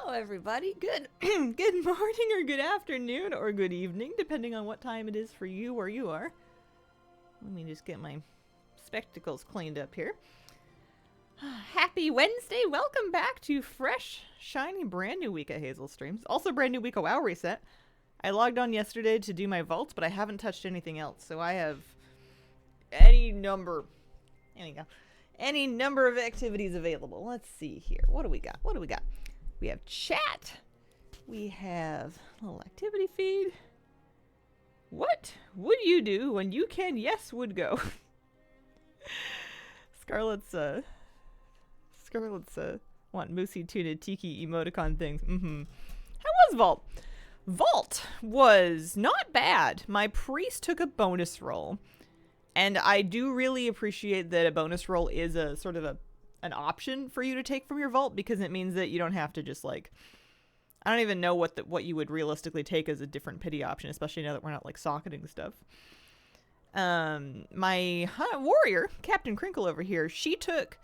Hello, everybody. Good, good morning, or good afternoon, or good evening, depending on what time it is for you where you are. Let me just get my spectacles cleaned up here. Happy Wednesday! Welcome back to fresh, shiny, brand new week of Hazel Streams. Also, brand new week of WoW Reset. I logged on yesterday to do my vaults, but I haven't touched anything else, so I have any number. There we go. Any number of activities available. Let's see here. What do we got? What do we got? We have chat. We have a little activity feed. What would you do when you can yes would go? Scarlett's want moosey tuna tiki emoticon things. How was Vault? Vault was not bad. My priest took a bonus roll. And I do really appreciate that a bonus roll is a sort of an option for you to take from your vault, because it means that you don't have to just like, I don't even know what you would realistically take as a different pity option, especially now that we're not like socketing stuff. My warrior, Captain Crinkle over here, she took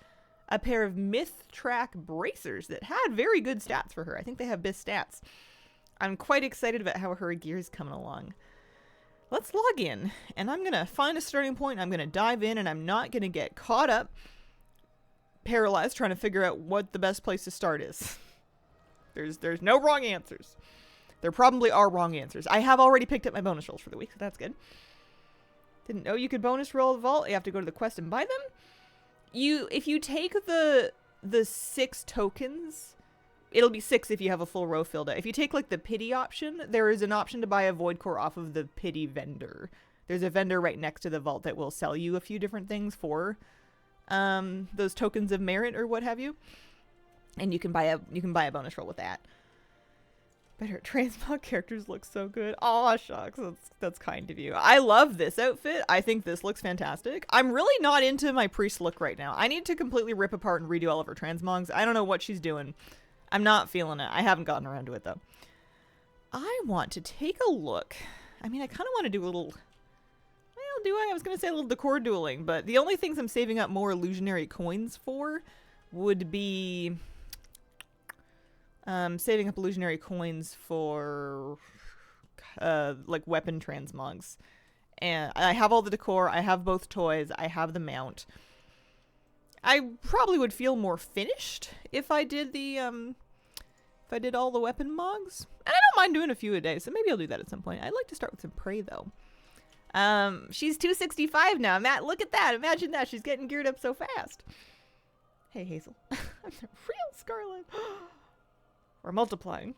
a pair of myth track bracers that had very good stats for her. I think they have best stats. I'm quite excited about how her gear is coming along. Let's log in, and I'm going to find a starting point, I'm going to dive in, and I'm not going to get caught up, paralyzed, trying to figure out what the best place to start is. There's no wrong answers. There probably are wrong answers. I have already picked up my bonus rolls for the week, so that's good. Didn't know you could bonus roll the vault. You have to go to the quest and buy them. If you take the 6 tokens... It'll be 6 if you have a full row filled out. If you take, like, the pity option, there is an option to buy a void core off of the pity vendor. There's a vendor right next to the vault that will sell you a few different things for those tokens of merit or what have you. And you can buy a bonus roll with that. Better transmog characters look so good. Aw, shucks. That's kind of you. I love this outfit. I think this looks fantastic. I'm really not into my priest look right now. I need to completely rip apart and redo all of her transmogs. I don't know what she's doing. I'm not feeling it. I haven't gotten around to it, though. I want to take a look. I mean, I kind of want to do a little... Well, do I? I was going to say a little decor dueling, but the only things I'm saving up more illusionary coins for would be... saving up illusionary coins for... like, weapon transmogs. And I have all the decor. I have both toys. I have the mount. I probably would feel more finished if I did the, if I did all the weapon mogs. And I don't mind doing a few a day, so maybe I'll do that at some point. I'd like to start with some prey, though. She's 265 now. Matt, look at that. Imagine that. She's getting geared up so fast. Hey, Hazel. I'm the real Scarlet. We're multiplying.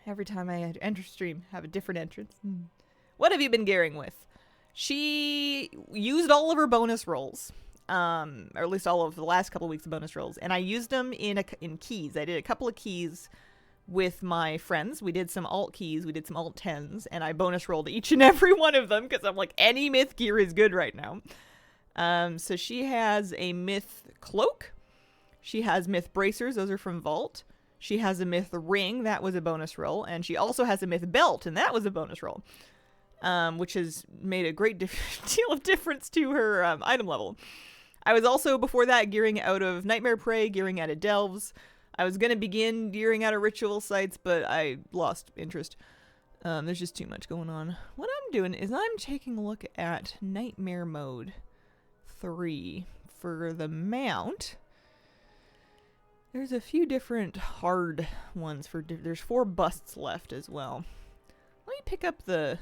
Every time I enter stream, have a different entrance. What have you been gearing with? She used all of her bonus rolls. Or at least all of the last couple of weeks of bonus rolls, and I used them in keys. I did a couple of keys with my friends. We did some alt keys, we did some alt 10s, and I bonus rolled each and every one of them because I'm like, any myth gear is good right now. So she has a myth cloak. She has myth bracers. Those are from Vault. She has a myth ring. That was a bonus roll. And she also has a myth belt, and that was a bonus roll. Which has made a great deal of difference to her item level. I was also, before that, gearing out of Nightmare Prey, gearing out of Delves. I was going to begin gearing out of Ritual Sites, but I lost interest. There's just too much going on. What I'm doing is I'm taking a look at Nightmare Mode 3 for the mount. There's a few different hard ones. There's 4 busts left as well. Let me pick up the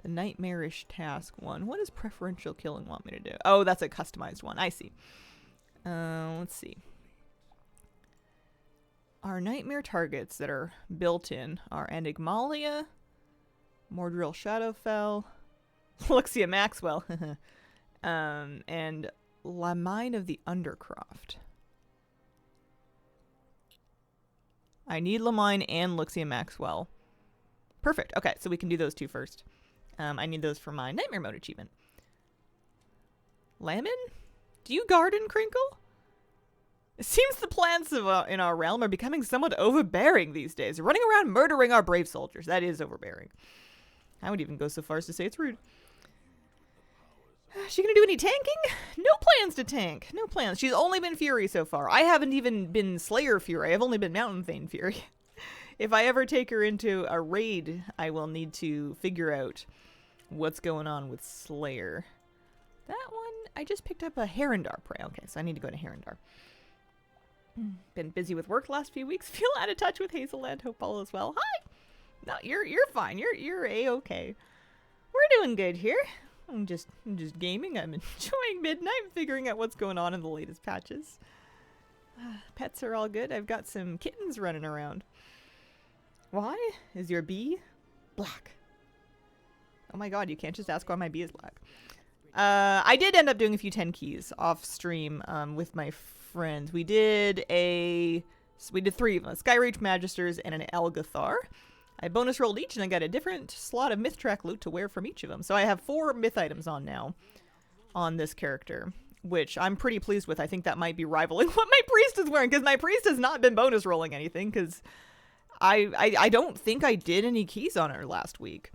nightmarish task one. What does preferential killing want me to do? Oh, that's a customized one. I see. Let's see. Our nightmare targets that are built in are Enigmalia, Mordrill Shadowfell, Luxia Maxwell, and La Mine of the Undercroft. I need La Mine and Luxia Maxwell. Perfect. Okay, so we can do those 2 first. I need those for my Nightmare Mode achievement. Lemon? Do you garden, Crinkle? It seems the plants in our realm are becoming somewhat overbearing these days, running around murdering our brave soldiers. That is overbearing. I would even go so far as to say it's rude. Is she gonna do any tanking? No plans to tank. No plans. She's only been Fury so far. I haven't even been Slayer Fury. I've only been Mountain Thane Fury. If I ever take her into a raid, I will need to figure out what's going on with Slayer. That one, I just picked up a Herondar prey. Okay, so I need to go to Herondar. Been busy with work last few weeks. Feel out of touch with Hazelland. Hope all is well. Hi. No, you're fine. You're a-okay. We're doing good here. I'm just gaming. I'm enjoying midnight, figuring out what's going on in the latest patches. Pets are all good. I've got some kittens running around. Why is your bee black? Oh my god, you can't just ask why my bee is black. I did end up doing a few 10 keys off stream with my friends. We did 3 of them, a Skyreach Magisters and an Elgathar. I bonus rolled each and I got a different slot of myth track loot to wear from each of them. So I have 4 myth items on now on this character, which I'm pretty pleased with. I think that might be rivaling what my priest is wearing, because my priest has not been bonus rolling anything, because I don't think I did any keys on her last week.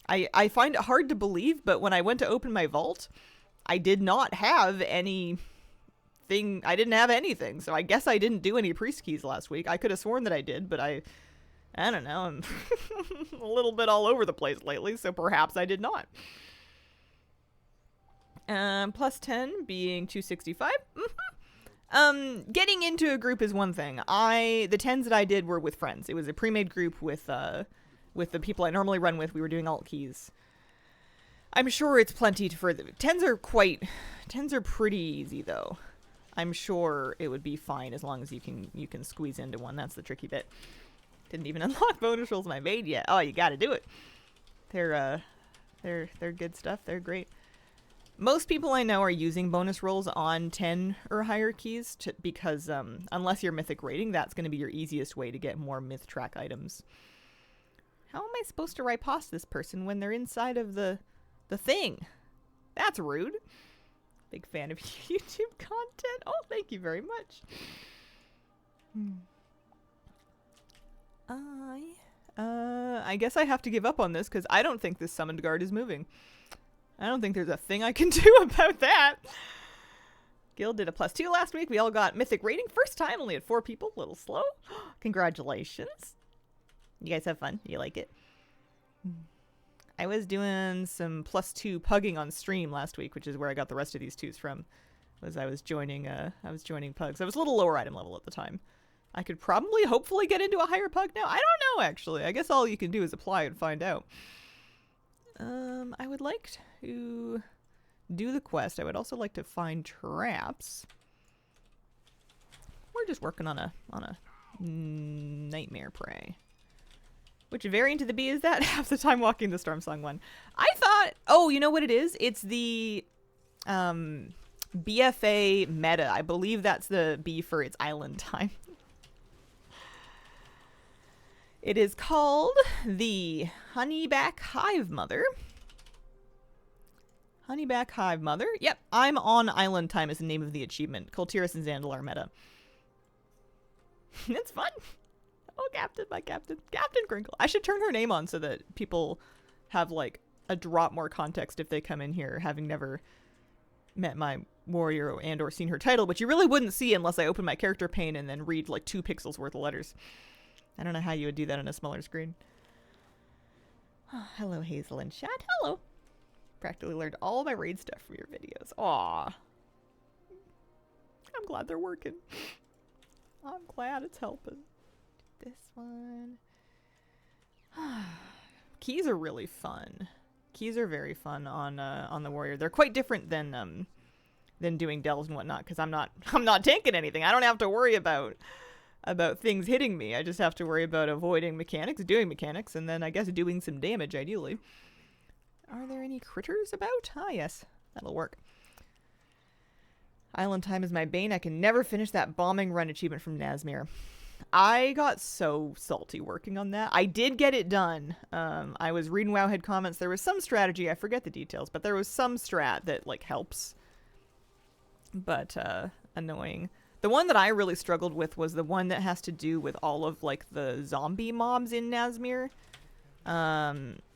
I find it hard to believe, but when I went to open my vault, I did not have anything. I didn't have anything, so I guess I didn't do any priest keys last week. I could have sworn that I did, but I don't know. I'm a little bit all over the place lately, so perhaps I did not. Plus 10 being 265. Getting into a group is one thing. The 10s that I did were with friends. It was a pre-made group with the people I normally run with. We were doing alt keys. I'm sure it's plenty for the 10s are pretty easy though. I'm sure it would be fine as long as you can squeeze into one. That's the tricky bit. Didn't even unlock bonus rolls I made yet. Oh, you got to do it. They're good stuff. They're great. Most people I know are using bonus rolls on 10 or higher keys because unless you're mythic rating, that's going to be your easiest way to get more myth track items. How am I supposed to riposte this person when they're inside of the thing? That's rude. Big fan of YouTube content. Oh, thank you very much. I guess I have to give up on this because I don't think this summoned guard is moving. I don't think there's a thing I can do about that. Guild did a +2 last week. We all got mythic rating. First time, only had 4 people. A little slow. Congratulations. You guys have fun? You like it? I was doing some +2 pugging on stream last week, which is where I got the rest of these 2s from. I was joining pugs. I was a little lower item level at the time. I could probably, hopefully, get into a higher pug now. I don't know, actually. I guess all you can do is apply and find out. I would like to do the quest. I would also like to find traps. We're just working on a nightmare prey. Which variant of the bee is that? Half the time walking the Stormsong one. I thought, oh, you know what it is? It's the BFA meta. I believe that's the bee for its island time. It is called the Honeyback Hive Mother. Honeyback Hive Mother. Yep, I'm on island time is the name of the achievement. Coltiris and Zandalar meta. It's fun. Oh, Captain, my Captain. Captain Crinkle. I should turn her name on so that people have, like, a drop more context if they come in here having never met my warrior and or seen her title, which you really wouldn't see unless I open my character pane and then read, like, 2 pixels worth of letters. I don't know how you would do that on a smaller screen. Oh, hello, Hazel and chat. Hello. Practically learned all my raid stuff from your videos. Aw. I'm glad they're working. I'm glad it's helping. This one. Keys are really fun. Keys are very fun on the warrior. They're quite different than doing delves and whatnot, because I'm not tanking anything. I don't have to worry about things hitting me. I just have to worry about avoiding mechanics, doing mechanics, and then I guess doing some damage, ideally. Are there any critters about? Ah, yes. That'll work. Island time is my bane. I can never finish that bombing run achievement from Nazmir. I got so salty working on that. I did get it done. I was reading Wowhead comments. There was some strategy. I forget the details, but there was some strat that, like, helps. But, annoying. The one that I really struggled with was the one that has to do with all of, like, the zombie mobs in Nazmir.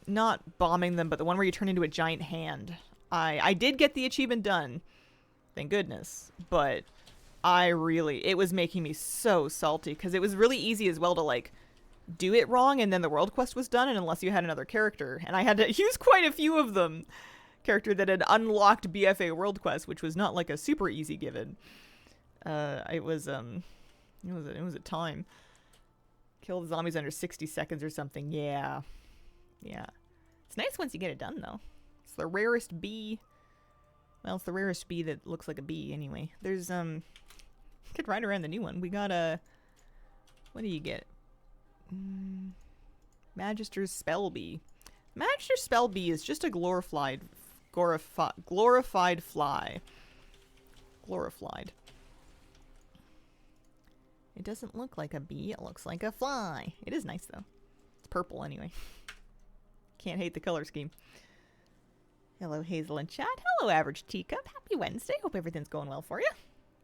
Not bombing them, but the one where you turn into a giant hand. I did get the achievement done, thank goodness, but it was making me so salty because it was really easy as well to like do it wrong and then the world quest was done, and unless you had another character, and I had to use quite a few of them, character that had unlocked BFA world quest, which was not like a super easy given. It was a time. Kill the zombies under 60 seconds or something. Yeah. It's nice once you get it done though. It's the rarest bee. Well, it's the rarest bee that looks like a bee anyway. There's could ride around the new one. We got a what do you get? Magister's Spell Bee. Magister's Spell Bee is just a glorified fly. Glorified. It doesn't look like a bee, it looks like a fly. It is nice though. It's purple anyway. Can't hate the color scheme. Hello Hazel and chat. Hello Average Teacup. Happy Wednesday. Hope everything's going well for you.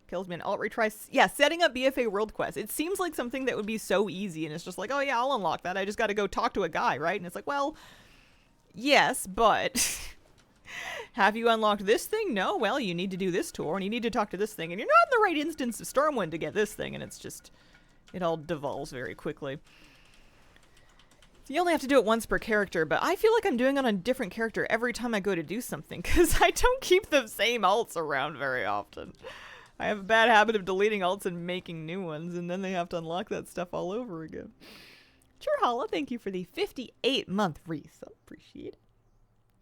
Kills me an alt retry. Yeah, setting up BFA World Quest. It seems like something that would be so easy, and it's just like, oh yeah, I'll unlock that. I just got to go talk to a guy, right? And it's like, well, yes, but have you unlocked this thing? No. Well, you need to do this tour, and you need to talk to this thing, and you're not in the right instance of Stormwind to get this thing, and it's just, it all devolves very quickly. You only have to do it once per character, but I feel like I'm doing it on a different character every time I go to do something, because I don't keep the same alts around very often. I have a bad habit of deleting alts and making new ones, and then they have to unlock that stuff all over again. Churhala, thank you for the 58-month resub. Appreciate it.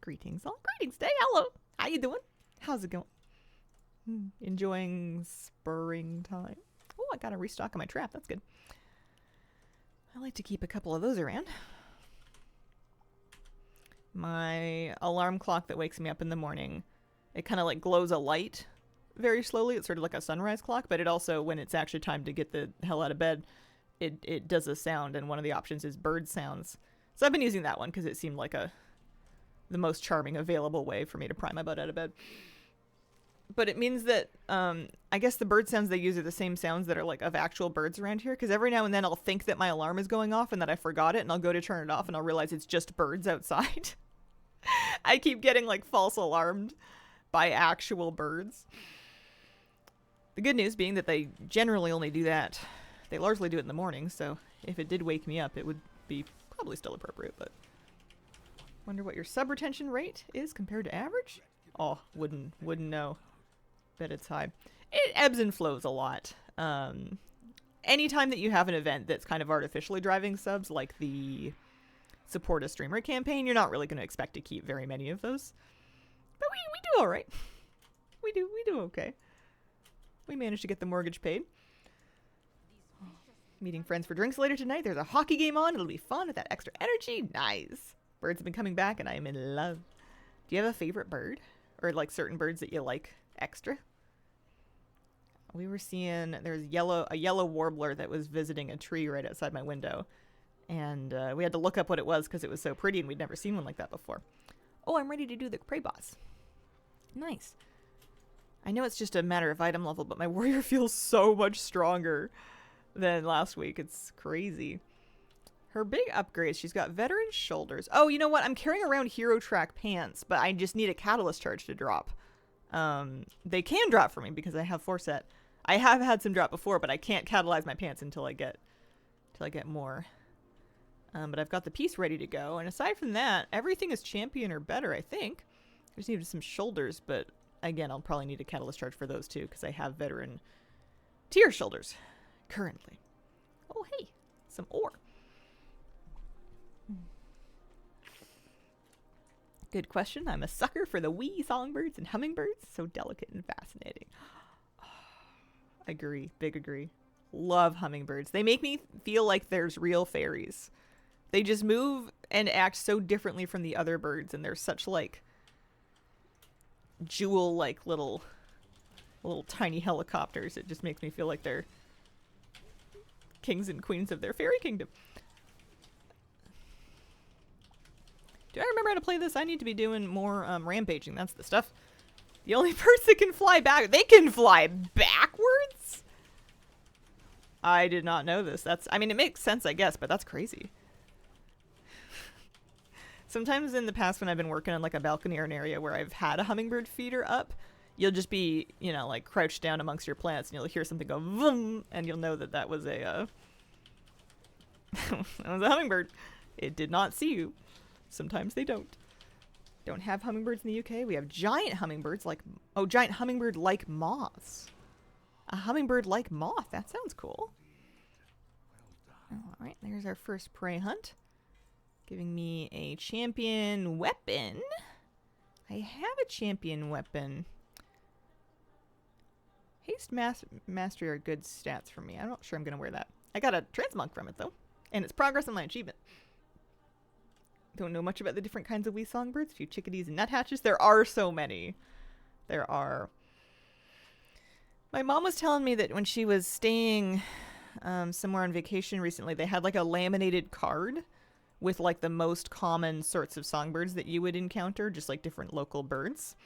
Greetings all. Greetings day. Hello. How you doing? How's it going? Enjoying spurring time. Oh, I got a restock on my trap. That's good. I like to keep a couple of those around. My alarm clock that wakes me up in the morning, it kind of like glows a light very slowly. It's sort of like a sunrise clock, but it also, when it's actually time to get the hell out of bed, it does a sound, and one of the options is bird sounds. So I've been using that one because it seemed like the most charming available way for me to pry my butt out of bed. But it means that I guess the bird sounds they use are the same sounds that are like of actual birds around here, because every now and then I'll think that my alarm is going off and that I forgot it, and I'll go to turn it off and I'll realize it's just birds outside. I keep getting like false alarmed by actual birds. The good news being that they generally only do that. They largely do it in the morning, so if it did wake me up, it would be probably still appropriate, but wonder what your sub retention rate is compared to average? Oh, wouldn't know. Bet it's high. It ebbs and flows a lot. Anytime that you have an event that's kind of artificially driving subs, like the support a streamer campaign, you're not really going to expect to keep very many of those. But we do all right. We do okay. We managed to get the mortgage paid. Meeting friends for drinks later tonight. There's a hockey game on. It'll be fun with that extra energy. Nice. Birds have been coming back, and I am in love. Do you have a favorite bird? Or like certain birds that you like extra? We were seeing, there's a yellow warbler that was visiting a tree right outside my window. And we had to look up what it was because it was so pretty and we'd never seen one like that before. Oh, I'm ready to do the prey boss. Nice. I know it's just a matter of item level, but my warrior feels so much stronger than last week. It's crazy. Her big upgrades, she's got veteran shoulders. Oh, you know what? I'm carrying around hero track pants, but I just need a catalyst charge to drop. They can drop for me because I have forset. I have had some drop before, but I can't catalyze my pants until I get more. But I've got the piece ready to go, and aside from that, everything is champion or better, I think. I just needed some shoulders, but again, I'll probably need a catalyst charge for those too, because I have veteran tier shoulders currently. Oh, hey, some ore. Good question. I'm a sucker for the wee songbirds and hummingbirds. So delicate and fascinating. Agree. Big agree. Love hummingbirds. They make me feel like there's real fairies. They just move and act so differently from the other birds, and they're such like jewel-like little tiny helicopters. It just makes me feel like they're kings and queens of their fairy kingdom. Do I remember how to play this? I need to be doing more rampaging. That's the stuff. The only birds that can fly back. They can fly backwards? I did not know this. I mean, it makes sense, I guess, but that's crazy. Sometimes in the past when I've been working on like a balcony or an area where I've had a hummingbird feeder up, you'll just be, you know, like crouched down amongst your plants and you'll hear something go vroom, and you'll know that that was a that was a hummingbird. It did not see you. Sometimes they don't. Don't have hummingbirds in the UK. We have giant hummingbirds like, oh, giant hummingbird like moths. A hummingbird like moth. That sounds cool. All right, there's our first prey hunt. Giving me a champion weapon. I have a champion weapon. Haste mastery are good stats for me. I'm not sure I'm going to wear that. I got a transmog from it, though. And it's progress on my achievement. Don't know much about the different kinds of wee songbirds. A few chickadees and nuthatches. There are so many. There are. My mom was telling me that when she was staying somewhere on vacation recently, they had like a laminated card with like the most common sorts of songbirds that you would encounter, just like different local birds.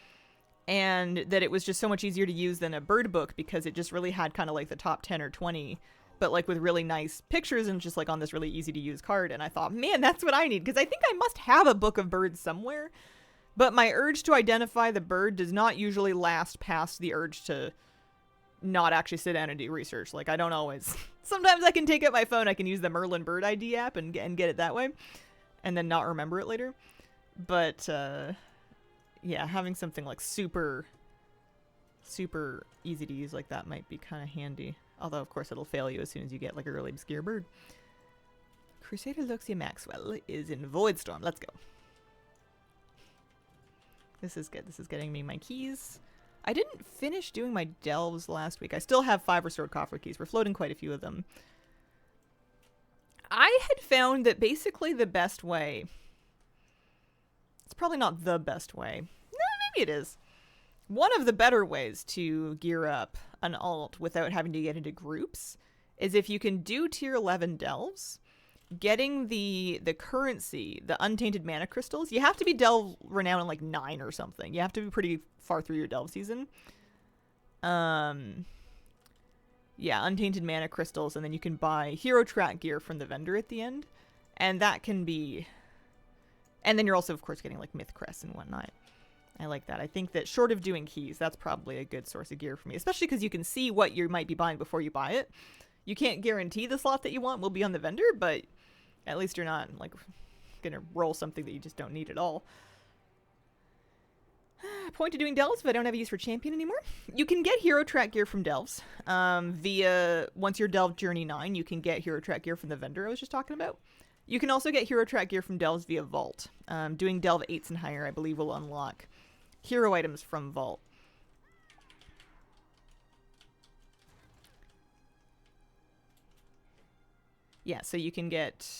And that it was just so much easier to use than a bird book because it just really had kind of like the top 10 or 20, but like with really nice pictures and just like on this really easy to use card. And I thought, man, that's what I need, because I think I must have a book of birds somewhere. But my urge to identify the bird does not usually last past the urge to not actually sit down and do research. Like, I don't always. Sometimes I can take out my phone, I can use the Merlin Bird ID app and get it that way, and then not remember it later. But, yeah, having something like super easy to use like that might be kind of handy. Although, of course, it'll fail you as soon as you get like a really obscure bird. Crusader Luxia Maxwell is in Voidstorm. Let's go. This is good. This is getting me my keys. I didn't finish doing my delves last week. I still have 5 restored coffer keys. We're floating quite a few of them. I had found that basically the best way... It's probably not the best way. No, maybe it is. One of the better ways to gear up an alt without having to get into groups is if you can do tier 11 delves, getting the currency, the untainted mana crystals. You have to be delve renown in like 9 or something. You have to be pretty far through your delve season. Yeah, untainted mana crystals, and then you can buy hero track gear from the vendor at the end. And that can be... And then you're also, of course, getting like myth crests and whatnot. I like that. I think that short of doing keys, that's probably a good source of gear for me, especially because you can see what you might be buying before you buy it. You can't guarantee the slot that you want will be on the vendor, but at least you're not like gonna roll something that you just don't need at all. Point to doing delves if I don't have a use for champion anymore. You can get hero track gear from delves via, once you're delved journey 9, you can get hero track gear from the vendor I was just talking about. You can also get hero track gear from delves via vault. Doing delve 8s and higher, I believe, will unlock hero items from vault. Yeah, so you can get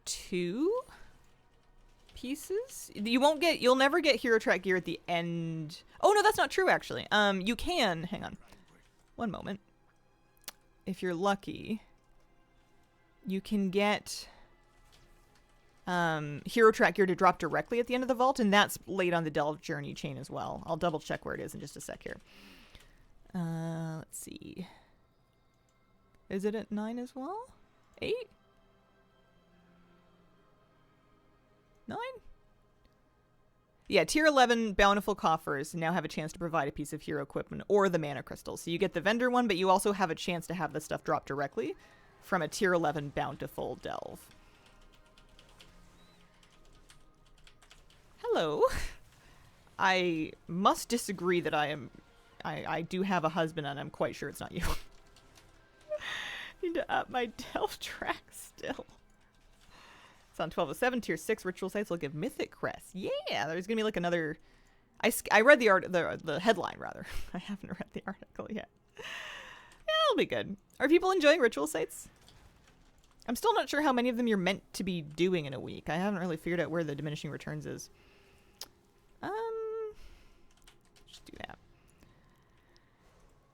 2 pieces. You'll never get hero track gear at the end. Oh no, that's not true actually. You can, hang on. One moment. If you're lucky, you can get hero track gear to drop directly at the end of the vault, and that's late on the delve journey chain as well. I'll double check where it is in just a sec here. Let's see. Is it at 9 as well? 8? 9? Yeah, tier 11 bountiful coffers now have a chance to provide a piece of hero equipment or the mana crystal. So you get the vendor one, but you also have a chance to have the stuff drop directly from a tier 11 bountiful delve. Hello. I must disagree that I do have a husband, and I'm quite sure it's not you. Need to up my delve track still. It's on 1207, tier 6 ritual sites will give mythic crests. Yeah, there's gonna be like another... I read the headline rather. I haven't read the article yet. Yeah, it'll be good. Are people enjoying ritual sites? I'm still not sure how many of them you're meant to be doing in a week. I haven't really figured out where the diminishing returns is. Just do that.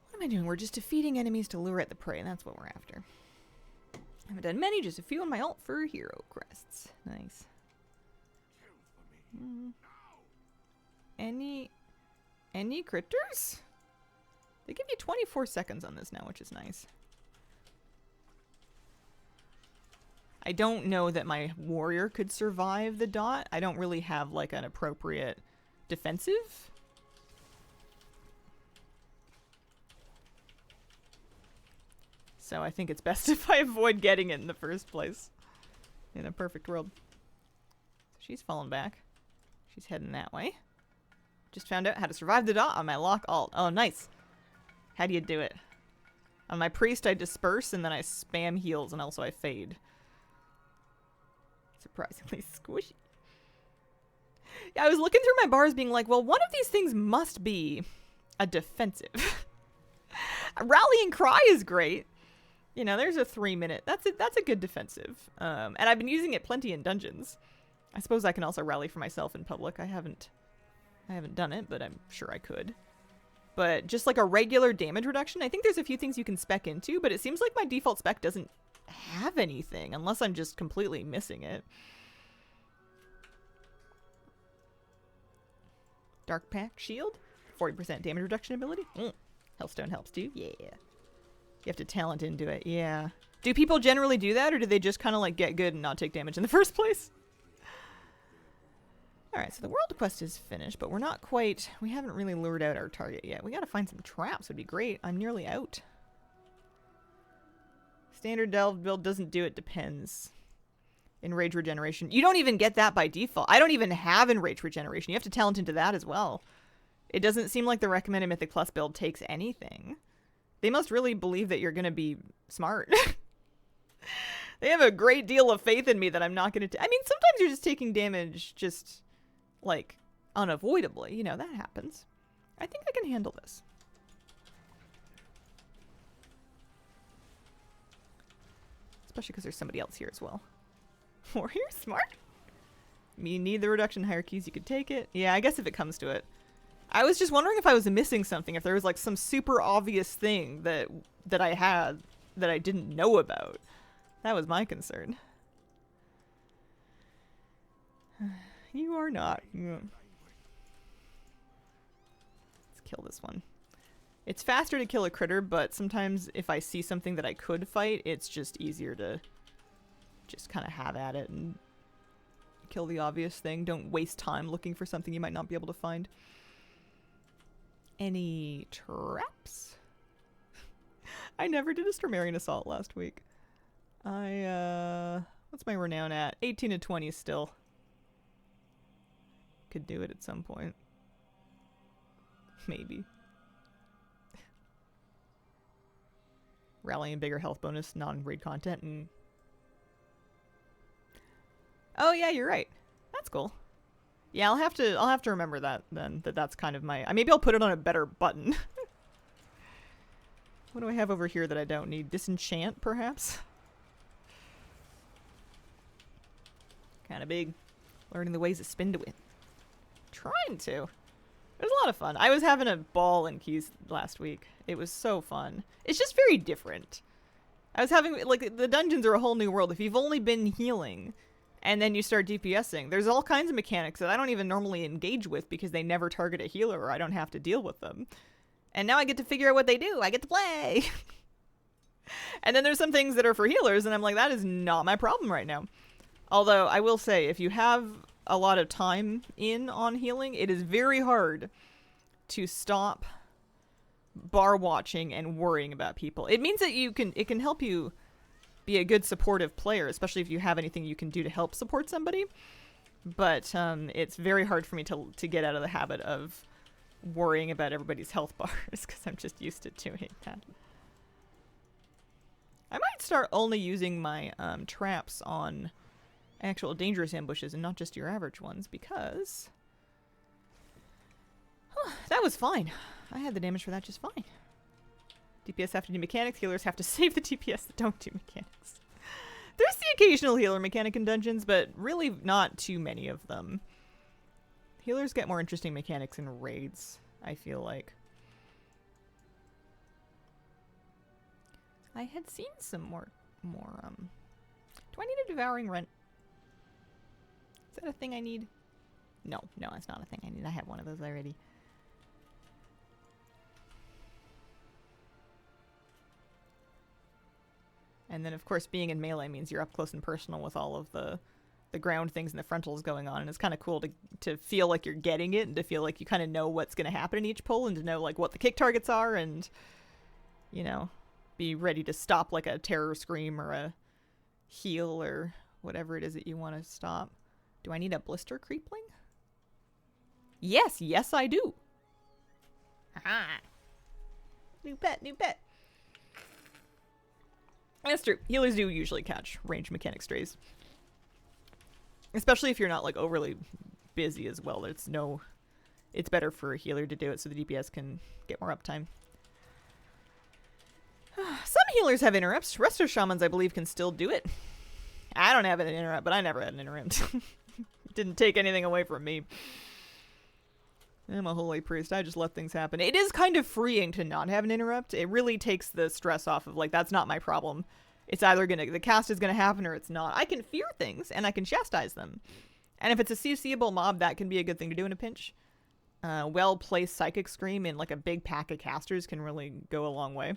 What am I doing? We're just defeating enemies to lure at the prey, and that's what we're after. I haven't done many, just a few on my alt for hero crests. Nice. Any critters? They give you 24 seconds on this now, which is nice. I don't know that my warrior could survive the dot. I don't really have like an appropriate defensive. So I think it's best if I avoid getting it in the first place. In a perfect world. She's fallen back. She's heading that way. Just found out how to survive the dot on my lock alt. Oh, nice. How do you do it? On my priest, I disperse, and then I spam heals, and also I fade. Surprisingly squishy. Yeah, I was looking through my bars being like, well, one of these things must be a defensive. Rallying Cry is great. You know, there's a 3-minute. That's a good defensive. And I've been using it plenty in dungeons. I suppose I can also rally for myself in public. I haven't done it, but I'm sure I could. But just like a regular damage reduction, I think there's a few things you can spec into, but it seems like my default spec doesn't have anything unless I'm just completely missing it. Dark Pact Shield, 40% damage reduction ability. Hellstone helps too. Yeah. You have to talent into it. Yeah. Do people generally do that, or do they just kind of like get good and not take damage in the first place? Alright, so the world quest is finished, but we're not quite... We haven't really lured out our target yet. We gotta find some traps, would be great. I'm nearly out. Standard delve build doesn't do it, depends. Enrage regeneration. You don't even get that by default. I don't even have enrage regeneration. You have to talent into that as well. It doesn't seem like the recommended Mythic Plus build takes anything. They must really believe that you're gonna be smart. They have a great deal of faith in me that I'm not gonna... I mean, sometimes you're just taking damage just... like, unavoidably. You know, that happens. I think I can handle this. Especially because there's somebody else here as well. Warrior, smart. You need the reduction hierarchies, you could take it. Yeah, I guess if it comes to it. I was just wondering if I was missing something, if there was like some super obvious thing that I had that I didn't know about. That was my concern. You are not. Let's kill this one. It's faster to kill a critter, but sometimes if I see something that I could fight, it's just easier to just kind of have at it and kill the obvious thing. Don't waste time looking for something you might not be able to find. Any traps? I never did a Stromarian Assault last week. What's my renown at? 18 to 20 still. Could do it at some point. Maybe. Rally and bigger health bonus, non-raid content, and... Oh yeah, you're right. That's cool. Yeah, I'll have to remember that then, that's kind of my... Maybe I'll put it on a better button. What do I have over here that I don't need? Disenchant, perhaps? Kind of big. Learning the ways of spin to win. Trying to. It was a lot of fun. I was having a ball in Keys last week. It was so fun. It's just very different. I was having, like, the dungeons are a whole new world. If you've only been healing and then you start DPSing, there's all kinds of mechanics that I don't even normally engage with because they never target a healer or I don't have to deal with them. And now I get to figure out what they do. I get to play. And then there's some things that are for healers and I'm like, that is not my problem right now. Although I will say, if you have a lot of time in on healing, it is very hard to stop bar watching and worrying about people. It means that it can help you be a good supportive player, especially if you have anything you can do to help support somebody. But it's very hard for me to get out of the habit of worrying about everybody's health bars because I'm just used to doing that. I might start only using my traps on actual dangerous ambushes and not just your average ones because that was fine. I had the damage for that just fine. DPS have to do mechanics, healers have to save the DPS that don't do mechanics. There's the occasional healer mechanic in dungeons, but really not too many of them. Healers get more interesting mechanics in raids, I feel like. I had seen some more do I need a devouring rent? Is that a thing I need? No, it's not a thing I need. I have one of those already. And then, of course, being in melee means you're up close and personal with all of the ground things and the frontals going on. And it's kind of cool to feel like you're getting it and to feel like you kind of know what's going to happen in each pull and to know, like, what the kick targets are and, you know, be ready to stop, like, a terror scream or a heal or whatever it is that you want to stop. Do I need a blister creepling? Yes, I do. Aha. New pet. That's true. Healers do usually catch range mechanic strays. Especially if you're not, like, overly busy as well. It's better for a healer to do it so the DPS can get more uptime. Some healers have interrupts. Resto shamans, I believe, can still do it. I don't have an interrupt, but I never had an interrupt. Didn't take anything away from me. I'm a holy priest. I just let things happen. It is kind of freeing to not have an interrupt. It really takes the stress off of, like, that's not my problem. It's either the cast is gonna happen or it's not. I can fear things and I can chastise them. And if it's a CCable mob, that can be a good thing to do in a pinch. Well-placed Psychic Scream in, like, a big pack of casters can really go a long way.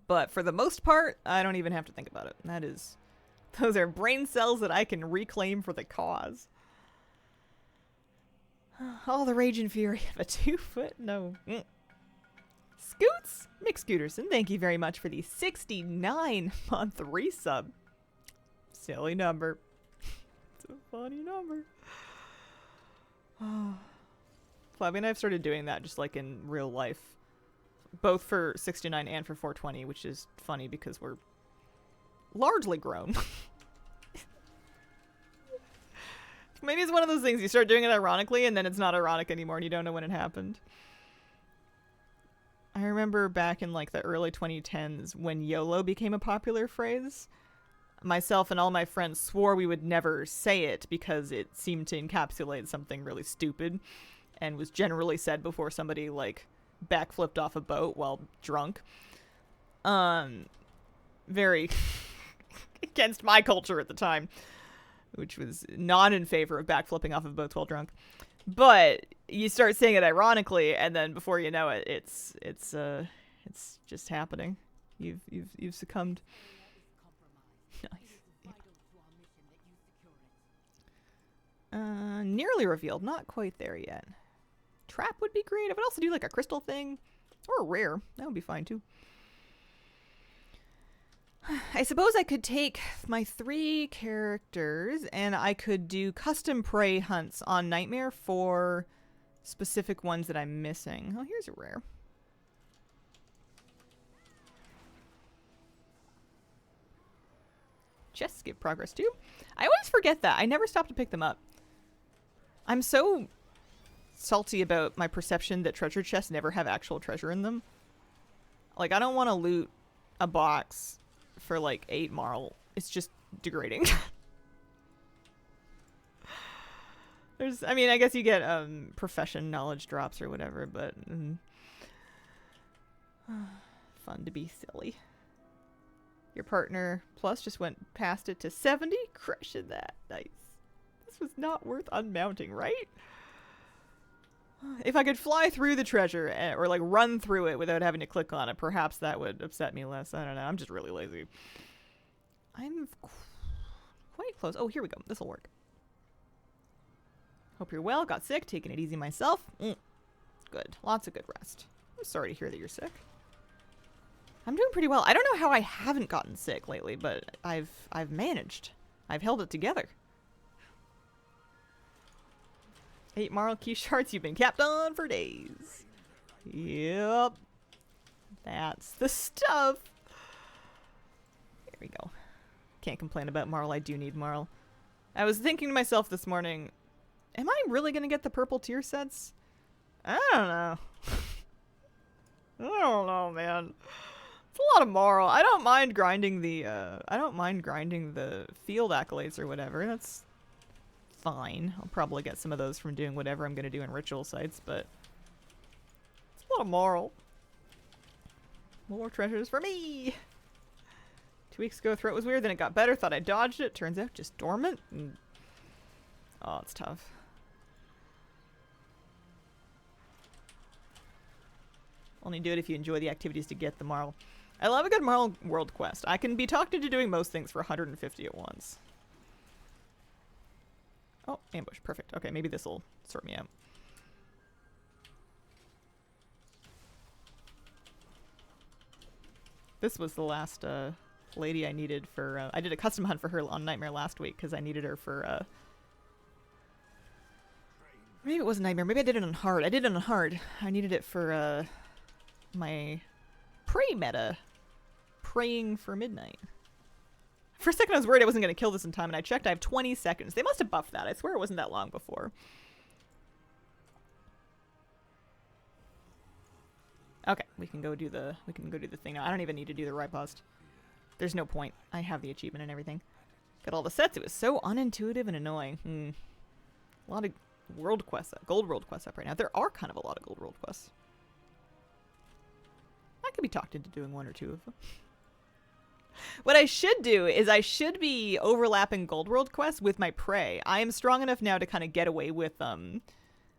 But for the most part, I don't even have to think about it. Those are brain cells that I can reclaim for the cause. All the rage and fury of a 2-foot no. Scoots McScooterson, thank you very much for the 69-month resub. Silly number. It's a funny number. Flabby and I've started doing that just, like, in real life. Both for 69 and for 420, which is funny because we're largely grown. Maybe it's one of those things you start doing it ironically and then it's not ironic anymore and you don't know when it happened. I remember back in, like, the early 2010s when YOLO became a popular phrase. Myself and all my friends swore we would never say it because it seemed to encapsulate something really stupid and was generally said before somebody, like, backflipped off a boat while drunk. Very against my culture at the time, which was not in favor of backflipping off of boats while drunk. But you start saying it ironically, and then before you know it, it's just happening. You've succumbed. Nice. Yeah. Nearly revealed, not quite there yet. Trap would be great. I would also do, like, a crystal thing or a rare. That would be fine too. I suppose I could take my 3 characters and I could do custom prey hunts on Nightmare for specific ones that I'm missing. Oh, here's a rare. Chests give progress too. I always forget that. I never stop to pick them up. I'm so salty about my perception that treasure chests never have actual treasure in them. Like, I don't want to loot a box for, like, 8 marl. It's just degrading. I mean, I guess you get profession knowledge drops or whatever, but fun to be silly. Your partner plus just went past it to 70. Crushing that. Nice. This was not worth unmounting, right? If I could fly through the treasure or, like, run through it without having to click on it, perhaps that would upset me less. I don't know. I'm just really lazy. I'm quite close. Oh, here we go. This'll work. Hope you're well. Got sick. Taking it easy myself. Good. Lots of good rest. I'm sorry to hear that you're sick. I'm doing pretty well. I don't know how I haven't gotten sick lately, but I've managed. I've held it together. 8 Marl key shards you've been capped on for days. Yep. That's the stuff. There we go. Can't complain about Marl. I do need Marl. I was thinking to myself this morning, am I really going to get the purple tier sets? I don't know. I don't know, man. It's a lot of Marl. I don't mind grinding the field accolades or whatever. That's fine. I'll probably get some of those from doing whatever I'm going to do in ritual sites, but it's a lot of Marl. More treasures for me! 2 weeks ago, throat was weird, then it got better, thought I dodged it, turns out just dormant. Oh, it's tough. Only do it if you enjoy the activities to get the Marl. I love a good Marl world quest. I can be talked into doing most things for 150 at once. Oh, ambush. Perfect. Okay, maybe this will sort me out. This was the last lady I needed for... I did a custom hunt for her on Nightmare last week because I needed her for... maybe it wasn't Nightmare. Maybe I did it on hard. I did it on hard. I needed it for my prey meta. Praying for midnight. For a second I was worried I wasn't going to kill this in time, and I checked. I have 20 seconds. They must have buffed that. I swear it wasn't that long before. Okay, we can go do the thing now. I don't even need to do the riposte. There's no point. I have the achievement and everything. Got all the sets. It was so unintuitive and annoying. A lot of world quests, gold world quests up right now. There are kind of a lot of gold world quests. I could be talked into doing one or two of them. What I should do is I should be overlapping gold world quests with my prey. I am strong enough now to kind of get away with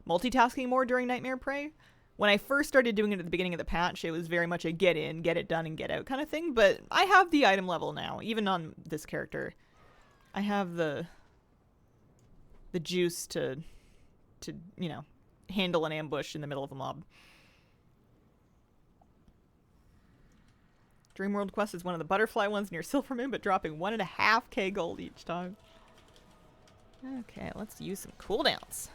multitasking more during Nightmare Prey. When I first started doing it at the beginning of the patch, it was very much a get in, get it done, and get out kind of thing. But I have the item level now, even on this character. I have the juice to you know, handle an ambush in the middle of a mob. Dreamworld Quest is one of the butterfly ones near Silvermoon, but dropping 1.5k gold each time. Okay, let's use some cooldowns.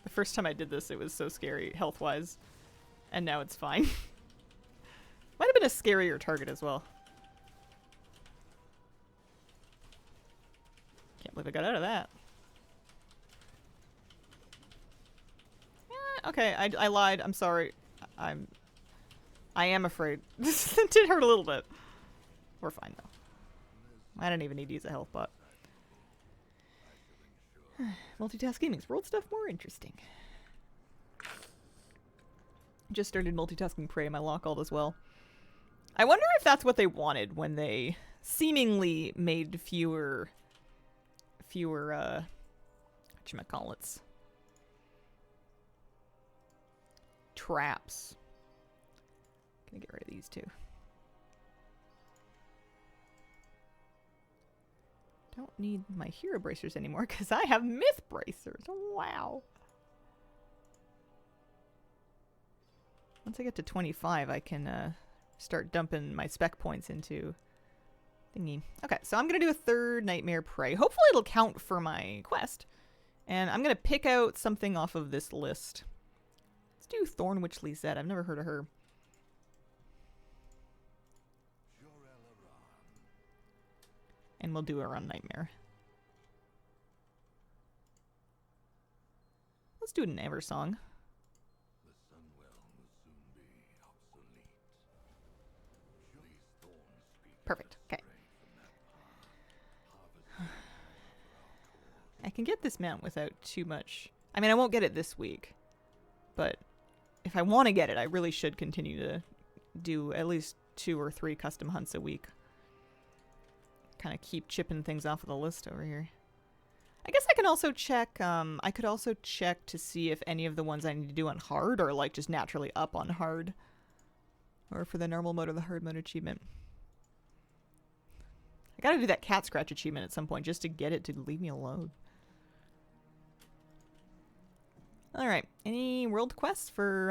The first time I did this, it was so scary health-wise, and now it's fine. Might have been a scarier target as well. Can't believe I got out of that. Okay, I lied. I'm sorry. I am afraid. This did hurt a little bit. We're fine though. I don't even need to use a health bot. Multitasking makes world stuff more interesting. Just started multitasking prey, my lock alt as well. I wonder if that's what they wanted when they seemingly made fewer whatchamacallits, traps. Gonna get rid of these two. Don't need my hero bracers anymore because I have myth bracers. Wow. Once I get to 25, I can start dumping my spec points into thingy. Okay, so I'm going to do a third Nightmare Prey. Hopefully it'll count for my quest. And I'm going to pick out something off of this list. Let's do Thornwitch Lisette. I've never heard of her. And we'll do her on Nightmare. Let's do an Ever Song. Perfect. Okay. I can get this mount without too much. I mean, I won't get it this week. But if I want to get it, I really should continue to do at least 2 or 3 custom hunts a week. Kind of keep chipping things off of the list over here. I guess I can also check, I could also check to see if any of the ones I need to do on hard are like just naturally up on hard. Or for the normal mode or the hard mode achievement. I gotta do that cat scratch achievement at some point just to get it to leave me alone. Alright, any world quests for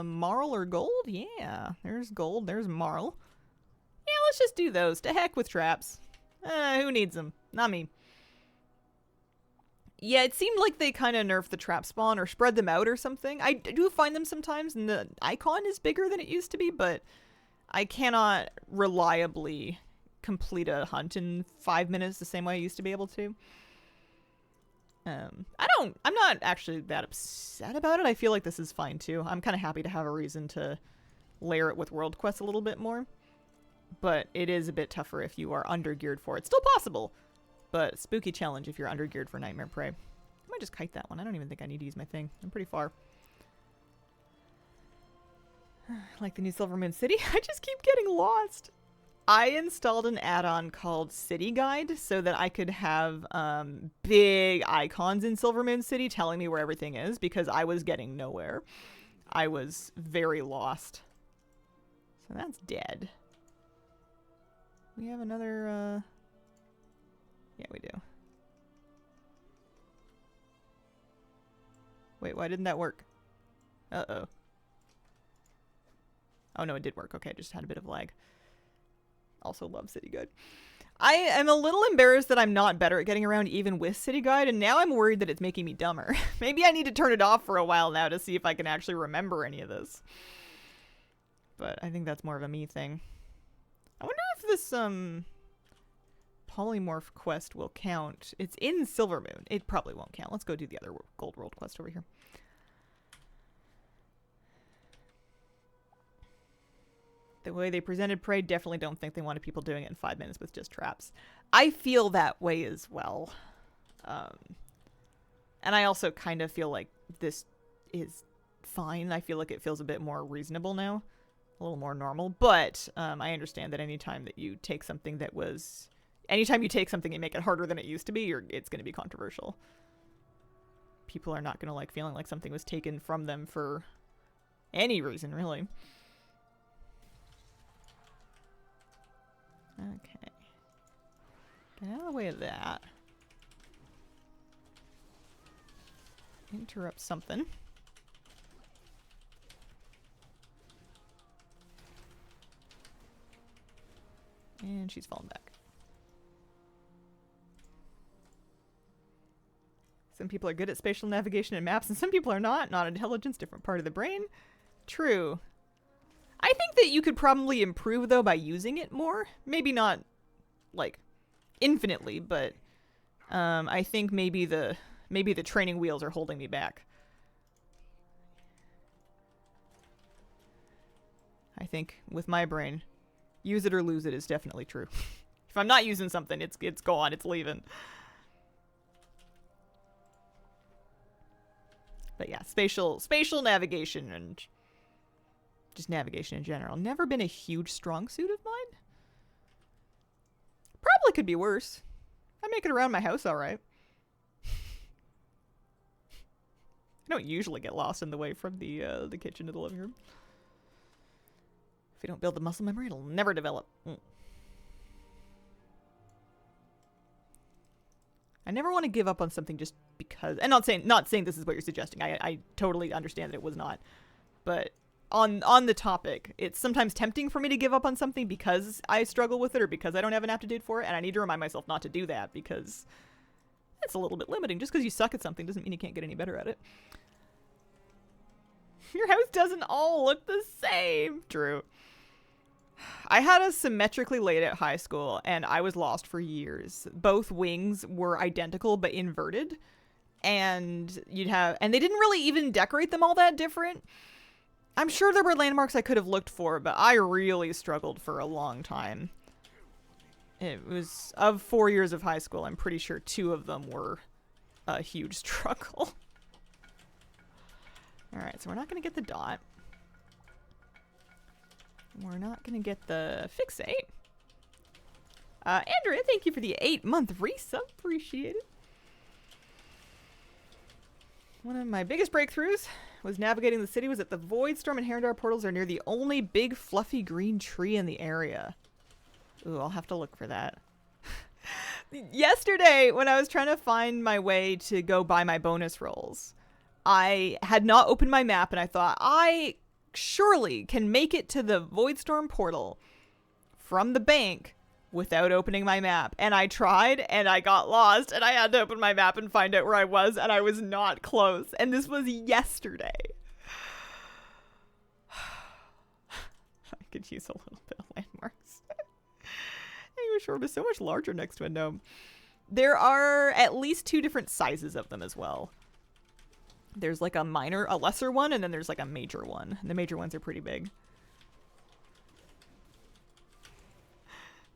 Marl or gold? Yeah, there's gold, there's Marl. Yeah, let's just do those. To heck with traps. Who needs them? Not me. Yeah, it seemed like they kind of nerfed the trap spawn or spread them out or something. I do find them sometimes, and the icon is bigger than it used to be, but I cannot reliably complete a hunt in 5 minutes the same way I used to be able to. I'm not actually that upset about it. I feel like this is fine too. I'm kind of happy to have a reason to layer it with world quests a little bit more. But it is a bit tougher if you are under-geared for it. Still possible, but spooky challenge if you're under-geared for Nightmare Prey. I might just kite that one. I don't even think I need to use my thing. I'm pretty far. Like the new Silvermoon City? I just keep getting lost. I installed an add-on called City Guide so that I could have big icons in Silvermoon City telling me where everything is because I was getting nowhere. I was very lost. So that's dead. We have another, yeah, we do. Wait, why didn't that work? Uh-oh. Oh, no, it did work. Okay, I just had a bit of lag. Also love City Guide. I am a little embarrassed that I'm not better at getting around even with City Guide, and now I'm worried that it's making me dumber. Maybe I need to turn it off for a while now to see if I can actually remember any of this. But I think that's more of a me thing. I wonder if this, polymorph quest will count. It's in Silvermoon. It probably won't count. Let's go do the other Gold World quest over here. The way they presented prey, definitely don't think they wanted people doing it in 5 minutes with just traps. I feel that way as well. And I also kind of feel like this is fine. I feel like it feels a bit more reasonable now. A little more normal. But I understand that anytime that you take something that was... Anytime you take something and make it harder than it used to be, it's going to be controversial. People are not going to like feeling like something was taken from them for any reason, really. Okay. Get out of the way of that. Interrupt something. And she's fallen back. Some people are good at spatial navigation and maps, and some people are not. Not intelligence, different part of the brain. True. I think that you could probably improve, though, by using it more. Maybe not, like, infinitely, but I think maybe the training wheels are holding me back. I think, with my brain, use it or lose it is definitely true. If I'm not using something, it's gone, it's leaving. But yeah, spatial navigation and just navigation in general. Never been a huge strong suit of mine. Probably could be worse. I make it around my house all right. I don't usually get lost in the way from the kitchen to the living room. If you don't build the muscle memory, it'll never develop. I never want to give up on something just because, and not saying this is what you're suggesting. I totally understand that it was not. But on the topic, it's sometimes tempting for me to give up on something because I struggle with it or because I don't have an aptitude for it, and I need to remind myself not to do that because it's a little bit limiting. Just because you suck at something doesn't mean you can't get any better at it. Your house doesn't all look the same. True. I had a symmetrically laid at high school, and I was lost for years. Both wings were identical but inverted, and they didn't really even decorate them all that different. I'm sure there were landmarks I could have looked for, but I really struggled for a long time. It was, of 4 years of high school, I'm pretty sure 2 of them were a huge struggle. Alright, so we're not going to get the dot. We're not going to get the fixate. Andrea, thank you for the 8-month resub. Appreciate it. One of my biggest breakthroughs was navigating the city was that the Void Storm and Herondar portals are near the only big fluffy green tree in the area. Ooh, I'll have to look for that. Yesterday, when I was trying to find my way to go buy my bonus rolls, I had not opened my map and I thought, I surely can make it to the Voidstorm portal from the bank without opening my map. And I tried and I got lost and I had to open my map and find out where I was, and I was not close. And this was yesterday. I could use a little bit of landmarks. Anyway, Shore is so much larger next to a gnome. There are at least 2 different sizes of them as well. There's like a lesser one, and then there's like a major one. The major ones are pretty big.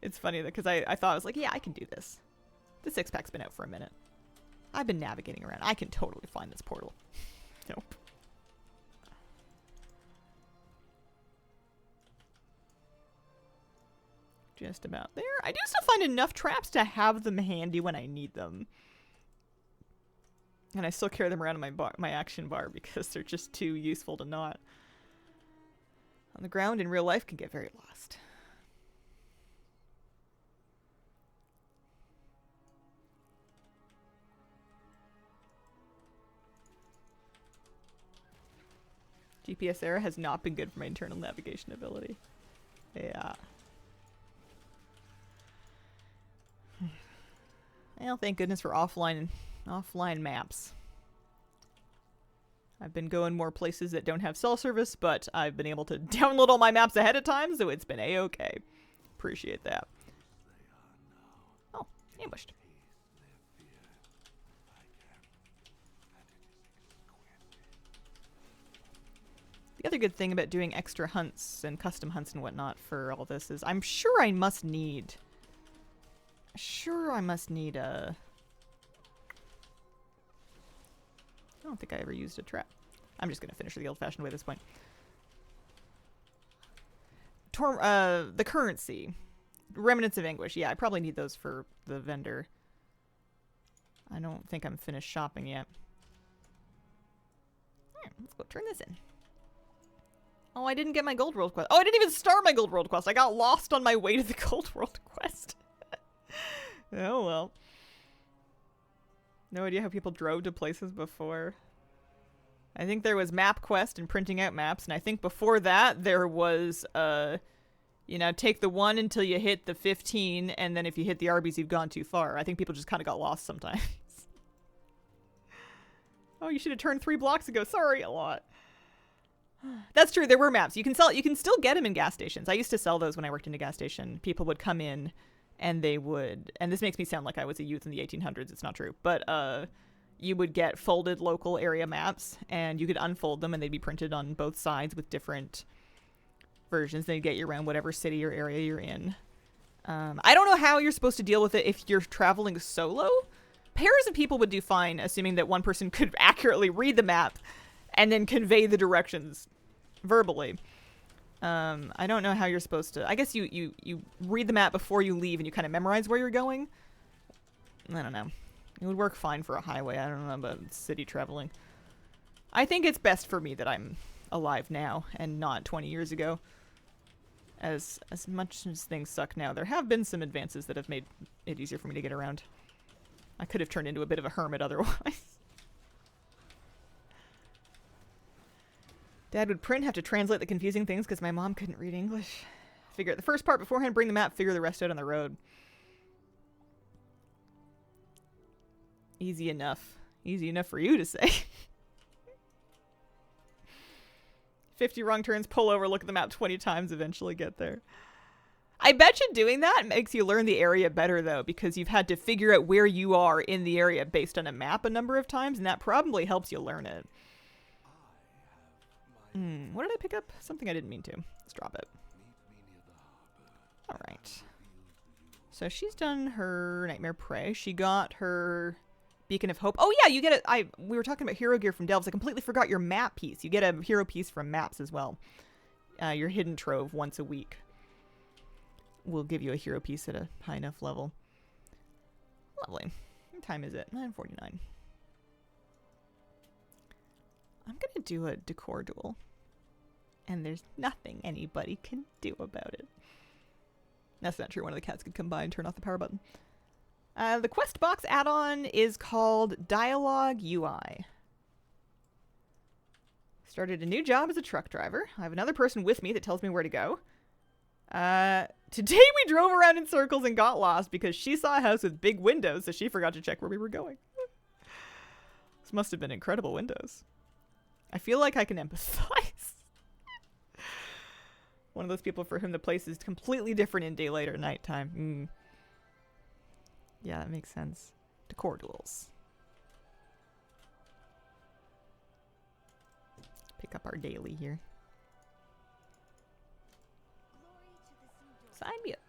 It's funny because I thought, I was like, yeah, I can do this. The 6-pack's been out for a minute. I've been navigating around. I can totally find this portal. Nope. just about there. I do still find enough traps to have them handy when I need them. And I still carry them around in my action bar because they're just too useful to not. On the ground in real life can get very lost. GPS error has not been good for my internal navigation ability. Yeah. Well, thank goodness for offline maps. I've been going more places that don't have cell service, but I've been able to download all my maps ahead of time, so it's been a-okay. Appreciate that. Oh, ambushed. The other good thing about doing extra hunts and custom hunts and whatnot for all this is I'm sure I must need a... I don't think I ever used a trap. I'm just going to finish it the old-fashioned way at this point. The currency. Remnants of Anguish. Yeah, I probably need those for the vendor. I don't think I'm finished shopping yet. Alright, let's go turn this in. Oh, I didn't get my Gold World quest. Oh, I didn't even start my Gold World quest. I got lost on my way to the Gold World quest. Oh, well. No idea how people drove to places before. I think there was map quest and printing out maps, and I think before that there was, you know, take the 1 until you hit the 15, and then if you hit the Arby's, you've gone too far. I think people just kind of got lost sometimes. Oh, you should have turned 3 blocks ago. Sorry, a lot. That's true. There were maps. You can still get them in gas stations. I used to sell those when I worked in a gas station. People would come in and they would, and this makes me sound like I was a youth in the 1800s. It's not true. But you would get folded local area maps and you could unfold them and they'd be printed on both sides with different versions. They'd get you around whatever city or area you're in. I don't know how you're supposed to deal with it if you're traveling solo. Pairs of people would do fine, assuming that one person could accurately read the map and then convey the directions verbally. I don't know how you're supposed to... I guess you read the map before you leave and you kind of memorize where you're going. I don't know. It would work fine for a highway. I don't know about city traveling. I think it's best for me that I'm alive now and not 20 years ago. As much as things suck now, there have been some advances that have made it easier for me to get around. I could have turned into a bit of a hermit otherwise. Dad would print, have to translate the confusing things because my mom couldn't read English. Figure out the first part beforehand, bring the map, figure the rest out on the road. Easy enough. Easy enough for you to say. 50 wrong turns, pull over, look at the map 20 times, eventually get there. I bet you doing that makes you learn the area better, though, because you've had to figure out where you are in the area based on a map a number of times, and that probably helps you learn it. What did I pick up? Something I didn't mean to. Let's drop it. Alright. So she's done her Nightmare Prey. She got her Beacon of Hope. Oh yeah, you get it. We were talking about hero gear from Delves. I completely forgot your map piece. You get a hero piece from maps as well. Your hidden trove once a week will give you a hero piece at a high enough level. Lovely. What time is it? 9:49. I'm gonna do a Decor duel. And there's nothing anybody can do about it. That's not true. One of the cats could come by and turn off the power button. The quest box add-on is called Dialogue UI. Started a new job as a truck driver. I have another person with me that tells me where to go. Today we drove around in circles and got lost because she saw a house with big windows, so she forgot to check where we were going. This must have been incredible windows. I feel like I can empathize. One of those people for whom the place is completely different in daylight or nighttime. Yeah, that makes sense. Decor duels. Pick up our daily here. Sign me up.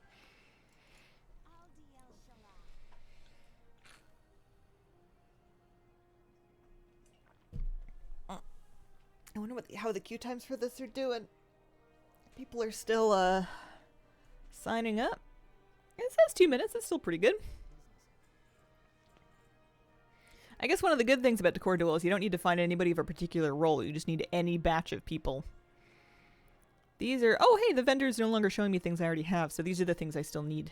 I wonder how the queue times for this are doing. People are still signing up. It says 2 minutes. That's still pretty good. I guess one of the good things about Decor Duel is you don't need to find anybody of a particular role. You just need any batch of people. These are... Oh, hey, the vendor's no longer showing me things I already have, so these are the things I still need.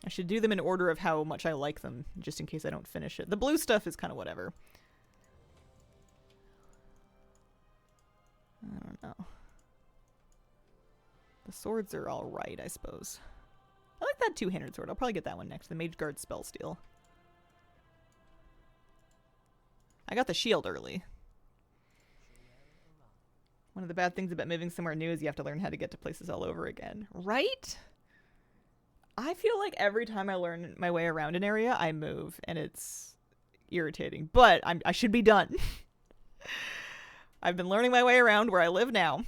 I should do them in order of how much I like them, just in case I don't finish it. The blue stuff is kind of whatever. I don't know. The swords are alright, I suppose. I like that two-handed sword. I'll probably get that one next. The Mage Guard Spell Steel. I got the shield early. One of the bad things about moving somewhere new is you have to learn how to get to places all over again. Right? I feel like every time I learn my way around an area, I move, and it's irritating. But I should be done. I've been learning my way around where I live now,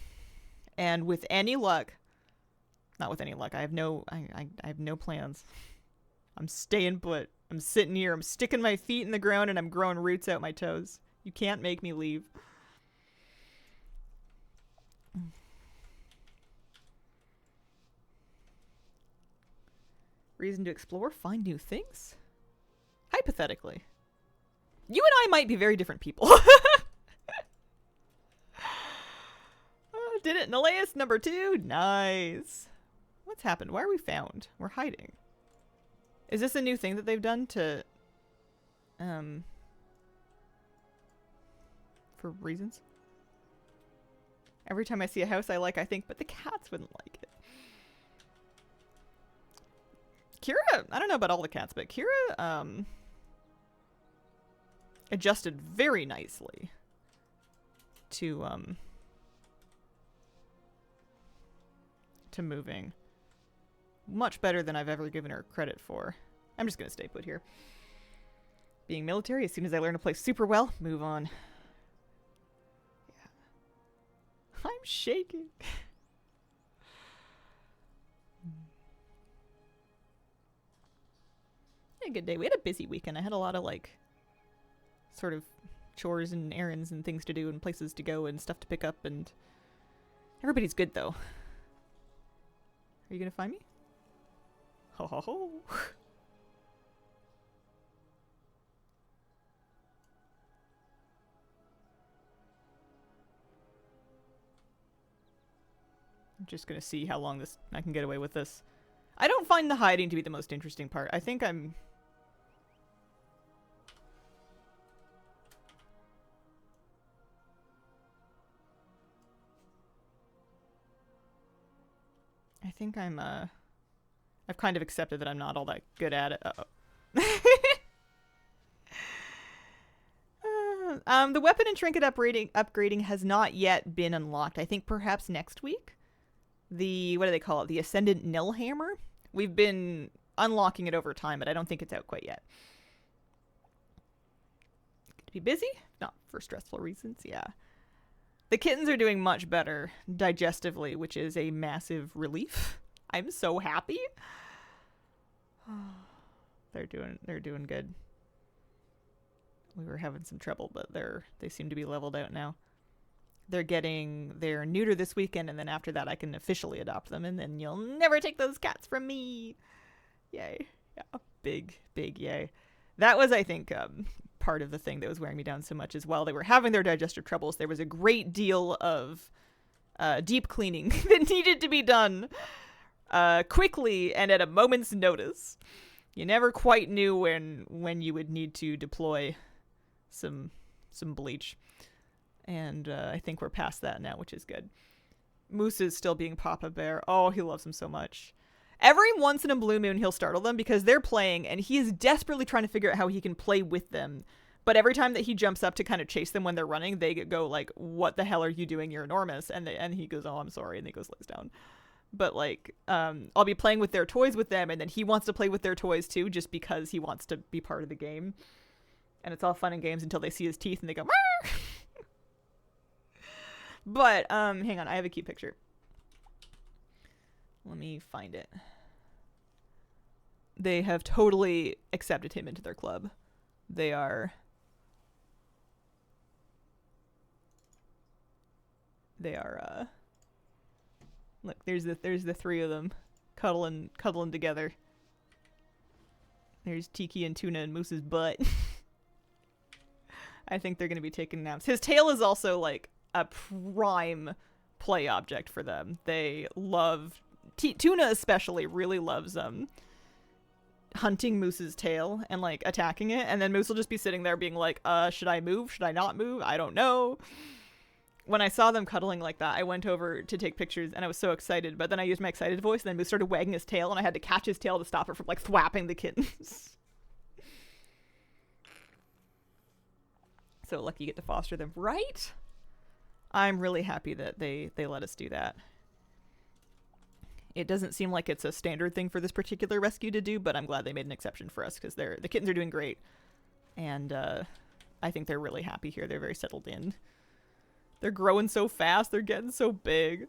and with any luck, not with any luck, I have no plans. I'm staying put. I'm sitting here. I'm sticking my feet in the ground, and I'm growing roots out my toes. You can't make me leave. Reason to explore, find new things? Hypothetically. You and I might be very different people. Did it in Elias, number 2. Nice. What's happened? Why are we found? We're hiding. Is this a new thing that they've done to... for reasons? Every time I see a house I like, I think, but the cats wouldn't like it. Kira, I don't know about all the cats, but Kira, adjusted very nicely to moving. Much better than I've ever given her credit for. I'm just gonna stay put here. Being military, as soon as I learn to play super well, move on. Yeah. I'm shaking. A good day. We had a busy weekend. I had a lot of like sort of chores and errands and things to do and places to go and stuff to pick up, and everybody's good though. Are you gonna find me? Ho ho ho. I'm just gonna see how long I can get away with this. I don't find the hiding to be the most interesting part. I think I think I've kind of accepted that I'm not all that good at it. The weapon and trinket upgrading has not yet been unlocked. I think perhaps next week. What do they call it? The Ascendant Nil Hammer. We've been unlocking it over time, but I don't think it's out quite yet. To be busy? Not for stressful reasons, yeah. The kittens are doing much better digestively, which is a massive relief. I'm so happy. They're doing good. We were having some trouble, but they seem to be leveled out now. They're neuter this weekend, and then after that I can officially adopt them, and then you'll never take those cats from me. Yay. Yeah, big yay. That was, I think, part of the thing that was wearing me down so much as well. They were having their digestive troubles. There was a great deal of deep cleaning that needed to be done quickly and at a moment's notice. You never quite knew when you would need to deploy some bleach. And I think we're past that now, which is good. Moose is still being Papa Bear. Oh, he loves him so much. Every once in a blue moon, he'll startle them because they're playing, and he is desperately trying to figure out how he can play with them. But every time that he jumps up to kind of chase them when they're running, they go like, "What the hell are you doing? You're enormous." And he goes, "Oh, I'm sorry," and he goes lays down. But like, I'll be playing with their toys with them, and then he wants to play with their toys too, just because he wants to be part of the game. And it's all fun and games until they see his teeth and they go, "Marr!" But, hang on, I have a cute picture. Let me find it. They have totally accepted him into their club. They are... Look, there's the 3 of them. cuddling together. There's Tiki and Tuna and Moose's butt. I think they're going to be taking naps. His tail is also like a prime play object for them. They love Tuna especially really loves hunting Moose's tail and like attacking it, and then Moose will just be sitting there being like, should I move? Should I not move? I don't know. When I saw them cuddling like that, I went over to take pictures and I was so excited, but then I used my excited voice and then Moose started wagging his tail and I had to catch his tail to stop it from like thwapping the kittens. So lucky you get to foster them, right? I'm really happy that they let us do that. It doesn't seem like it's a standard thing for this particular rescue to do, but I'm glad they made an exception for us because the kittens are doing great. And I think they're really happy here. They're very settled in. They're growing so fast. They're getting so big.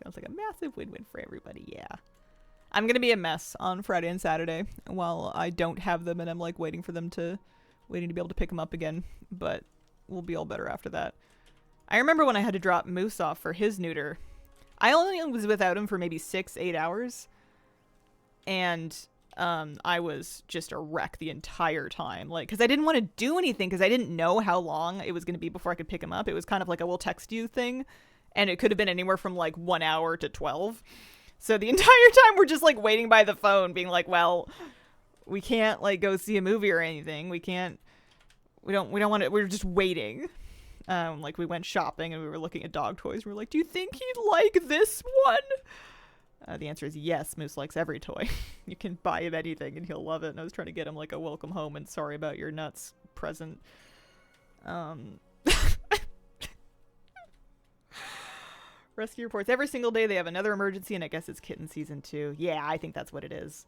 Sounds like a massive win-win for everybody, yeah. I'm going to be a mess on Friday and Saturday while I don't have them and I'm like waiting to be able to pick them up again, but we'll be all better after that. I remember when I had to drop Moose off for his neuter. I only was without him for maybe 6-8 hours, and I was just a wreck the entire time. Like, because I didn't want to do anything because I didn't know how long it was going to be before I could pick him up. It was kind of like a we'll text you thing, and it could have been anywhere from like 1 hour to 12. So the entire time we're just like waiting by the phone being like, well, we can't like go see a movie or anything. We don't want to, we're just waiting. Like we went shopping and we were looking at dog toys. We were like, do you think he'd like this one? The answer is yes. Moose likes every toy. You can buy him anything and he'll love it. And I was trying to get him like a welcome home and sorry about your nuts present. Rescue reports. Every single day they have another emergency, and I guess it's kitten season 2. Yeah, I think that's what it is.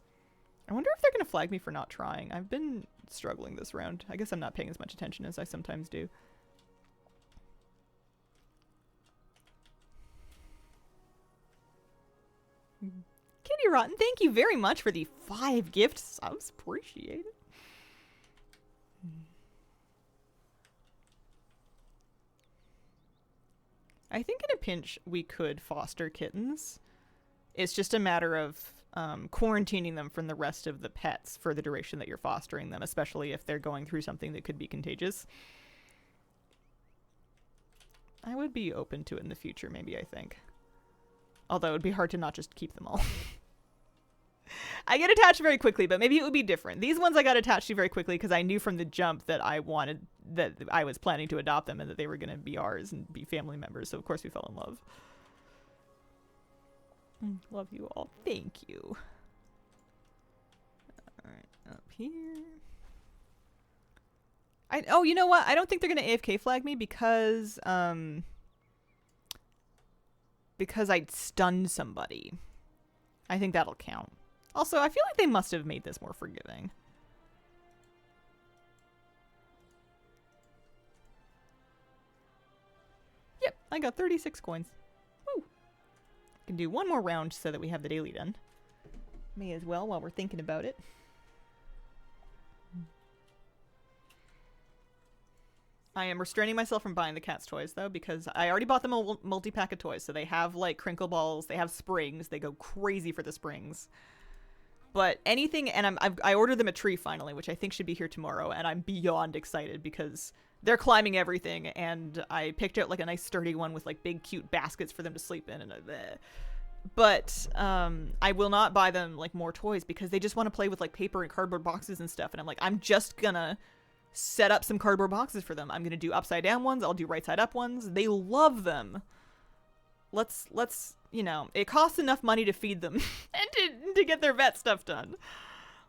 I wonder if they're going to flag me for not trying. I've been struggling this round. I guess I'm not paying as much attention as I sometimes do. Kitty Rotten, thank you very much for the 5 gift subs. Appreciate it. I think in a pinch we could foster kittens. It's just a matter of quarantining them from the rest of the pets for the duration that you're fostering them, especially if they're going through something that could be contagious. I would be open to it in the future, maybe, I think. Although it would be hard to not just keep them all. I get attached very quickly, but maybe it would be different. These ones I got attached to very quickly because I knew from the jump that I was planning to adopt them and that they were going to be ours and be family members. So of course we fell in love. Love you all. Thank you. All right, up here. Oh, you know what? I don't think they're going to AFK flag me because I stunned somebody. I think that'll count. Also, I feel like they must have made this more forgiving. Yep, I got 36 coins. Woo! Can do one more round so that we have the daily done. May as well while we're thinking about it. I am restraining myself from buying the cat's toys, though, because I already bought them a multi-pack of toys. So they have, like, crinkle balls. They have springs. They go crazy for the springs. But anything, and I ordered them a tree, finally, which I think should be here tomorrow. And I'm beyond excited because they're climbing everything. And I picked out, like, a nice sturdy one with, like, big, cute baskets for them to sleep in. But I will not buy them, like, more toys because they just want to play with, like, paper and cardboard boxes and stuff. And I'm like, I'm just gonna set up some cardboard boxes for them. I'm gonna do upside down ones. I'll do right side up ones. They love them. Let's you know, it costs enough money to feed them and to get their vet stuff done.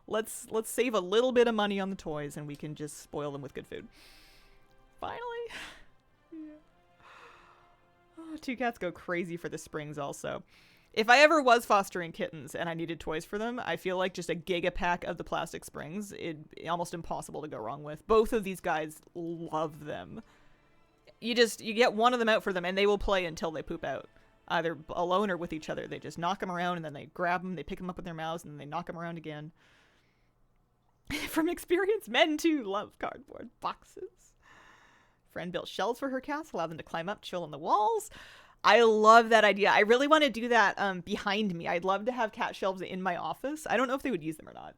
Let's save a little bit of money on the toys and we can just spoil them with good food. Finally. Yeah. Oh, 2 cats go crazy for the springs also. If I ever was fostering kittens and I needed toys for them, I feel like just a giga pack of the plastic springs, it'd almost impossible to go wrong with. Both of these guys love them. You get one of them out for them and they will play until they poop out. either alone or with each other. They just knock them around and then they grab them, they pick them up with their mouths, and then they knock them around again. From experience, men too love cardboard boxes. Friend built shelves for her cats, allow them to climb up, chill on the walls. I love that idea. I really want to do that behind me. I'd love to have cat shelves in my office. I don't know if they would use them or not.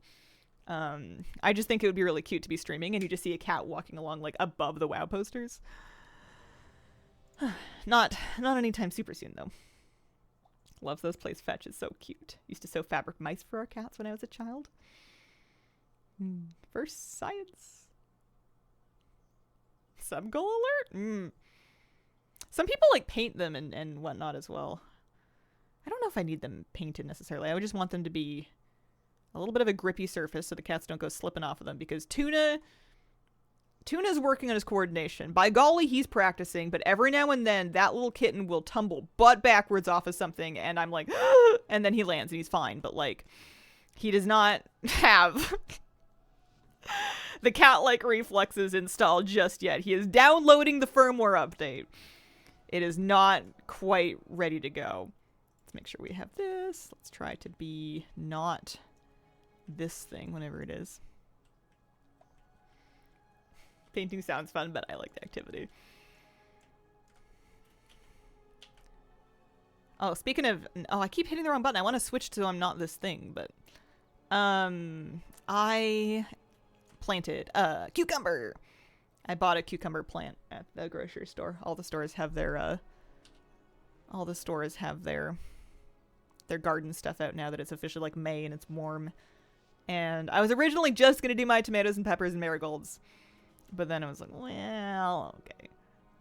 I just think it would be really cute to be streaming and you just see a cat walking along like above the WoW posters. Not anytime super soon though. Loves those plays fetch. It's so cute. Used to sew fabric mice for our cats when I was a child. First science. Sub goal alert. Some people like paint them and whatnot as well. I don't know if I need them painted necessarily. I would just want them to be a little bit of a grippy surface so the cats don't go slipping off of them, because Tuna's working on his coordination. By golly, he's practicing, but every now and then that little kitten will tumble butt backwards off of something and I'm like, and then he lands and he's fine. But like, he does not have the cat-like reflexes installed just yet. He is downloading the firmware update. It is not quite ready to go. Let's make sure we have this. Let's try to be not this thing, whenever it is. Painting sounds fun, but I like the activity. Oh, speaking of... Oh, I keep hitting the wrong button. I want to switch to I'm not this thing, but... I planted a cucumber. I bought a cucumber plant at the grocery store. All the stores have their their garden stuff out now that it's officially like May and it's warm. And I was originally just going to do my tomatoes and peppers and marigolds. But then I was like, well, okay.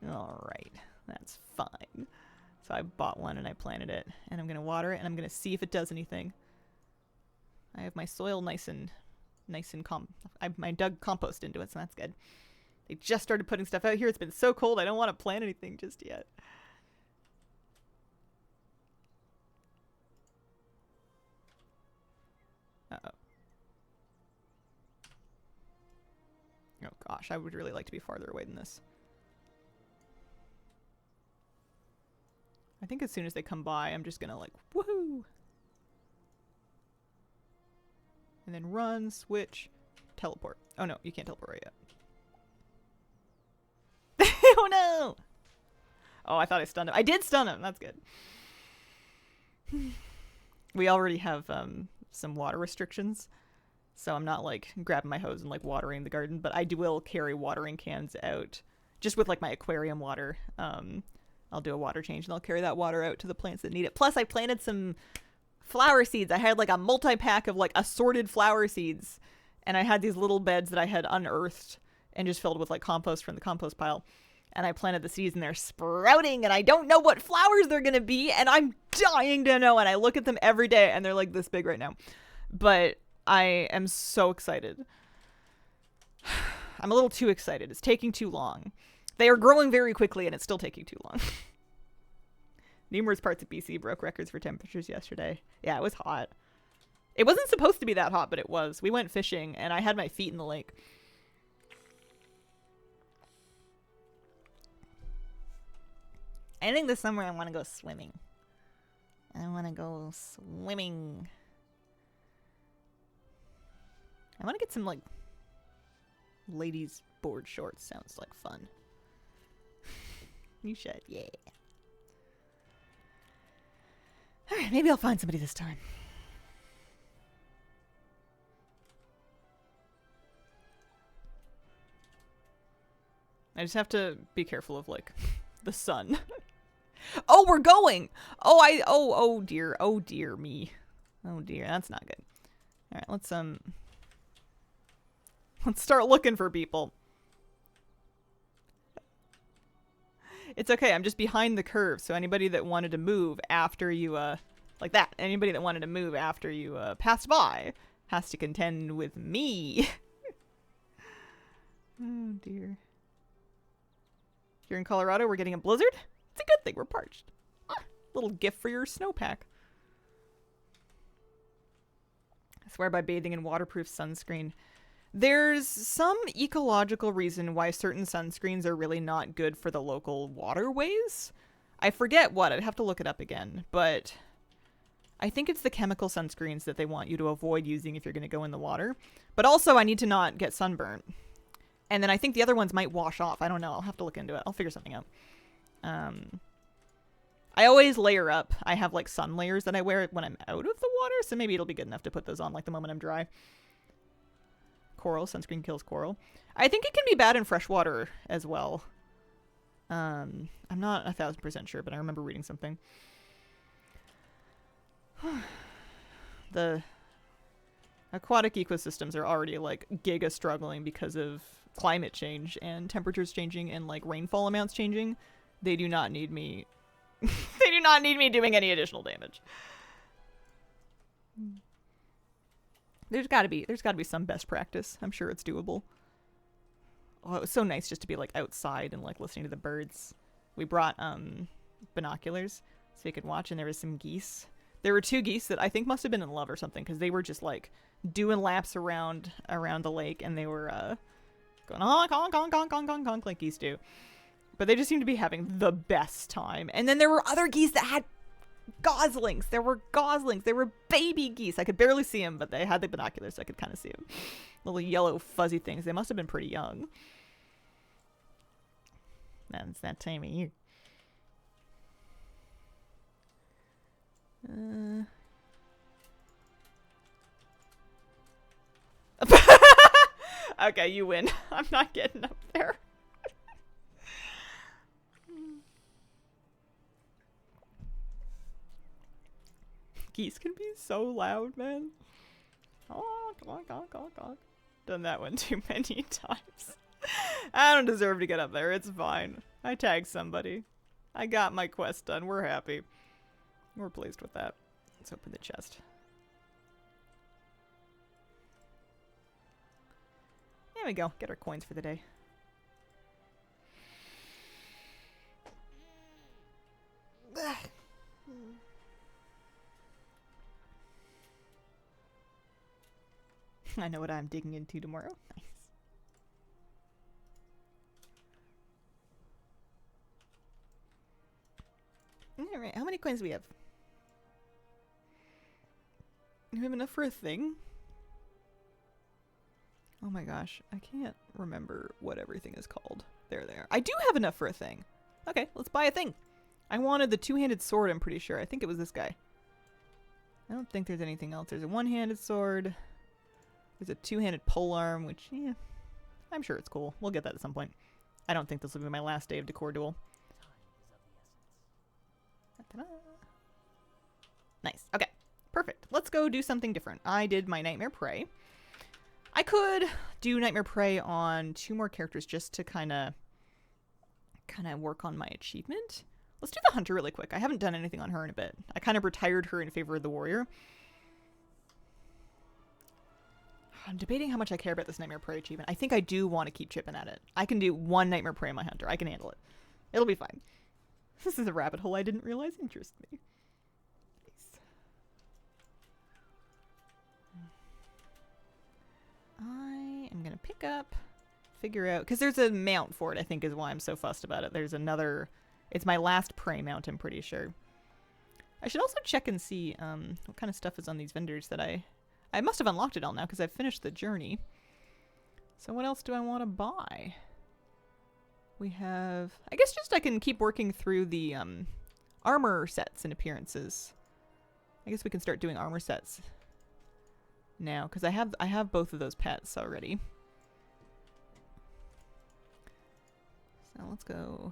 All right. That's fine. So I bought one and I planted it. And I'm going to water it and I'm going to see if it does anything. I have my soil nice and I dug compost into it, so that's good. They just started putting stuff out here. It's been so cold. I don't want to plant anything just yet. Uh-oh. Oh gosh, I would really like to be farther away than this. I think as soon as they come by, I'm just gonna like, woohoo! And then run, switch, teleport. Oh no, you can't teleport right yet. Oh no! Oh, I thought I stunned him. I did stun him! That's good. We already have some water restrictions. So I'm not like grabbing my hose and like watering the garden, but I will carry watering cans out just with like my aquarium water. I'll do a water change and I'll carry that water out to the plants that need it. Plus I planted some flower seeds. I had like a multi-pack of like assorted flower seeds, and I had these little beds that I had unearthed and just filled with like compost from the compost pile. And I planted the seeds and they're sprouting and I don't know what flowers they're going to be, and I'm dying to know. And I look at them every day and they're like this big right now. But I am so excited. I'm a little too excited. It's taking too long. They are growing very quickly and it's still taking too long. Numerous parts of BC broke records for temperatures yesterday. Yeah, it was hot. It wasn't supposed to be that hot, but it was. We went fishing and I had my feet in the lake. I think this summer I want to go swimming. I want to go swimming. I want to get some, like, ladies' board shorts. Sounds like fun. You should, yeah. Alright, maybe I'll find somebody this time. I just have to be careful of, like, the sun. Oh, we're going! Oh dear. Oh dear me. Oh dear, that's not good. Alright, let's start looking for people. It's okay, I'm just behind the curve, so anybody that wanted to move after you, like that, anybody that wanted to move after you, passed by has to contend with me. Oh dear. Here in Colorado, we're getting a blizzard. It's a good thing, we're parched. Little gift for your snowpack. I swear by bathing in waterproof sunscreen. There's some ecological reason why certain sunscreens are really not good for the local waterways. I forget what. I'd have to look it up again. But I think it's the chemical sunscreens that they want you to avoid using if you're going to go in the water. But also, I need to not get sunburnt. And then I think the other ones might wash off. I don't know. I'll have to look into it. I'll figure something out. I always layer up. I have like sun layers that I wear when I'm out of the water. So maybe it'll be good enough to put those on like the moment I'm dry. Coral. Sunscreen kills coral. I think it can be bad in fresh water as well. I'm not 1000% sure, but I remember reading something. The aquatic ecosystems are already like giga struggling because of climate change and temperatures changing and like rainfall amounts changing. They do not need me. They do not need me doing any additional damage. There's got to be some best practice. I'm sure it's doable. Oh, it was so nice just to be like outside and like listening to the birds. We brought binoculars so we could watch, and there was some geese. There were 2 geese that I think must have been in love or something, because they were just like doing laps around the lake, and they were going honk honk honk honk honk honk honk like geese do. But they just seemed to be having the best time. And then there were other geese that had goslings. There were goslings. There were baby geese. I could barely see them, but they had the binoculars, so I could kind of see them. Little yellow fuzzy things. They must have been pretty young. That's that time of year. Okay, you win. I'm not getting up there. Geese can be so loud, man. Oh, honk, honk, honk, honk. Done that one too many times. I don't deserve to get up there. It's fine. I tagged somebody. I got my quest done. We're happy. We're pleased with that. Let's open the chest. There we go. Get our coins for the day. I know what I'm digging into tomorrow. Nice. Alright, how many coins do we have? Do we have enough for a thing? Oh my gosh, I can't remember what everything is called. There they are. I do have enough for a thing. Okay, let's buy a thing. I wanted the 2-handed sword, I'm pretty sure. I think it was this guy. I don't think there's anything else. There's a 1-handed sword. There's a 2-handed polearm, which, yeah, I'm sure it's cool. We'll get that at some point. I don't think this will be my last day of Decor duel. Ta-da. Nice. Okay. Perfect. Let's go do something different. I did my Nightmare Prey. I could do Nightmare Prey on 2 more characters just to kind of work on my achievement. Let's do the Hunter really quick. I haven't done anything on her in a bit. I kind of retired her in favor of the Warrior. I'm debating how much I care about this Nightmare Prey achievement. I think I do want to keep chipping at it. I can do 1 Nightmare Prey on my Hunter. I can handle it. It'll be fine. This is a rabbit hole I didn't realize interests me. Nice. I am going to pick up, figure out, because there's a mount for it, I think is why I'm so fussed about it. There's another, it's my last prey mount, I'm pretty sure. I should also check and see what kind of stuff is on these vendors that I must have unlocked it all now because I've finished the journey. So what else do I want to buy? We have, I guess just I can keep working through the armor sets and appearances. I guess we can start doing armor sets now because I have both of those pets already. So let's go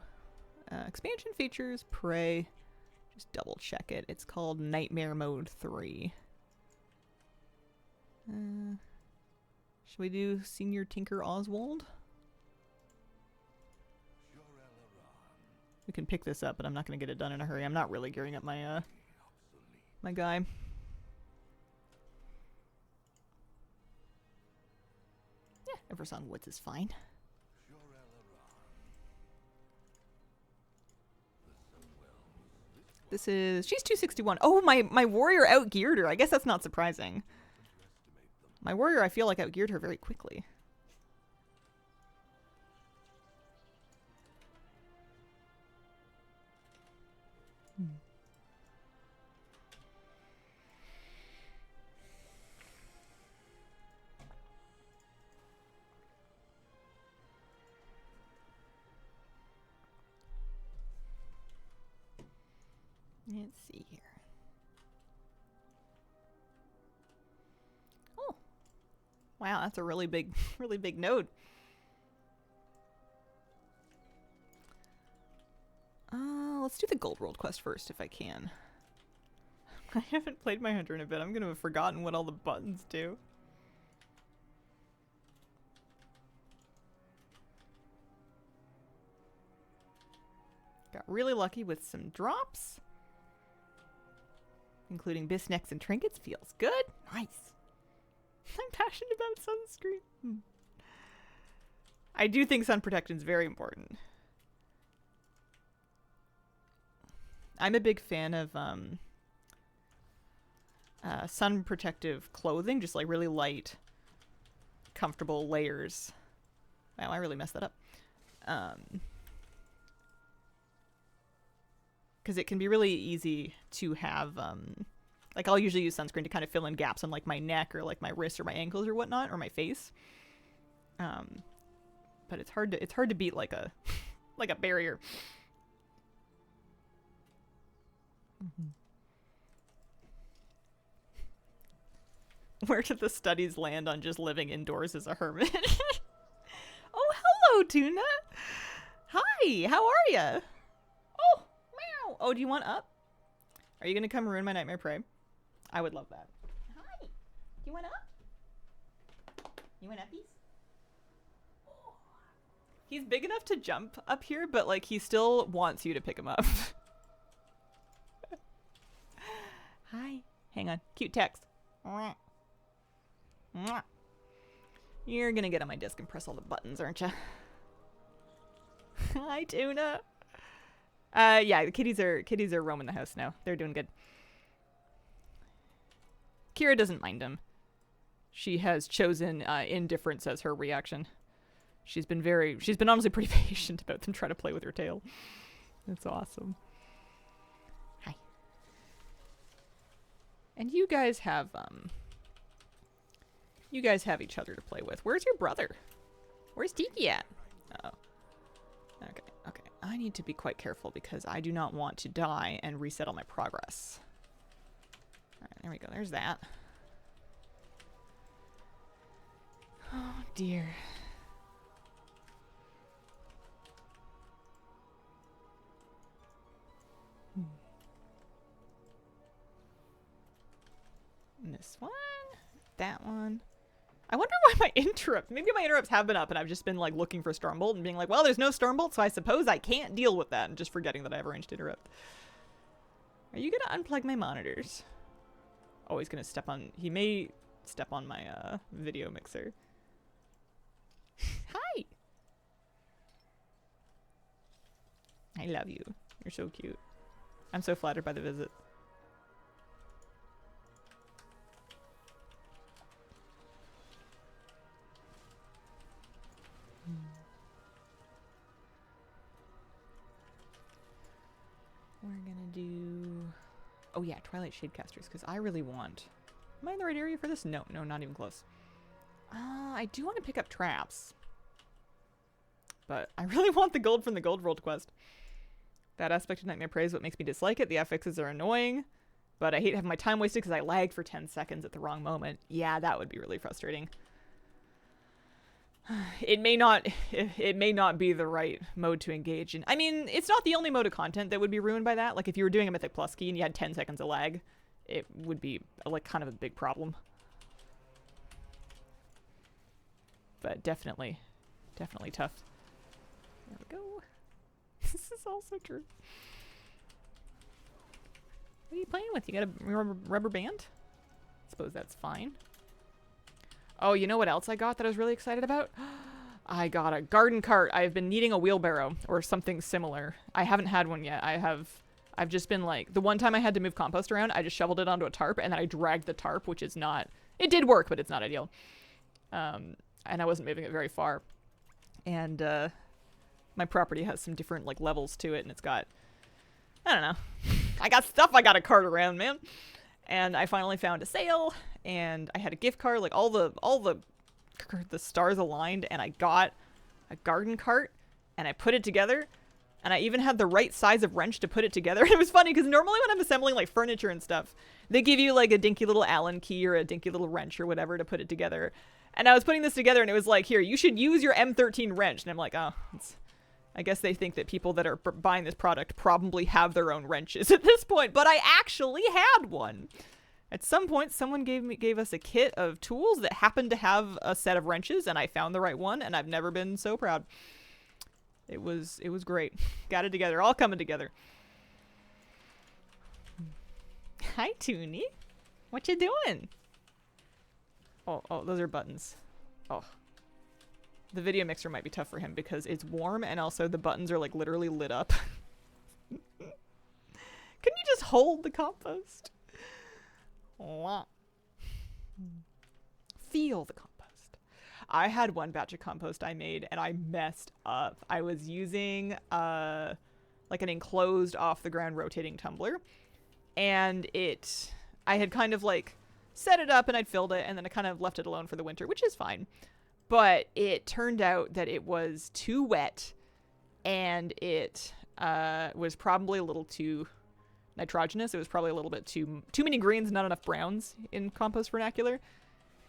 expansion features, prey. Just double check it. It's called Nightmare Mode 3. Should we do Senior Tinker Oswald? We can pick this up, but I'm not going to get it done in a hurry. I'm not really gearing up my my guy. Yeah, Eversong Woods is fine. This is, she's 261. Oh, my warrior outgeared her. I guess that's not surprising. My warrior, I feel like, outgeared her very quickly. Let's see here. Oh, wow, that's a really big node. Let's do the gold world quest first if I can. I haven't played my hunter in a bit. I'm gonna have forgotten what all the buttons do. Got really lucky with some drops, including bisnecks and trinkets. Feels good. Nice. I'm passionate about sunscreen. I do think sun protection is very important. I'm a big fan of sun protective clothing, just like really light, comfortable layers. Wow, I really messed that up. Because it can be really easy to have, like I'll usually use sunscreen to kind of fill in gaps on like my neck or like my wrists or my ankles or whatnot, or my face. But it's hard to beat like a like a barrier. Mm-hmm. Where did the studies land on just living indoors as a hermit? Oh, hello, Tuna. Hi, how are ya? Oh, meow. Oh, do you want up? Are you gonna come ruin my nightmare prey? I would love that. Hi. Do you want up? You want uppies? Oh. He's big enough to jump up here, but like he still wants you to pick him up. Hi. Hang on. Cute text. You're gonna get on my disc and press all the buttons, aren't you? Hi, Tuna. Yeah, the kitties are roaming the house now. They're doing good. Kira doesn't mind them. She has chosen indifference as her reaction. She's been honestly pretty patient about them trying to play with her tail. That's awesome. Hi. And you guys have each other to play with. Where's your brother? Where's Tiki at? Oh. Okay. I need to be quite careful because I do not want to die and reset all my progress. Alright, there we go. There's that. Oh, dear. This one. That one. I wonder why my interrupts. Maybe my interrupts have been up and I've just been like looking for Stormbolt and being like, well, there's no Stormbolt, so I suppose I can't deal with that, and just forgetting that I have a ranged interrupt. Are you gonna unplug my monitors? Oh, he's gonna step on. He may step on my video mixer. Hi. I love you. You're so cute. I'm so flattered by the visit. We're gonna do... Oh yeah, Twilight Shadecasters, because I really want... Am I in the right area for this? No, not even close. I do want to pick up traps. But I really want the gold from the Gold World quest. That aspect of Nightmare Prey is what makes me dislike it. The FXs are annoying, but I hate having my time wasted because I lagged for 10 seconds at the wrong moment. Yeah, that would be really frustrating. It may not be the right mode to engage in. I mean, it's not the only mode of content that would be ruined by that. Like, if you were doing a Mythic Plus key and you had 10 seconds of lag, it would be, like, kind of a big problem. But definitely tough. There we go. This is also true. What are you playing with? You got a rubber band? Suppose that's fine. Oh, you know what else I got that I was really excited about? I got a garden cart. I've been needing a wheelbarrow or something similar. I haven't had one yet. I've just been like, the one time I had to move compost around, I just shoveled it onto a tarp and then I dragged the tarp, which is not, it did work, but it's not ideal. And I wasn't moving it very far. And my property has some different like levels to it, and it's got, I don't know. I got stuff I gotta cart around, man. And I finally found a sale, and I had a gift card, like all the stars aligned, and I got a garden cart, and I put it together, And I even had the right size of wrench to put it together. And it was funny because normally when I'm assembling like furniture and stuff, they give you like a dinky little Allen key or a dinky little wrench or whatever to put it together. And I was putting this together and it was like, here, you should use your M13 wrench. And I'm like, oh, I guess they think that people that are buying this product probably have their own wrenches at this point. But I actually had one. At some point, someone gave us a kit of tools that happened to have a set of wrenches, and I found the right one, and I've never been so proud. It was great. Got it together, all coming together. Hi, Toonie. What you doing? Oh, those are buttons. Oh. The video mixer might be tough for him because it's warm, and also the buttons are like literally lit up. Couldn't you just hold the compost? Feel the compost. I had one batch of compost I made and I messed up. I was using like an enclosed off the ground rotating tumbler, and I had kind of like set it up and I'd filled it and then I kind of left it alone for the winter, which is fine. But it turned out that it was too wet and it was probably a little too nitrogenous. It was probably a little bit too many greens, not enough browns in compost vernacular.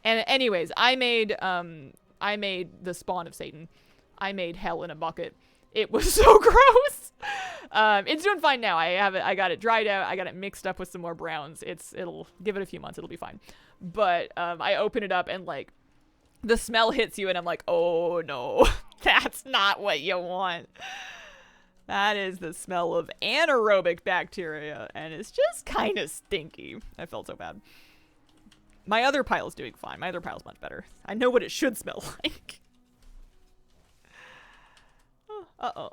And anyways, I made the spawn of Satan. I made hell in a bucket. It was so gross. It's doing fine now. I got it dried out. I got it mixed up with some more browns. It'll give it a few months. It'll be fine. But I open it up and like the smell hits you and I'm like, oh no, that's not what you want. That is the smell of anaerobic bacteria, and it's just kind of stinky. I felt so bad. My other pile's doing fine. My other pile's much better. I know what it should smell like. Uh-oh.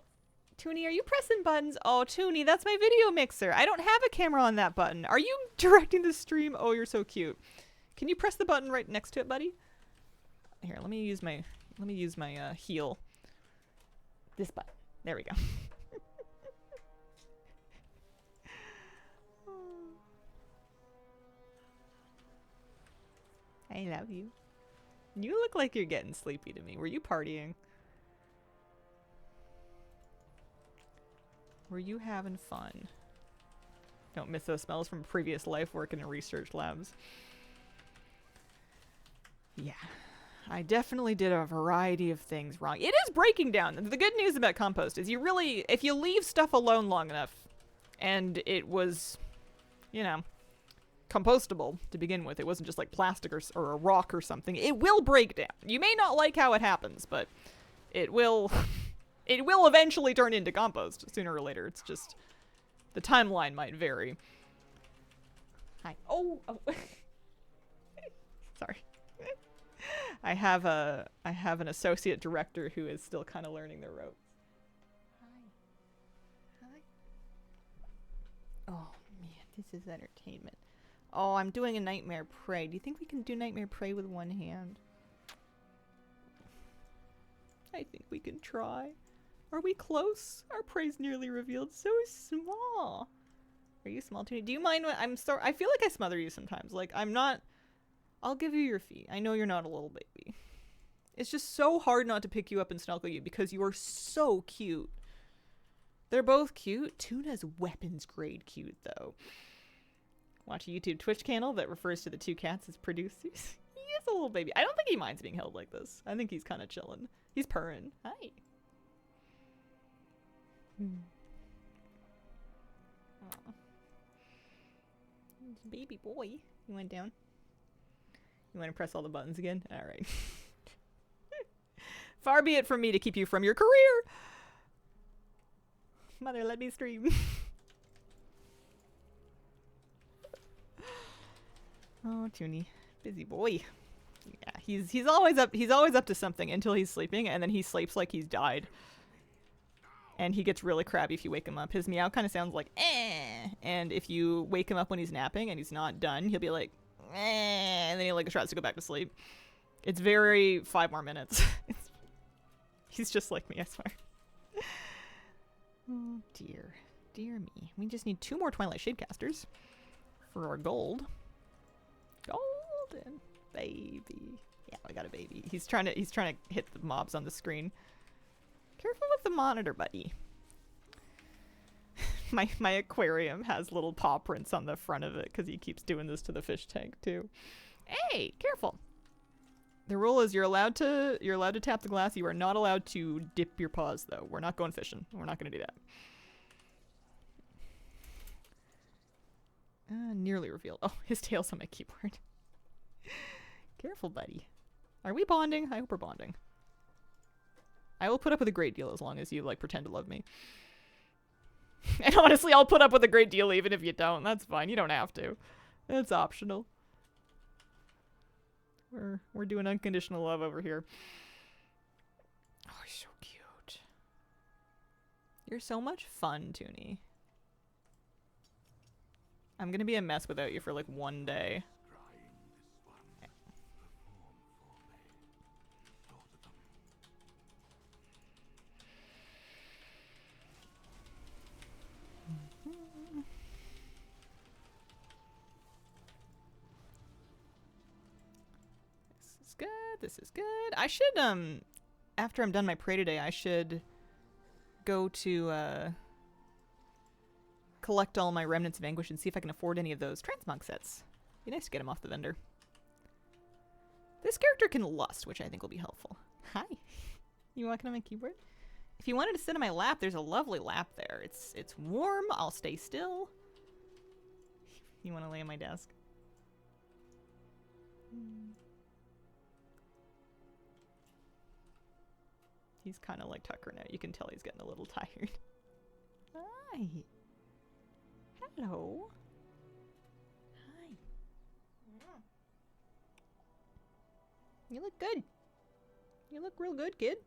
Toonie, are you pressing buttons? Oh, Toonie, that's my video mixer. I don't have a camera on that button. Are you directing the stream? Oh, you're so cute. Can you press the button right next to it, buddy? Here, let me use my heel. This button. There we go. I love you. You look like you're getting sleepy to me. Were you partying? Were you having fun? Don't miss those smells from previous life working in research labs. Yeah. I definitely did a variety of things wrong. It is breaking down. The good news about compost is if you leave stuff alone long enough, and it was, you know, compostable to begin with. It wasn't just like plastic or a rock or something. It will break down. You may not like how it happens, but it will eventually turn into compost sooner or later. It's just the timeline might vary. Hi. Oh. Sorry. I have an associate director who is still kind of learning the ropes. Hi. Oh man, this is entertainment. Oh, I'm doing a nightmare prey. Do you think we can do nightmare prey with one hand? I think we can try. Are we close? Our prey's nearly revealed. So small. Are you small too? Do you mind when I feel like I smother you sometimes. Like I'm not. I'll give you your feet. I know you're not a little baby. It's just so hard not to pick you up and snuggle you because you are so cute. They're both cute. Tuna's weapons grade cute though. Watch a YouTube Twitch channel that refers to the two cats as producers. He is a little baby. I don't think he minds being held like this. I think he's kind of chilling. He's purring. Hi. Baby boy. You went down. You want to press all the buttons again? All right. Far be it from me to keep you from your career. Mother, let me stream. Oh, Toonie, busy boy. Yeah, he's always up. He's always up to something until he's sleeping, and then he sleeps like he's died. And he gets really crabby if you wake him up. His meow kind of sounds like eh. And if you wake him up when he's napping and he's not done, he'll be like eh, and then he like tries to go back to sleep. It's very 5 more minutes. He's just like me, I swear. Oh dear, dear me. We just need 2 more Twilight Shadecasters for our gold. Golden baby. Yeah, we got a baby. He's trying to hit the mobs on the screen. Careful with the monitor, buddy. my aquarium has little paw prints on the front of it because he keeps doing this to the fish tank too. Hey, careful. The rule is you're allowed to tap the glass. You are not allowed to dip your paws though. We're not going fishing. We're not going to do that. Nearly revealed. Oh, his tail's on my keyboard. Careful, buddy. Are we bonding? I hope we're bonding. I will put up with a great deal as long as you, like, pretend to love me. And honestly, I'll put up with a great deal even if you don't. That's fine. You don't have to. It's optional. We're doing unconditional love over here. Oh, he's so cute. You're so much fun, Toonie. I'm gonna be a mess without you for like one day. This is good. This is good. I should after I'm done my prey today, I should go to collect all my remnants of anguish and see if I can afford any of those transmog sets. Be nice to get them off the vendor. This character can lust, which I think will be helpful. Hi. You walking on my keyboard? If you wanted to sit on my lap, there's a lovely lap there. It's warm. I'll stay still. You want to lay on my desk? He's kind of like Tucker now. You can tell he's getting a little tired. Hi. Hello. Hi. You look good. You look real good, kid.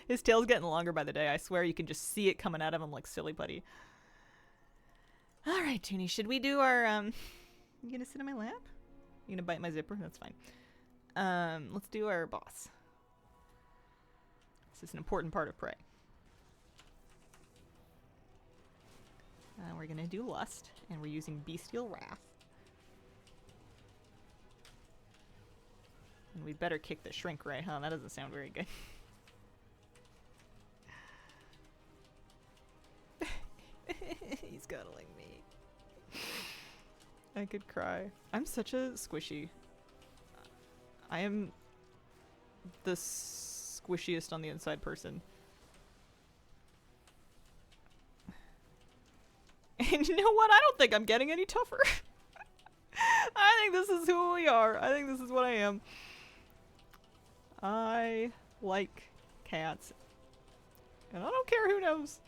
His tail's getting longer by the day. I swear you can just see it coming out of him like silly putty. All right, Toonie, should we do our you gonna sit on my lap? You gonna bite my zipper? That's fine. Let's do our boss. This is an important part of prey. We're gonna do lust, and we're using bestial wrath. And we better kick the shrink ray, huh? That doesn't sound very good. He's cuddling me. I could cry. I'm such a squishy. I am the squishiest on the inside person. And you know what? I don't think I'm getting any tougher. I think this is who we are. I think this is what I am. I like cats. And I don't care who knows.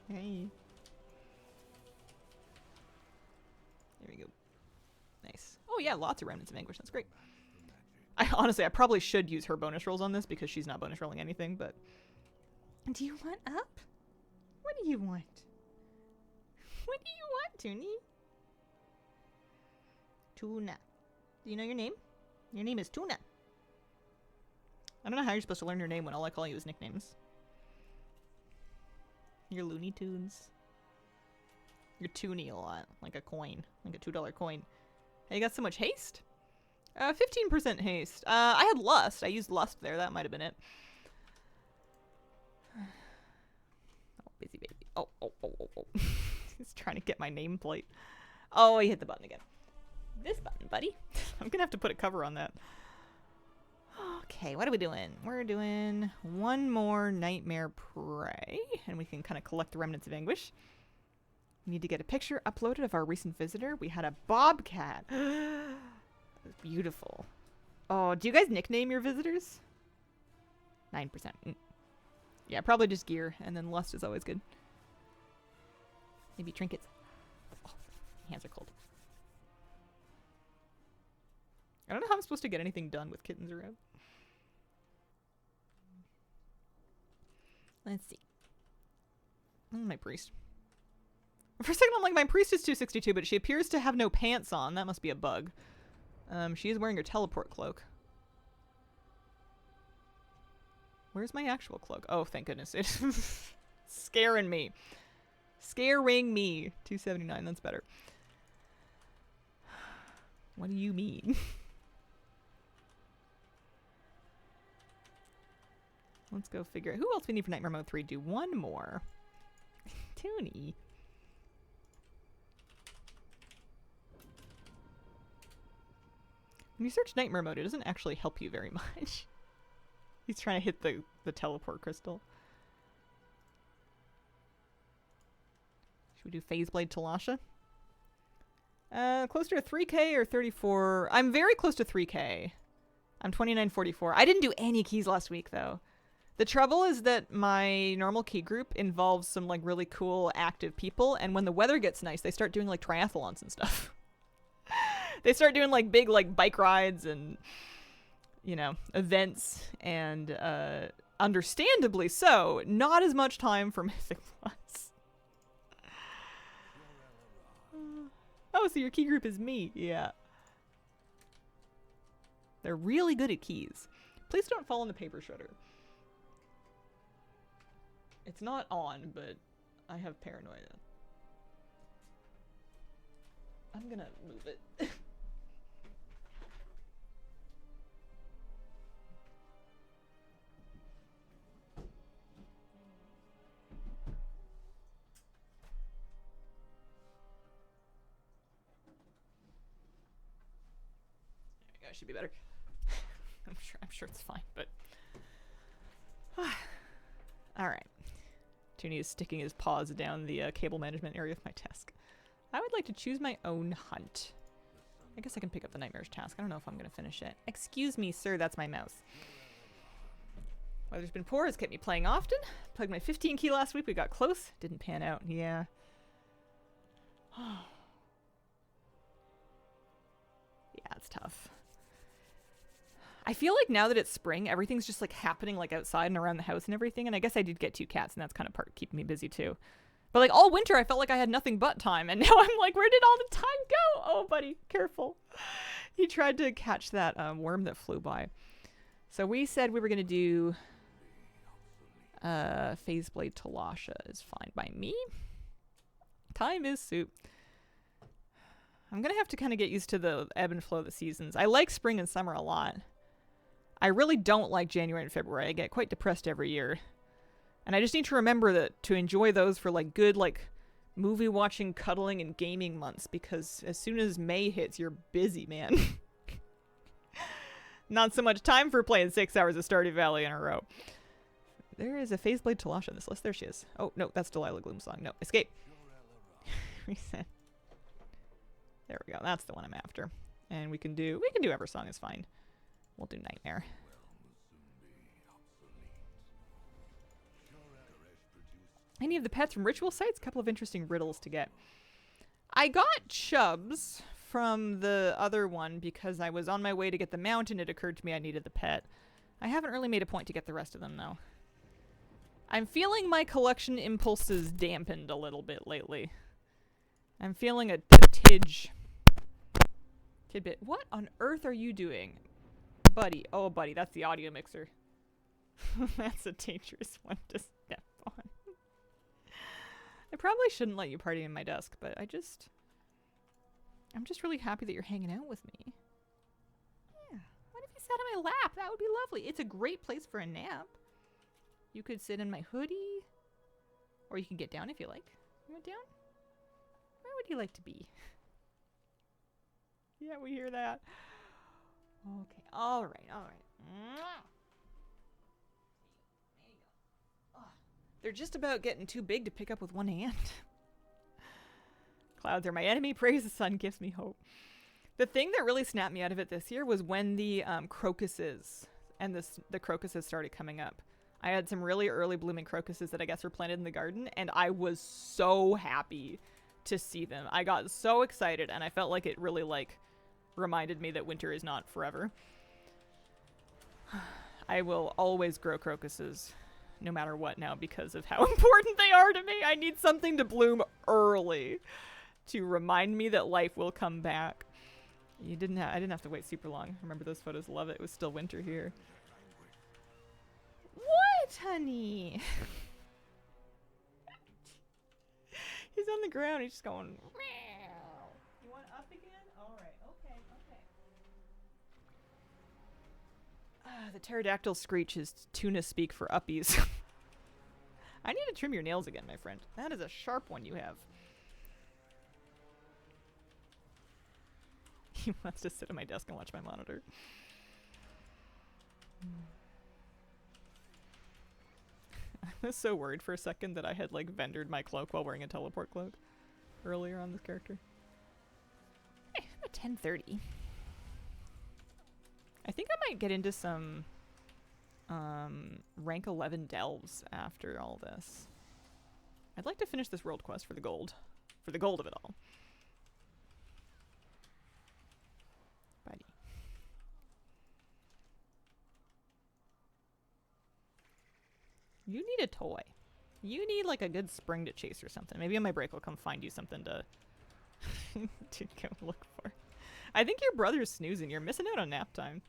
Hey. There we go. Nice. Oh yeah, lots of remnants of anguish. That's great. Honestly, I probably should use her bonus rolls on this because she's not bonus rolling anything, but... Do you want up? What do you want? What do you want, Toonie? Tuna. Do you know your name? Your name is Tuna. I don't know how you're supposed to learn your name when all I call you is nicknames. You're Looney Tunes. You're Toonie a lot. Like a coin. Like a $2 coin. Hey, you got so much haste? 15% haste. I had lust. I used lust there. That might have been it. Oh, busy baby. Oh. He's trying to get my nameplate. Oh, he hit the button again. This button, buddy. I'm gonna have to put a cover on that. Okay, what are we doing? We're doing one more nightmare prey, and we can kind of collect the remnants of anguish. We need to get a picture uploaded of our recent visitor. We had a bobcat. It was beautiful. Oh, do you guys nickname your visitors? 9%. Yeah, probably just gear, and then lust is always good. Maybe trinkets. Oh, my hands are cold. I don't know how I'm supposed to get anything done with kittens around. Let's see. Oh, my priest. For a second, I'm like, my priest is 262, but she appears to have no pants on. That must be a bug. She is wearing her teleport cloak. Where's my actual cloak? Oh, thank goodness. It's scaring me. Scaring me. 279, that's better. What do you mean? Let's go figure out who else we need for Nightmare Mode 3. Do one more. Toonie. When you search Nightmare Mode, it doesn't actually help you very much. He's trying to hit the teleport crystal. Should we do Phase Blade Talasha? Closer to 3K or 34? I'm very close to 3K. I'm 2944. I didn't do any keys last week, though. The trouble is that my normal key group involves some, like, really cool, active people, and when the weather gets nice, they start doing, like, triathlons and stuff. They start doing, like, big, like, bike rides and, you know, events, and, understandably so, not as much time for Mythic Plus. Oh, so your key group is me. Yeah. They're really good at keys. Please don't fall in the paper shredder. It's not on, but I have paranoia. I'm gonna move it. There we go, should be better. I'm sure it's fine, but all right. Toonie is sticking his paws down the cable management area of my desk. I would like to choose my own hunt. I guess I can pick up the Nightmare's task. I don't know if I'm going to finish it. Excuse me, sir, that's my mouse. Weather's been poor. It's kept me playing often. Played my 15 key last week. We got close. Didn't pan out. Yeah. Yeah, it's tough. I feel like now that it's spring, everything's just like happening like outside and around the house and everything. And I guess I did get 2 cats, and that's kind of part keeping me busy too. But like all winter, I felt like I had nothing but time, and now I'm like, where did all the time go? Oh, buddy, careful. He tried to catch that worm that flew by. So we said we were gonna do Phase Blade Talasha is fine by me. Time is soup. I'm gonna have to kind of get used to the ebb and flow of the seasons. I like spring and summer a lot. I really don't like January and February. I get quite depressed every year. And I just need to remember that to enjoy those for like good like movie watching, cuddling, and gaming months, because as soon as May hits, you're busy, man. Not so much time for playing 6 hours of Stardew Valley in a row. There is a Phase Blade Talasha on this list. There she is. Oh, no, that's Delilah Gloomsong. No, escape. Reset. There we go. That's the one I'm after. And we can do Eversong is fine. We'll do Nightmare. Any of the pets from ritual sites? A couple of interesting riddles to get. I got Chubs from the other one because I was on my way to get the mount and it occurred to me I needed the pet. I haven't really made a point to get the rest of them though. I'm feeling my collection impulses dampened a little bit lately. I'm feeling a tidbit. What on earth are you doing? Buddy. Oh, buddy, that's the audio mixer. That's a dangerous one to step on. I probably shouldn't let you party in my desk, but I'm just really happy that you're hanging out with me. Yeah. What if you sat on my lap? That would be lovely. It's a great place for a nap. You could sit in my hoodie, or you can get down if you like. You want down? Where would you like to be? Yeah, we hear that. Okay. All right. All right. They're just about getting too big to pick up with one hand. Clouds are my enemy. Praise the sun gives me hope. The thing that really snapped me out of it this year was when the crocuses and the crocuses started coming up. I had some really early blooming crocuses that I guess were planted in the garden, and I was so happy to see them. I got so excited, and I felt like it really like reminded me that winter is not forever. I will always grow crocuses no matter what now because of how important they are to me. I need something to bloom early to remind me that life will come back. I didn't have to wait super long. Remember those photos? Love it. It was still winter here. What, honey? He's on the ground. He's just going, meow. You want up again? All right. Okay. Okay. The pterodactyl screech is tuna speak for uppies. I need to trim your nails again, my friend. That is a sharp one you have. He wants to sit at my desk and watch my monitor. I was so worried for a second that I had like vendored my cloak while wearing a teleport cloak earlier on this character. Hey, I'm at 10:30. I think I might get into some rank 11 delves after all this. I'd like to finish this world quest for the gold. For the gold of it all. Buddy. You need a toy. You need like a good spring to chase or something. Maybe on my break I'll come find you something to to go look for. I think your brother's snoozing. You're missing out on nap time.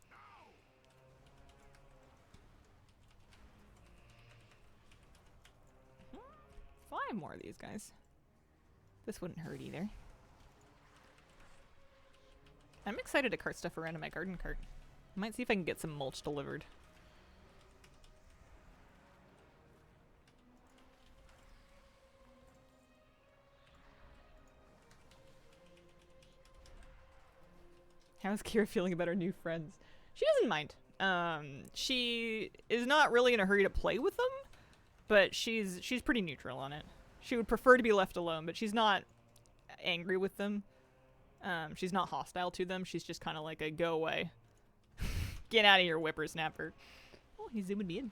Five more of these guys. This wouldn't hurt either. I'm excited to cart stuff around in my garden cart. I might see if I can get some mulch delivered. How's Kira feeling about her new friends? She doesn't mind. She is not really in a hurry to play with them, but she's pretty neutral on it. She would prefer to be left alone, but she's not angry with them. She's not hostile to them. She's just kind of like a go away. Get out of here, whippersnapper. Oh, he's zooming me in.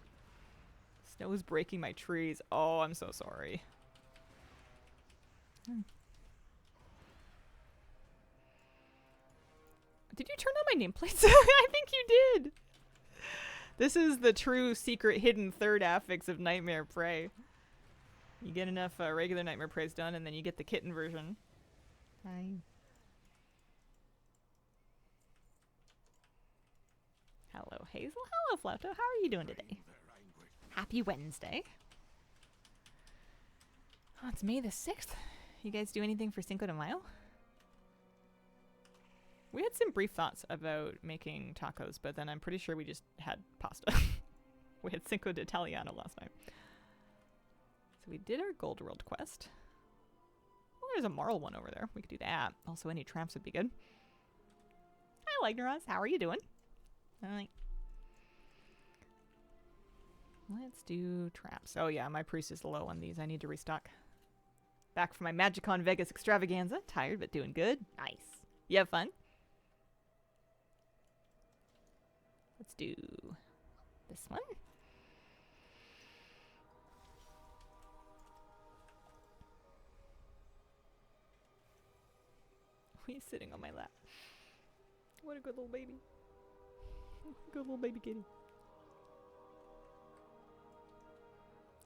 Snow is breaking my trees. Oh, I'm so sorry. Did you turn on my nameplates? I think you did. This is the true secret hidden third affix of Nightmare Prey. You get enough regular Nightmare Preys done, and then you get the kitten version. Hi. Hello, Hazel. Hello, Flauto. How are you doing today? Happy Wednesday. Oh, it's May the 6th. You guys do anything for Cinco de Mayo? We had some brief thoughts about making tacos, but then I'm pretty sure we just had pasta. We had Cinco d'Italiano last night. So we did our Gold World quest. Oh, there's a Marl one over there. We could do that. Also, any traps would be good. Hi, Legneros. How are you doing? Alright. Let's do traps. Oh yeah, my priest is low on these. I need to restock. Back from my Magicon Vegas extravaganza. Tired, but doing good. Nice. You have fun? Let's do this one. He's sitting on my lap. What a good little baby. Good little baby kitty.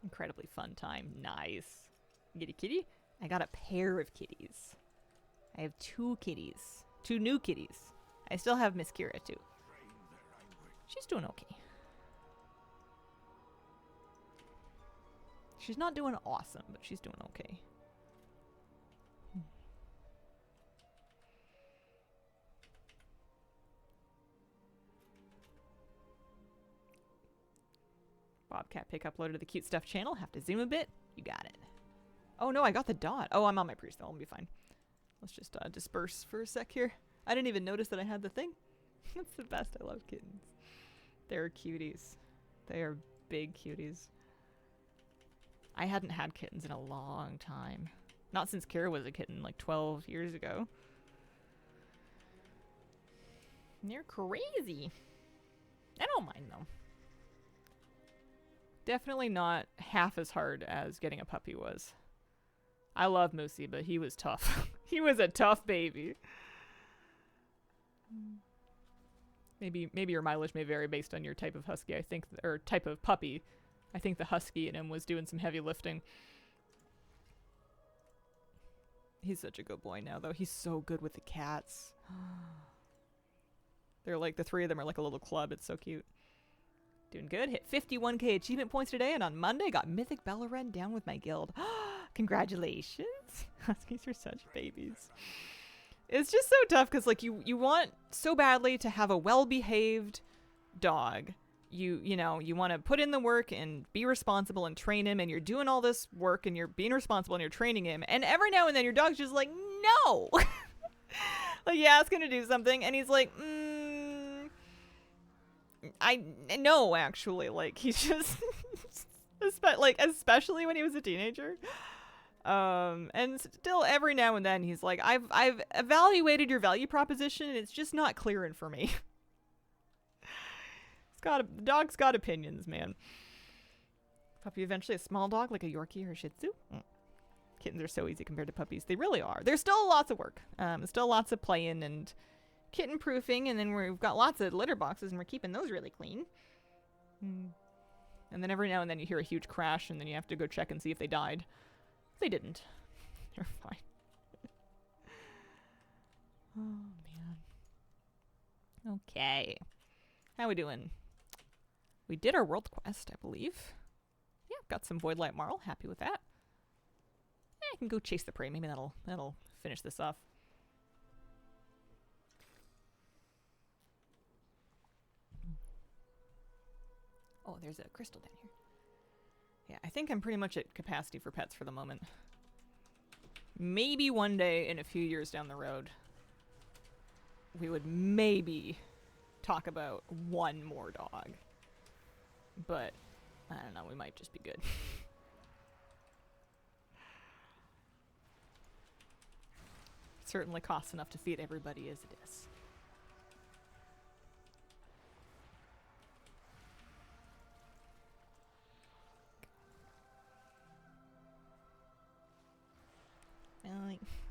Incredibly fun time. Nice. Get a kitty? I got a pair of kitties. I have 2 kitties. 2 new kitties. I still have Miss Kira too. She's doing okay. She's not doing awesome, but she's doing okay. Bobcat pick uploaded to the cute stuff channel. Have to zoom a bit. You got it. Oh no, I got the dot. Oh, I'm on my priest though. I'll be fine. Let's just disperse for a sec here. I didn't even notice that I had the thing. That's the best. I love kittens. They're cuties. They are big cuties. I hadn't had kittens in a long time. Not since Kira was a kitten, like 12 years ago. And they're crazy. I don't mind though. Definitely not half as hard as getting a puppy was. I love Moosey, but he was tough. He was a tough baby. Maybe your mileage may vary based on your type of husky, I think, or type of puppy. I think the husky in him was doing some heavy lifting. He's such a good boy now, though. He's so good with the cats. They're like, the 3 of them are like a little club. It's so cute. Doing good. Hit 51k achievement points today, and on Monday got Mythic Belloren down with my guild. Congratulations. Huskies are such babies. It's just so tough because like you want so badly to have a well-behaved, dog, you know, you want to put in the work and be responsible and train him, and you're doing all this work and you're being responsible and you're training him, and every now and then your dog's just like, no. Like, you ask him to do something and he's like, I no, actually, like, he's just especially when he was a teenager. And still every now and then he's like, I've evaluated your value proposition and it's just not clearing for me. The dog's got opinions, man. Puppy eventually a small dog like a Yorkie or a Shih Tzu. Kittens are so easy compared to puppies. They really are. There's still lots of work. Still lots of playing and kitten proofing, and then we've got lots of litter boxes and we're keeping those really clean. And then every now and then you hear a huge crash and then you have to go check and see if they died. They didn't. They're fine. Oh, man. Okay. How we doing? We did our world quest, I believe. Yeah, got some void light marl. Happy with that. I can go chase the prey. Maybe that'll finish this off. Oh, there's a crystal down here. Yeah, I think I'm pretty much at capacity for pets for the moment. Maybe one day in a few years down the road, we would maybe talk about one more dog. But, I don't know, we might just be good. Certainly costs enough to feed everybody as it is.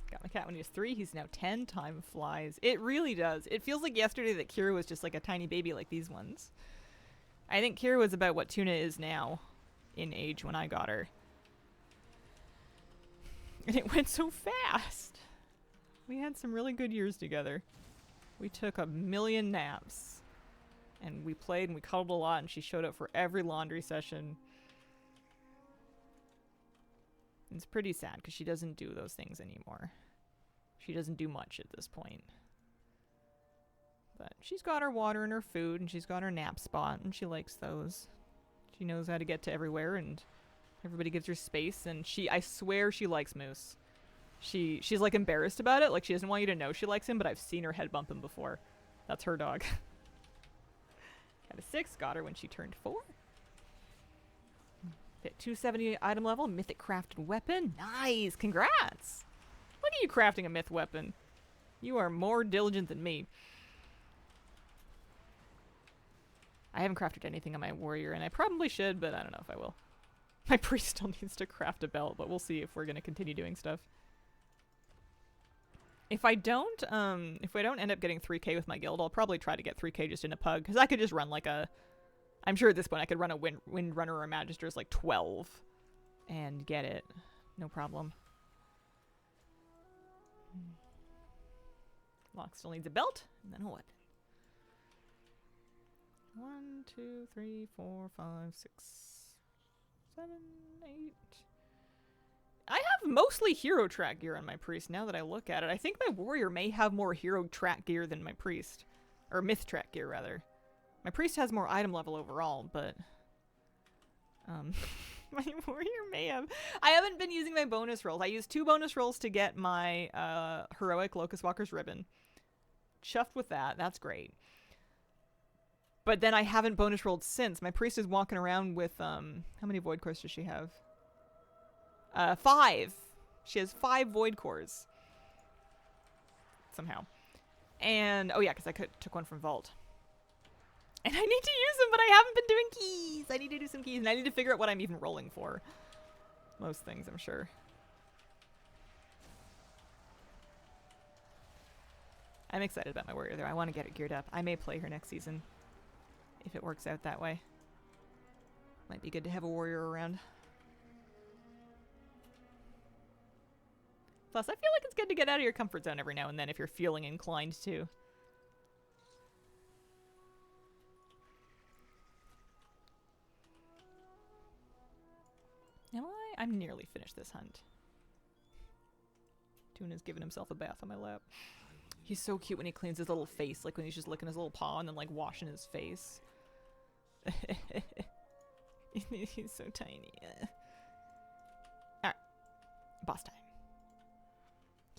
Got my cat when he was 3. He's now 10. Time flies. It really does. It feels like yesterday that Kira was just like a tiny baby like these ones. I think Kira was about what Tuna is now in age when I got her. And it went so fast. We had some really good years together. We took a million naps. And we played and we cuddled a lot, and she showed up for every laundry session. It's pretty sad because she doesn't do those things anymore. She doesn't do much at this point. But she's got her water and her food, and she's got her nap spot, and she likes those. She knows how to get to everywhere, and everybody gives her space, and I swear she likes Moose. She's like embarrassed about it, like she doesn't want you to know she likes him, but I've seen her head bump him before. That's her dog. Got a 6, got her when she turned 4. Hit 270 item level, mythic crafted weapon. Nice, congrats. Look at you crafting a myth weapon. You are more diligent than me. I haven't crafted anything on my warrior, and I probably should, but I don't know if I will. My priest still needs to craft a belt, but we'll see if we're going to continue doing stuff. If I don't end up getting 3k with my guild, I'll probably try to get 3k just in a pug, because I could just run like a... I'm sure at this point I could run a wind runner or a magister's like 12 and get it. No problem. Locke still needs a belt and then a weapon. 1, 2, 3, 4, 5, 6, 7, 8. I have mostly hero track gear on my priest now that I look at it. I think my warrior may have more hero track gear than my priest. Or myth track gear, rather. My priest has more item level overall, but... my warrior may have... I haven't been using my bonus rolls. I used 2 bonus rolls to get my heroic Locust Walker's ribbon. Chuffed with that. That's great. But then I haven't bonus rolled since. My priest is walking around with... how many void cores does she have? 5. She has 5 void cores. Somehow. And... oh yeah, because I took one from Vault. And I need to use them, but I haven't been doing keys. I need to do some keys, and I need to figure out what I'm even rolling for. Most things, I'm sure. I'm excited about my warrior, though. I want to get it geared up. I may play her next season, if it works out that way. Might be good to have a warrior around. Plus, I feel like it's good to get out of your comfort zone every now and then if you're feeling inclined to. Am I? I'm nearly finished this hunt. Tuna's giving himself a bath on my lap. He's so cute when he cleans his little face, like when he's just licking his little paw and then like washing his face. He's so tiny. Alright. Boss time.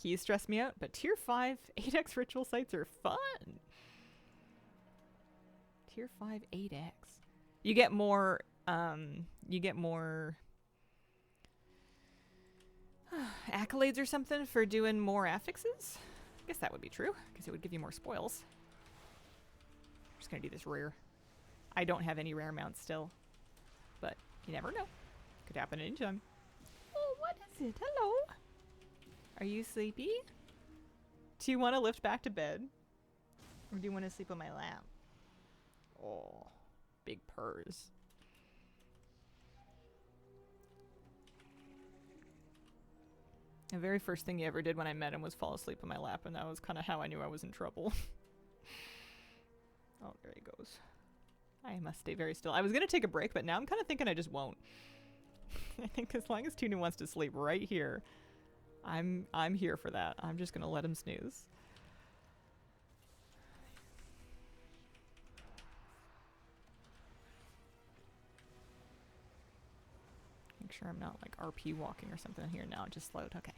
Keys stress me out, but tier 5 8x ritual sites are fun. Tier 5 8x. You get more accolades or something for doing more affixes? I guess that would be true, because it would give you more spoils. I'm just gonna do this rare. I don't have any rare mounts still, but you never know. Could happen anytime. Oh, what is it? Hello? Are you sleepy? Do you want to lift back to bed? Or do you want to sleep on my lap? Oh, big purrs. The very first thing he ever did when I met him was fall asleep on my lap, and that was kind of how I knew I was in trouble. Oh, there he goes. I must stay very still. I was going to take a break, but now I'm kind of thinking I just won't. I think as long as Tuna wants to sleep right here, I'm here for that. I'm just going to let him snooze. Make sure I'm not like RP walking or something here now. Just load. Okay.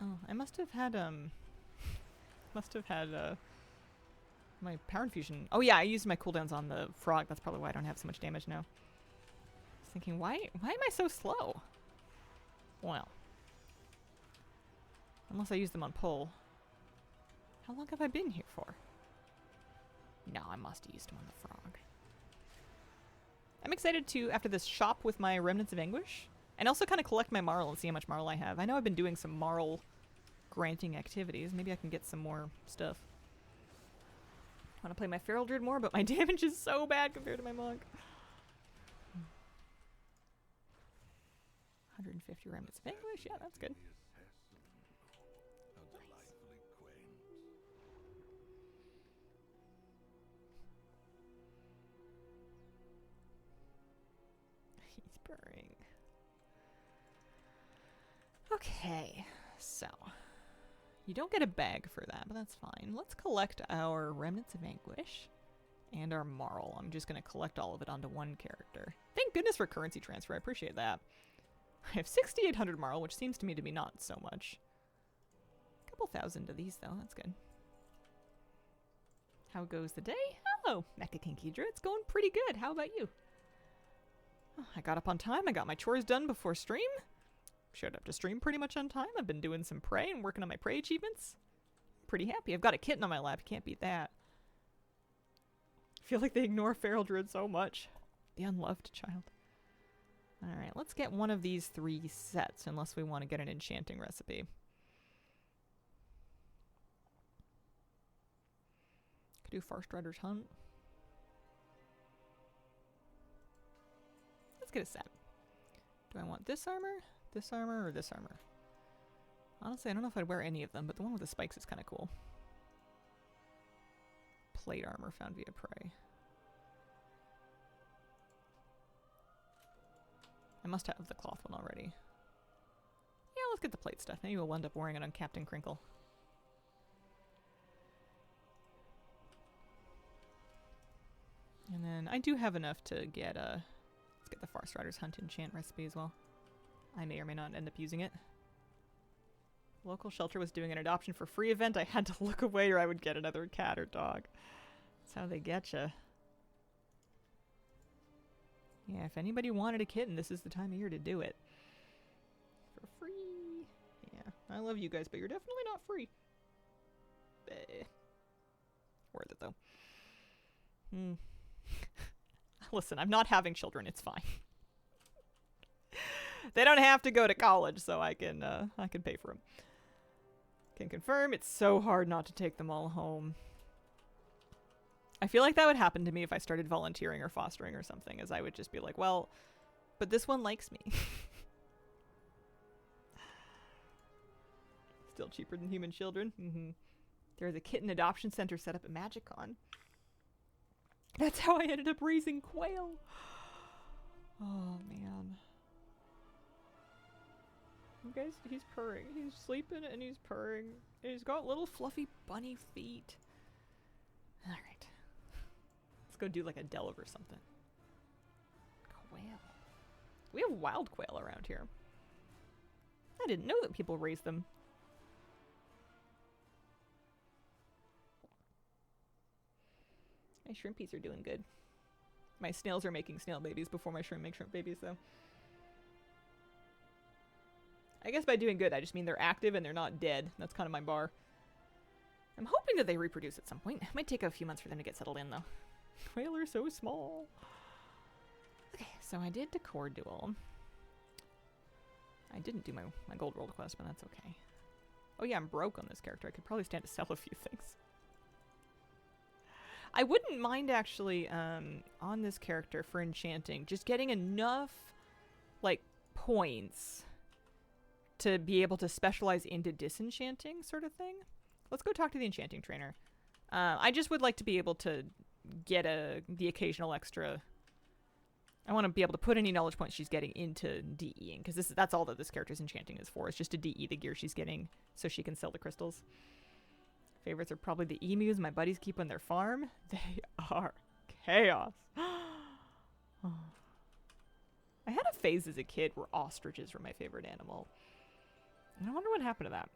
Oh, I must have had my power infusion. Oh yeah, I used my cooldowns on the frog. That's probably why I don't have so much damage now. I was thinking, why am I so slow? Well, unless I use them on pull. How long have I been here for? No, I must have used them on the frog. I'm excited to, after this, shop with my Remnants of Anguish. And also kind of collect my Marl and see how much Marl I have. I know I've been doing some Marl granting activities. Maybe I can get some more stuff. I want to play my Feral Druid more, but my damage is so bad compared to my Monk. 150 Remnants of Anguish. Yeah, that's good. He's purring. Okay, so you don't get a bag for that, but that's fine. Let's collect our Remnants of Anguish and our Marl. I'm just going to collect all of it onto one character. Thank goodness for currency transfer. I appreciate that. I have 6,800 Marl, which seems to me to be not so much. A couple thousand of these, though. That's good. How goes the day? Hello, Mecha Kinkydra. It's going pretty good. How about you? Oh, I got up on time. I got my chores done before stream. Showed up to stream pretty much on time. I've been doing some prey and working on my prey achievements. Pretty happy. I've got a kitten on my lap. You can't beat that. I feel like they ignore Feral Druid so much. The unloved child. Alright, let's get one of these 3 sets, unless we want to get an enchanting recipe. Could do Farstrider's Hunt. Let's get a set. Do I want this armor, or this armor? Honestly, I don't know if I'd wear any of them, but the one with the spikes is kind of cool. Plate armor found via prey. I must have the cloth one already. Yeah, let's get the plate stuff. Maybe we'll end up wearing it on Captain Crinkle. And then I do have enough to get let's get the Farstrider's Hunt enchant recipe as well. I may or may not end up using it. Local shelter was doing an adoption for free event. I had to look away or I would get another cat or dog. That's how they get you. Yeah, if anybody wanted a kitten, this is the time of year to do it. For free. Yeah, I love you guys, but you're definitely not free. Worth it, though. Listen, I'm not having children. It's fine. They don't have to go to college, so I can pay for them. Can confirm it's so hard not to take them all home. I feel like that would happen to me if I started volunteering or fostering or something, as I would just be like, well, but this one likes me. Still cheaper than human children. There's a kitten adoption center set up at MagicCon. That's how I ended up raising quail. Oh, man. You guys, he's purring. He's sleeping and he's purring. And he's got little fluffy bunny feet. Alright. Let's go do like a delve or something. Quail. We have wild quail around here. I didn't know that people raise them. My shrimpies are doing good. My snails are making snail babies before my shrimp make shrimp babies, though. I guess by doing good, I just mean they're active and they're not dead. That's kind of my bar. I'm hoping that they reproduce at some point. It might take a few months for them to get settled in, though. Quail are so small. Okay, so I did Decor duel. I didn't do my gold roll quest, but that's okay. Oh yeah, I'm broke on this character. I could probably stand to sell a few things. I wouldn't mind, actually, on this character for enchanting, just getting enough, like, points to be able to specialize into disenchanting sort of thing. Let's go talk to the enchanting trainer. I just would like to be able to get the occasional extra. I want to be able to put any knowledge points she's getting into DEing, because that's all that this character's enchanting is for, is just to DE the gear she's getting so she can sell the crystals. Favorites are probably the emus my buddies keep on their farm. They are chaos. I had a phase as a kid where ostriches were my favorite animal. And I wonder what happened to that.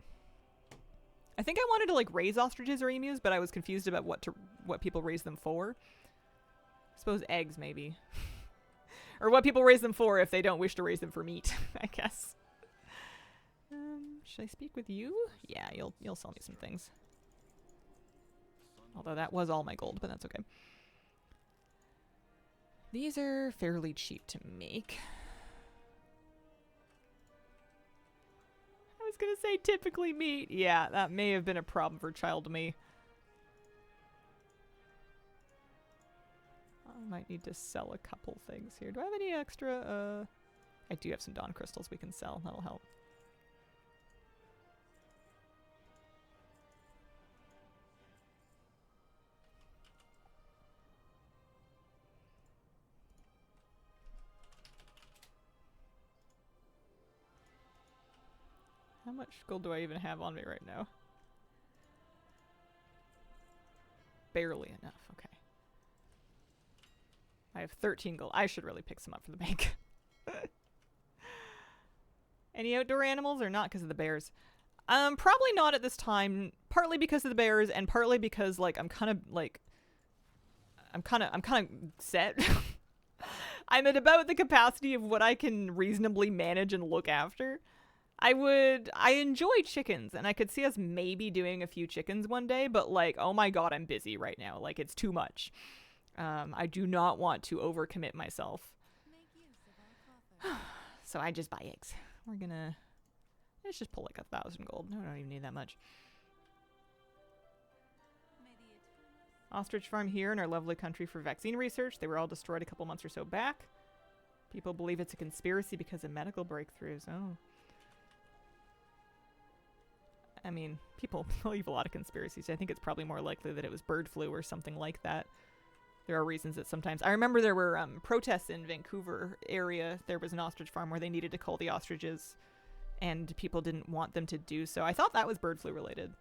I think I wanted to like raise ostriches or emus, but I was confused about what people raise them for. I suppose eggs, maybe. Or what people raise them for if they don't wish to raise them for meat, I guess. Should I speak with you? Yeah, you'll sell me some things. Although that was all my gold, but that's okay. These are fairly cheap to make. I was gonna say typically meat. Yeah, that may have been a problem for child me. I might need to sell a couple things here. Do I have any extra? I do have some dawn crystals we can sell. That'll help. How much gold do I even have on me right now? Barely enough. Okay. I have 13 gold. I should really pick some up for the bank. Any outdoor animals or not because of the bears? Probably not at this time. Partly because of the bears and partly because like I'm kind of set. I'm at about the capacity of what I can reasonably manage and look after. I enjoy chickens, and I could see us maybe doing a few chickens one day, but like, oh my god, I'm busy right now. Like, it's too much. I do not want to overcommit myself. So I just buy eggs. Let's just pull like 1,000 gold. No, I don't even need that much. Ostrich farm here in our lovely country for vaccine research. They were all destroyed a couple months or so back. People believe it's a conspiracy because of medical breakthroughs. Oh. I mean, people believe a lot of conspiracies. I think it's probably more likely that it was bird flu or something like that. There are reasons that sometimes... I remember there were protests in Vancouver area. There was an ostrich farm where they needed to cull the ostriches, and people didn't want them to do so. I thought that was bird flu related.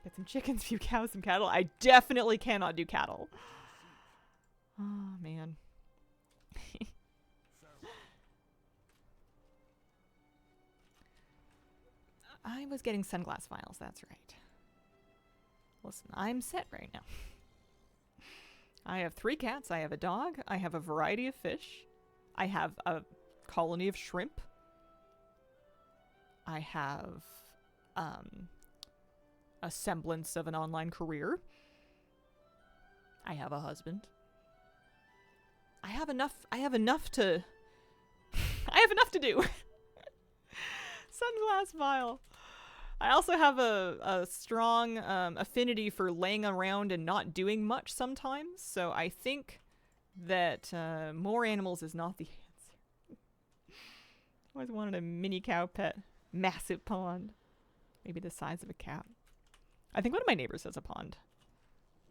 Get some chickens, few cows, some cattle. I definitely cannot do cattle. Oh, man. I was getting sunglass files, that's right. Listen, I'm set right now. I have 3 cats, I have a dog, I have a variety of fish, I have a colony of shrimp, I have a semblance of an online career, I have a husband. I have enough to I have enough to do. Sunglass file. I also have a strong affinity for laying around and not doing much sometimes, so I think that more animals is not the answer. Always wanted a mini cow pet. Massive pond. Maybe the size of a cat. I think one of my neighbors has a pond.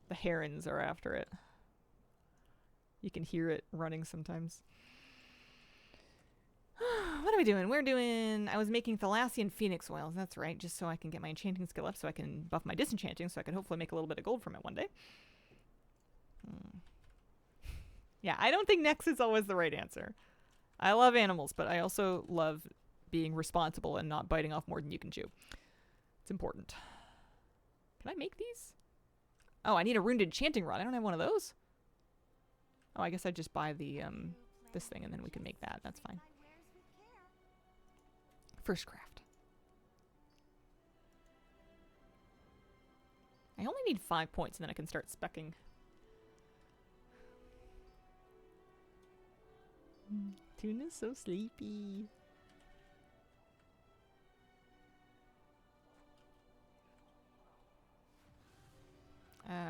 The herons are after it. You can hear it running sometimes. what are we doing? We're doing... I was making Thalassian Phoenix oils. That's right. Just so I can get my enchanting skill up so I can buff my disenchanting so I can hopefully make a little bit of gold from it one day. Yeah, I don't think next is always the right answer. I love animals, but I also love being responsible and not biting off more than you can chew. It's important. Can I make these? Oh, I need a ruined enchanting rod. I don't have one of those. Oh, I guess I just buy the this thing and then we can make that. That's fine. First craft. I only need 5 points and then I can start speccing. Tuna's so sleepy.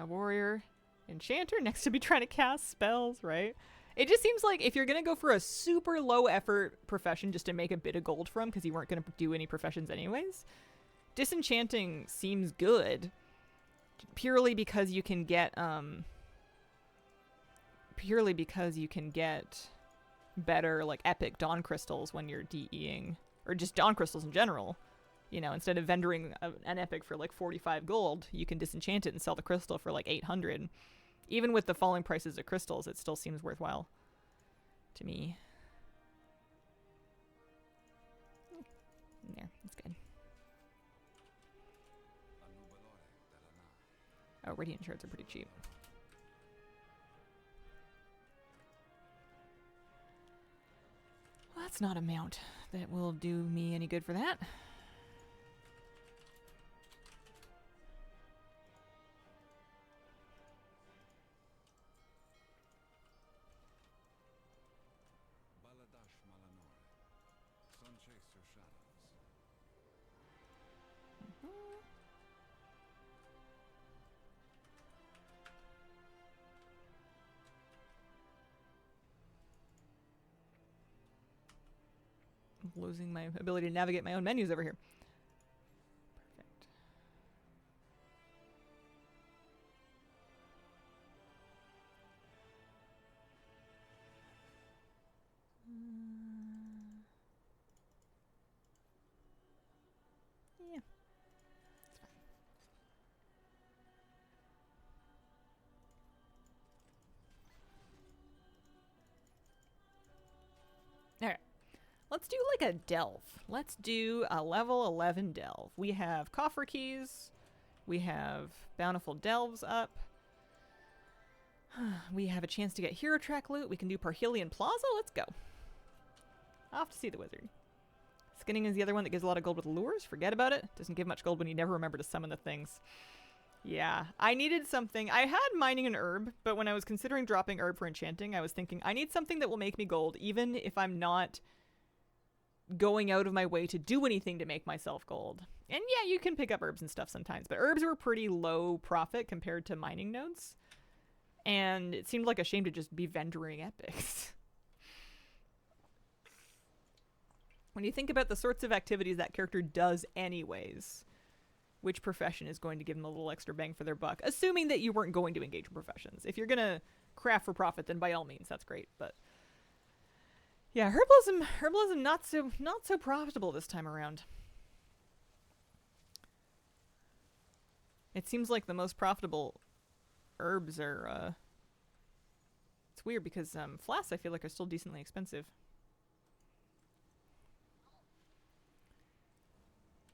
Warrior, enchanter, next to be trying to cast spells, right? It just seems like if you're going to go for a super low effort profession just to make a bit of gold from, because you weren't going to do any professions anyways, disenchanting seems good purely because you can get, better, like, epic dawn crystals when you're DEing, or just dawn crystals in general. You know, instead of vendoring an epic for like 45 gold, you can disenchant it and sell the crystal for like 800. Even with the falling prices of crystals, it still seems worthwhile to me. There, that's good. Oh, radiant shards are pretty cheap. Well, that's not a mount that will do me any good for that. Losing my ability to navigate my own menus over here. Perfect. Yeah. It's fine. All right. Let's do like a delve. Let's do a level 11 delve. We have coffer keys. We have bountiful delves up. We have a chance to get hero track loot. We can do Parhelion Plaza. Let's go. Off to see the wizard. Skinning is the other one that gives a lot of gold with lures. Forget about it. Doesn't give much gold when you never remember to summon the things. Yeah, I needed something. I had mining an herb, but when I was considering dropping herb for enchanting, I was thinking I need something that will make me gold, even if I'm not going out of my way to do anything to make myself gold. And yeah, you can pick up herbs and stuff sometimes, but herbs were pretty low profit compared to mining nodes. And it seemed like a shame to just be vendoring epics. When you think about the sorts of activities that character does anyways, which profession is going to give them a little extra bang for their buck? Assuming that you weren't going to engage in professions. If you're going to craft for profit, then by all means, that's great. But yeah, herbalism not so profitable this time around. It seems like the most profitable herbs are it's weird because flasks I feel like are still decently expensive.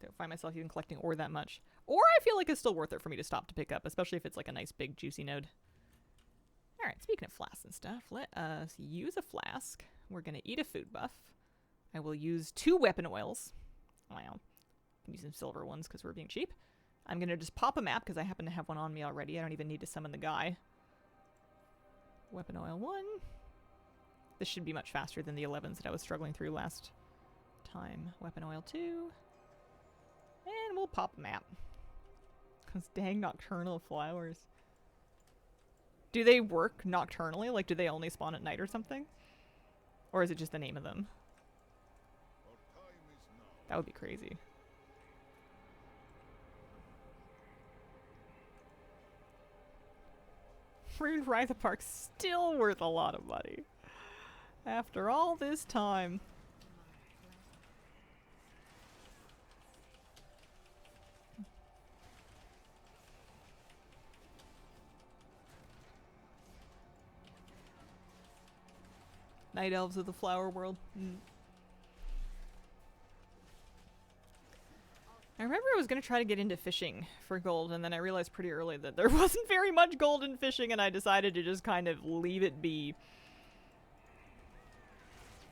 Don't find myself even collecting ore that much. Or I feel like it's still worth it for me to stop to pick up, especially if it's like a nice big juicy node. Alright, speaking of flasks and stuff, let us use a flask. We're going to eat a food buff. I will use 2 weapon oils. Wow. I can use some silver ones because we're being cheap. I'm going to just pop a map because I happen to have one on me already. I don't even need to summon the guy. Weapon oil 1. This should be much faster than the 11s that I was struggling through last time. Weapon oil 2. And we'll pop a map. Those dang nocturnal flowers. Do they work nocturnally? Like, do they only spawn at night or something? Or is it just the name of them? That would be crazy. Rude Rytha Park's still worth a lot of money. After all this time. Night elves of the flower world. I remember I was going to try to get into fishing for gold, and then I realized pretty early that there wasn't very much gold in fishing, and I decided to just kind of leave it be.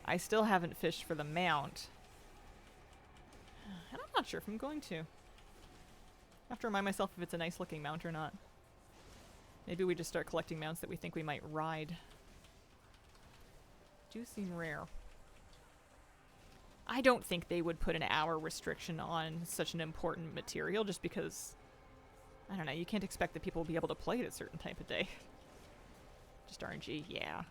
I still haven't fished for the mount. And I'm not sure if I'm going to. I have to remind myself if it's a nice looking mount or not. Maybe we just start collecting mounts that we think we might ride. Do seem rare. I don't think they would put an hour restriction on such an important material just because, I don't know, you can't expect that people will be able to play it a certain type of day. Just RNG, yeah.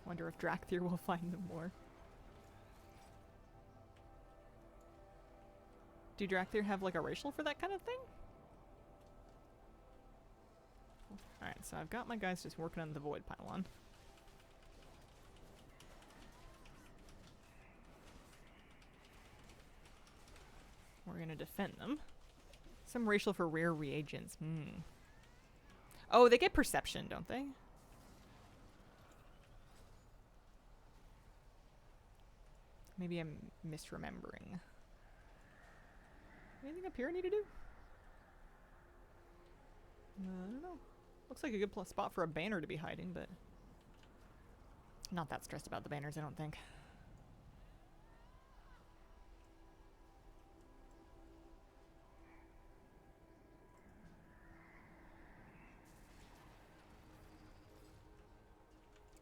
Wonder if Drakthir will find them more. Do Drakthir have like a racial for that kind of thing? Alright, so I've got my guys just working on the void pylon. We're gonna defend them. Some racial for rare reagents. Oh, they get perception, don't they? Maybe I'm misremembering. Anything up here I need to do? I don't know. Looks like a good spot for a banner to be hiding, but not that stressed about the banners, I don't think.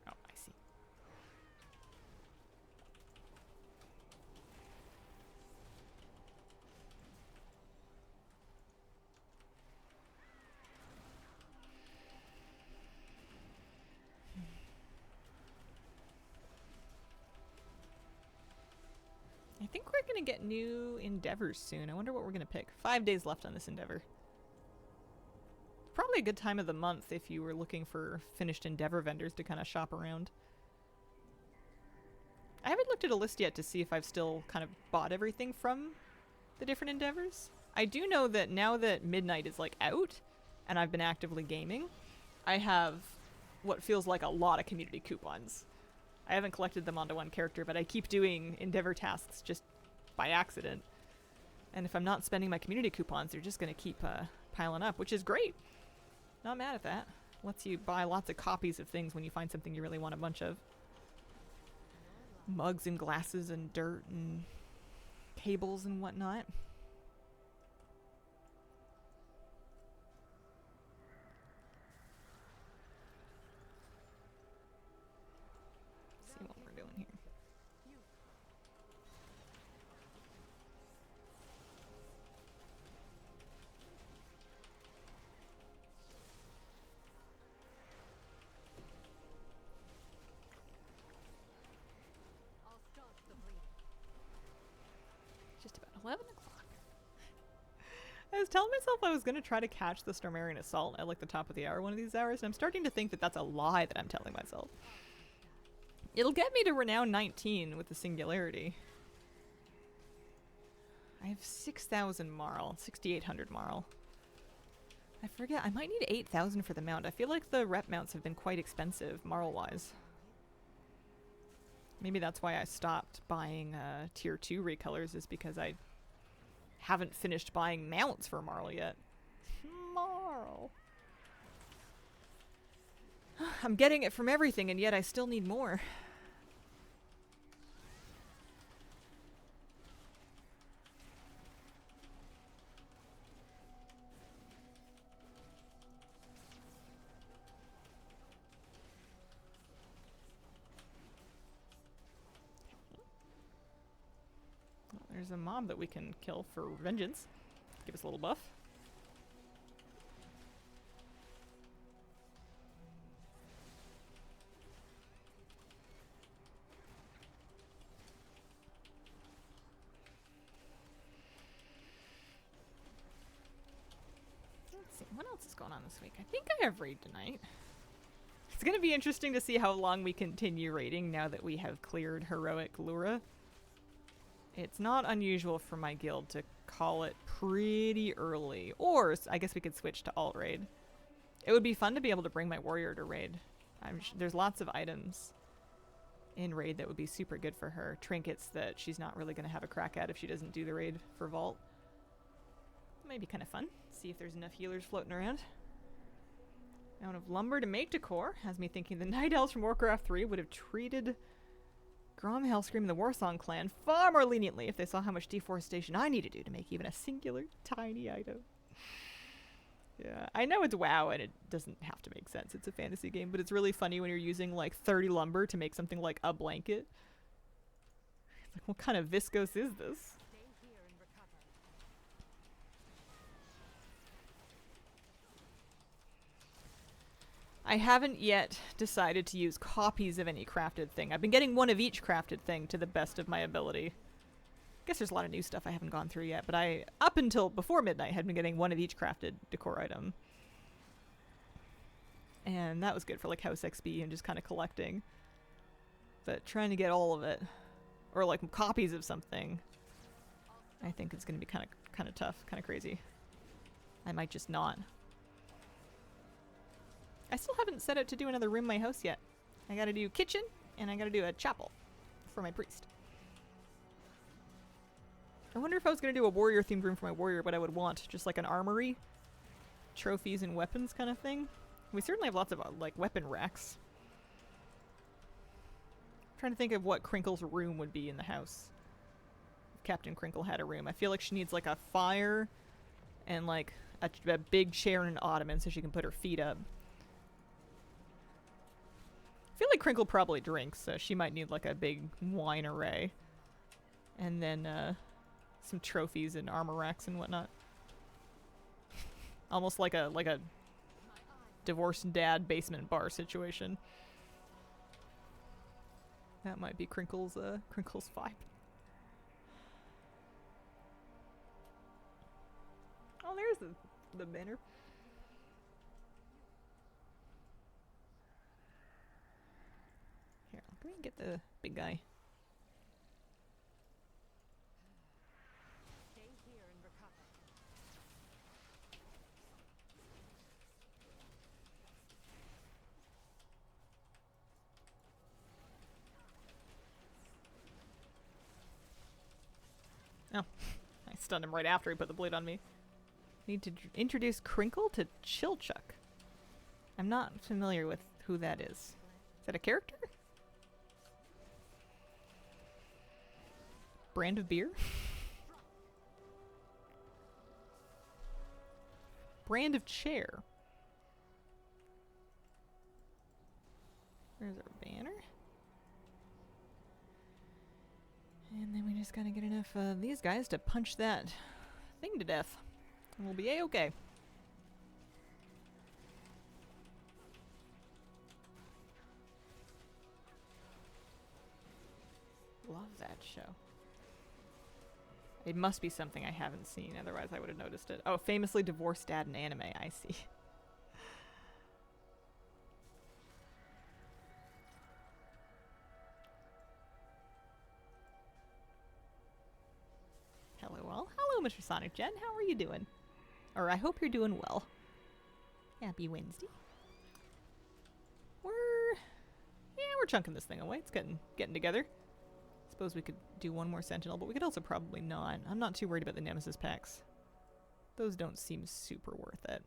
Oh, I see. I think we're gonna get new endeavors soon. I wonder what we're gonna pick. 5 days left on this endeavor. Probably a good time of the month if you were looking for finished endeavor vendors to kind of shop around. I haven't looked at a list yet to see if I've still kind of bought everything from the different endeavors. I do know that now that Midnight is like out and I've been actively gaming, I have what feels like a lot of community coupons. I haven't collected them onto one character, but I keep doing endeavor tasks just by accident. And if I'm not spending my community coupons, they're just going to keep piling up, which is great. Not mad at that. Lets you buy lots of copies of things when you find something you really want a bunch of. Mugs and glasses and dirt and tables and whatnot. See what we're doing here. Just about 11 o'clock. I was telling myself I was going to try to catch the Stormarian Assault at like the top of the hour one of these hours, and I'm starting to think that that's a lie that I'm telling myself. It'll get me to Renown 19 with the Singularity. I have 6,000 Marl, 6,800 Marl. I forget, I might need 8,000 for the mount. I feel like the rep mounts have been quite expensive, Marl-wise. Maybe that's why I stopped buying tier 2 recolors, is because I haven't finished buying mounts for Marl yet. Marl. I'm getting it from everything, and yet I still need more. There's a mob that we can kill for vengeance. Give us a little buff. Let's see, what else is going on this week? I think I have raid tonight. It's going to be interesting to see how long we continue raiding now that we have cleared Heroic Lura. It's not unusual for my guild to call it pretty early. Or I guess we could switch to alt raid. It would be fun to be able to bring my warrior to raid. There's lots of items in raid that would be super good for her. Trinkets that she's not really going to have a crack at if she doesn't do the raid for vault. Might be kind of fun. See if there's enough healers floating around. Amount of lumber to make decor has me thinking the Night Elves from Warcraft 3 would have treated Grom, Hellscream, and the Warsong clan far more leniently if they saw how much deforestation I need to do to make even a singular tiny item. Yeah, I know it's WoW and it doesn't have to make sense. It's a fantasy game, but it's really funny when you're using like 30 lumber to make something like a blanket. It's like, what kind of viscose is this? I haven't yet decided to use copies of any crafted thing. I've been getting one of each crafted thing to the best of my ability. I guess there's a lot of new stuff I haven't gone through yet, but I, up until before midnight, had been getting one of each crafted decor item. And that was good for like house XP and just kind of collecting. But trying to get all of it, or like copies of something, I think it's going to be kind of tough, kind of crazy. I might just not. I still haven't set out to do another room in my house yet. I gotta do kitchen, and I gotta do a chapel for my priest. I wonder if I was gonna do a warrior themed room for my warrior, what I would want. Just like an armory, trophies and weapons kind of thing. We certainly have lots of like weapon racks. I'm trying to think of what Crinkle's room would be in the house. If Captain Crinkle had a room. I feel like she needs like a fire and like a big chair and an ottoman so she can put her feet up. I feel like Crinkle probably drinks, so she might need like a big wine array. And then some trophies and armor racks and whatnot. Almost like a divorced dad basement bar situation. That might be Crinkle's vibe. Oh, there's the banner. Here, let me get the big guy. Stay here and recover. Oh, I stunned him right after he put the blade on me. Need to introduce Crinkle to Chilchuck. I'm not familiar with who that is. Is that a character? Brand of beer? Brand of chair. There's our banner. And then we just gotta get enough of these guys to punch that thing to death. And we'll be A-okay. Love that show. It must be something I haven't seen, otherwise I would have noticed it. Oh, famously divorced dad in anime, I see. Hello, Mr. Sonic Jen. How are you doing? Or I hope you're doing well. Happy Wednesday. We're chunking this thing away. It's getting together. Suppose we could do one more sentinel, but we could also probably not. I'm not too worried about the nemesis packs. Those don't seem super worth it.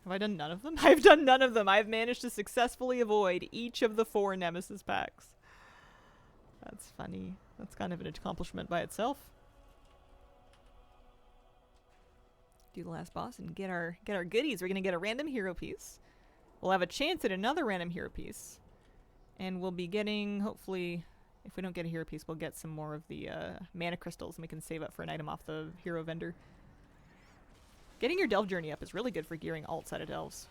Have I done none of them? I've done none of them. I've managed to successfully avoid each of the 4 nemesis packs. That's funny. That's kind of an accomplishment by itself. Do the last boss and get our goodies. We're gonna get a random hero piece. We'll have a chance at another random hero piece. And we'll be getting, hopefully, if we don't get a hero piece, we'll get some more of the mana crystals and we can save up for an item off the hero vendor. Getting your delve journey up is really good for gearing alt-sided delves.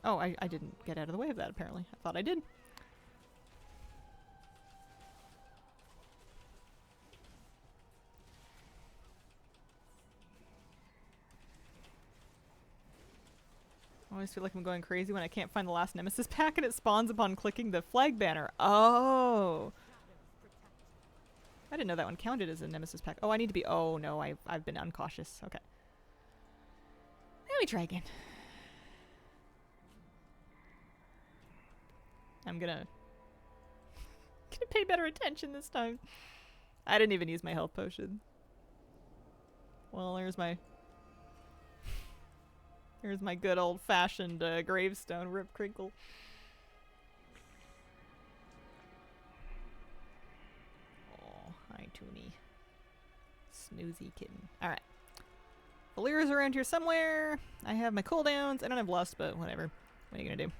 Oh, I didn't get out of the way of that, apparently. I thought I did. I always feel like I'm going crazy when I can't find the last Nemesis pack and it spawns upon clicking the flag banner. Oh! I didn't know that one counted as a Nemesis pack. Oh, I need to be... Oh, no, I've been uncautious. Okay. Let me try again. I'm gonna pay better attention this time. I didn't even use my health potion. Well, there's my good old-fashioned gravestone, Rip Crinkle. Oh, hi, Toonie. Snoozy kitten. Alright. Valera's around here somewhere. I have my cooldowns. I don't have lust, but whatever. What are you gonna do?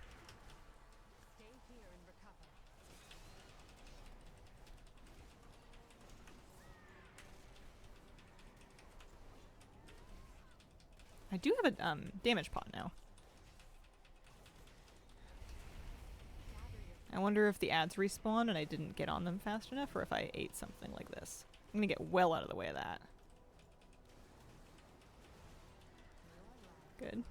I do have a damage pot now. I wonder if the ads respawn and I didn't get on them fast enough, or if I ate something like this. I'm gonna get well out of the way of that. Good.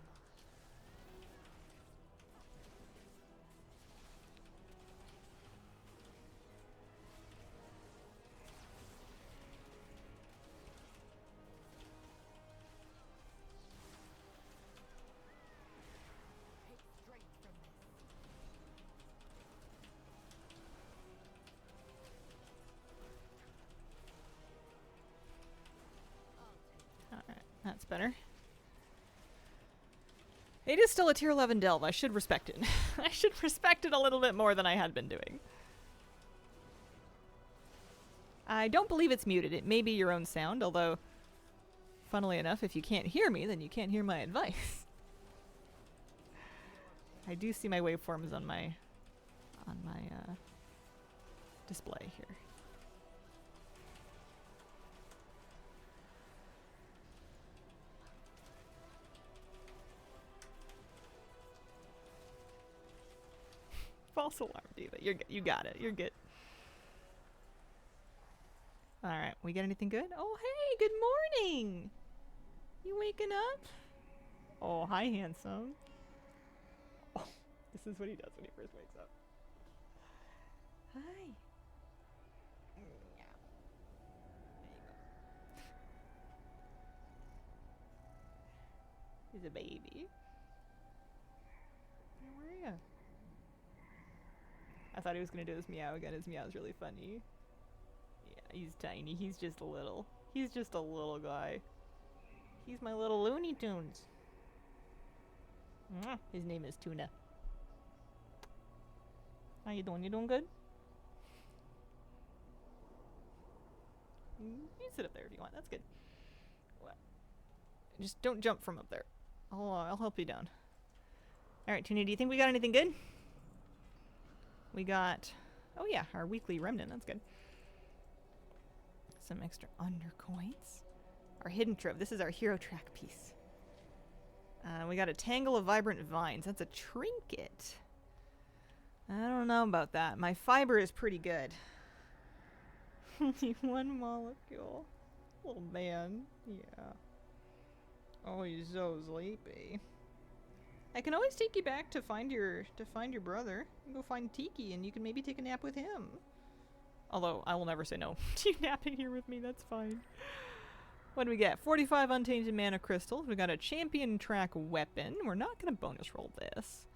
Alright, that's better. It is still a tier 11 delve. I should respect it. I should respect it a little bit more than I had been doing. I don't believe it's muted. It may be your own sound, although, funnily enough, if you can't hear me, then you can't hear my advice. I do see my waveforms on my display here. False alarm, Diva. You got it. You're good. Alright, we get anything good? Oh, hey, good morning! You waking up? Oh, hi, handsome. Oh, this is what he does when he first wakes up. Hi. There you go. He's a baby. Where are you? I thought he was gonna do his meow again. His meow is really funny. Yeah, he's tiny. He's just a little guy. He's my little Looney Tunes. His name is Tuna. How you doing? You doing good? You sit up there if you want. That's good. What? Just don't jump from up there. I'll help you down. All right, Tuna. Do you think we got anything good? We got, oh yeah, our weekly remnant. That's good. Some extra undercoins. Our hidden trove. This is our hero track piece. We got a tangle of vibrant vines. That's a trinket. I don't know about that. My fiber is pretty good. Only one molecule. Little man. Yeah. Oh, he's so sleepy. I can always take you back to find your brother. You can go find Tiki and you can maybe take a nap with him. Although I will never say no to you napping here with me. That's fine. What do we get? 45 untainted mana crystals. We got a champion track weapon. We're not gonna bonus roll this.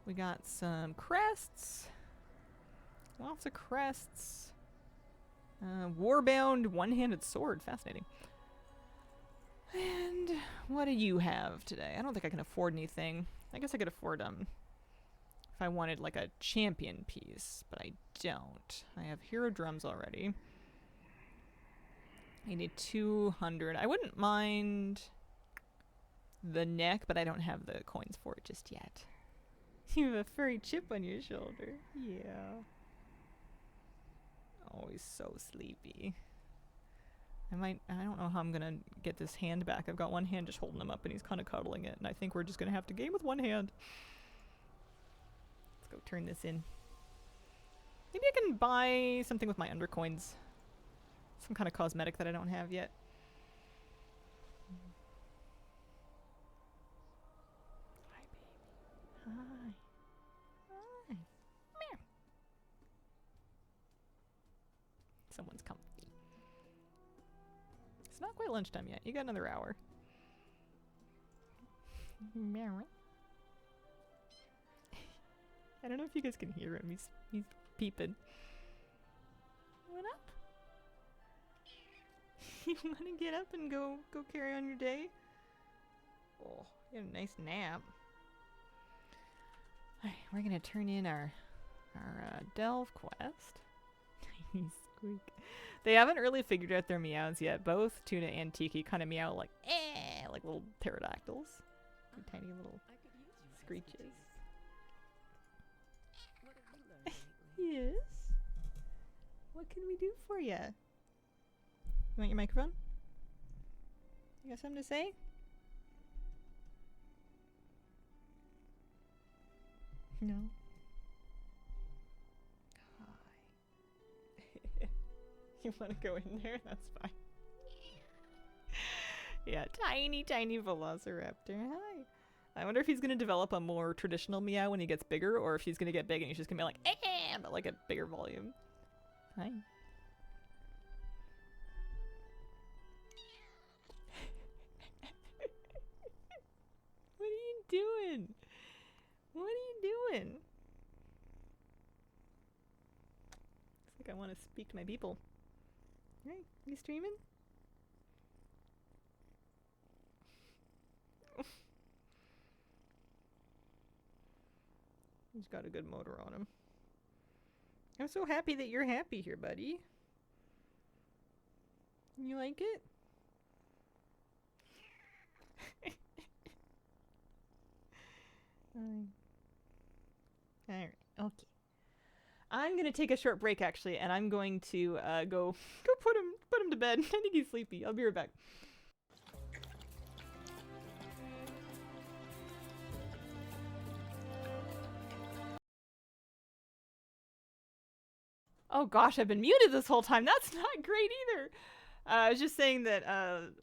We got some crests. Lots of crests. Warbound one-handed sword. Fascinating. And what do you have today? I don't think I can afford anything. I guess I could afford if I wanted like a champion piece, but I don't. I have hero drums already. I need 200. I wouldn't mind the neck, but I don't have the coins for it just yet. You have a furry chip on your shoulder. Yeah. Oh, he's so sleepy. I don't know how I'm gonna get this hand back. I've got one hand just holding him up and he's kind of cuddling it, and I think we're just gonna have to game with one hand. turn this in. Maybe I can buy something with my undercoins. Some kind of cosmetic that I don't have yet. Hi, baby. Hi. Hi. Meow. Someone's comfy. It's not quite lunchtime yet. You got another hour. Meow. I don't know if you guys can hear him. He's peeping. What up? You want to get up and go carry on your day? Oh, you had a nice nap. Alright, we're gonna turn in our delve quest. Tiny squeak. They haven't really figured out their meows yet. Both Tuna and Tiki kind of meow like like little pterodactyls. Tiny little screeches. Yes. What can we do for you? You want your microphone? You got something to say? No. Hi. You want to go in there? That's fine. Yeah, tiny velociraptor. Hi. I wonder if he's going to develop a more traditional meow when he gets bigger, or if he's going to get big and he's just going to be like, but like a bigger volume. Hi. What are you doing? What are you doing? It's like I want to speak to my people. Hey, you streaming? He's got a good motor on him. I'm so happy that you're happy here, buddy. You like it? Alright, okay. I'm gonna take a short break actually, and I'm going to go put him to bed. I think he's sleepy. I'll be right back. Oh gosh, I've been muted this whole time. That's not great either. I was just saying that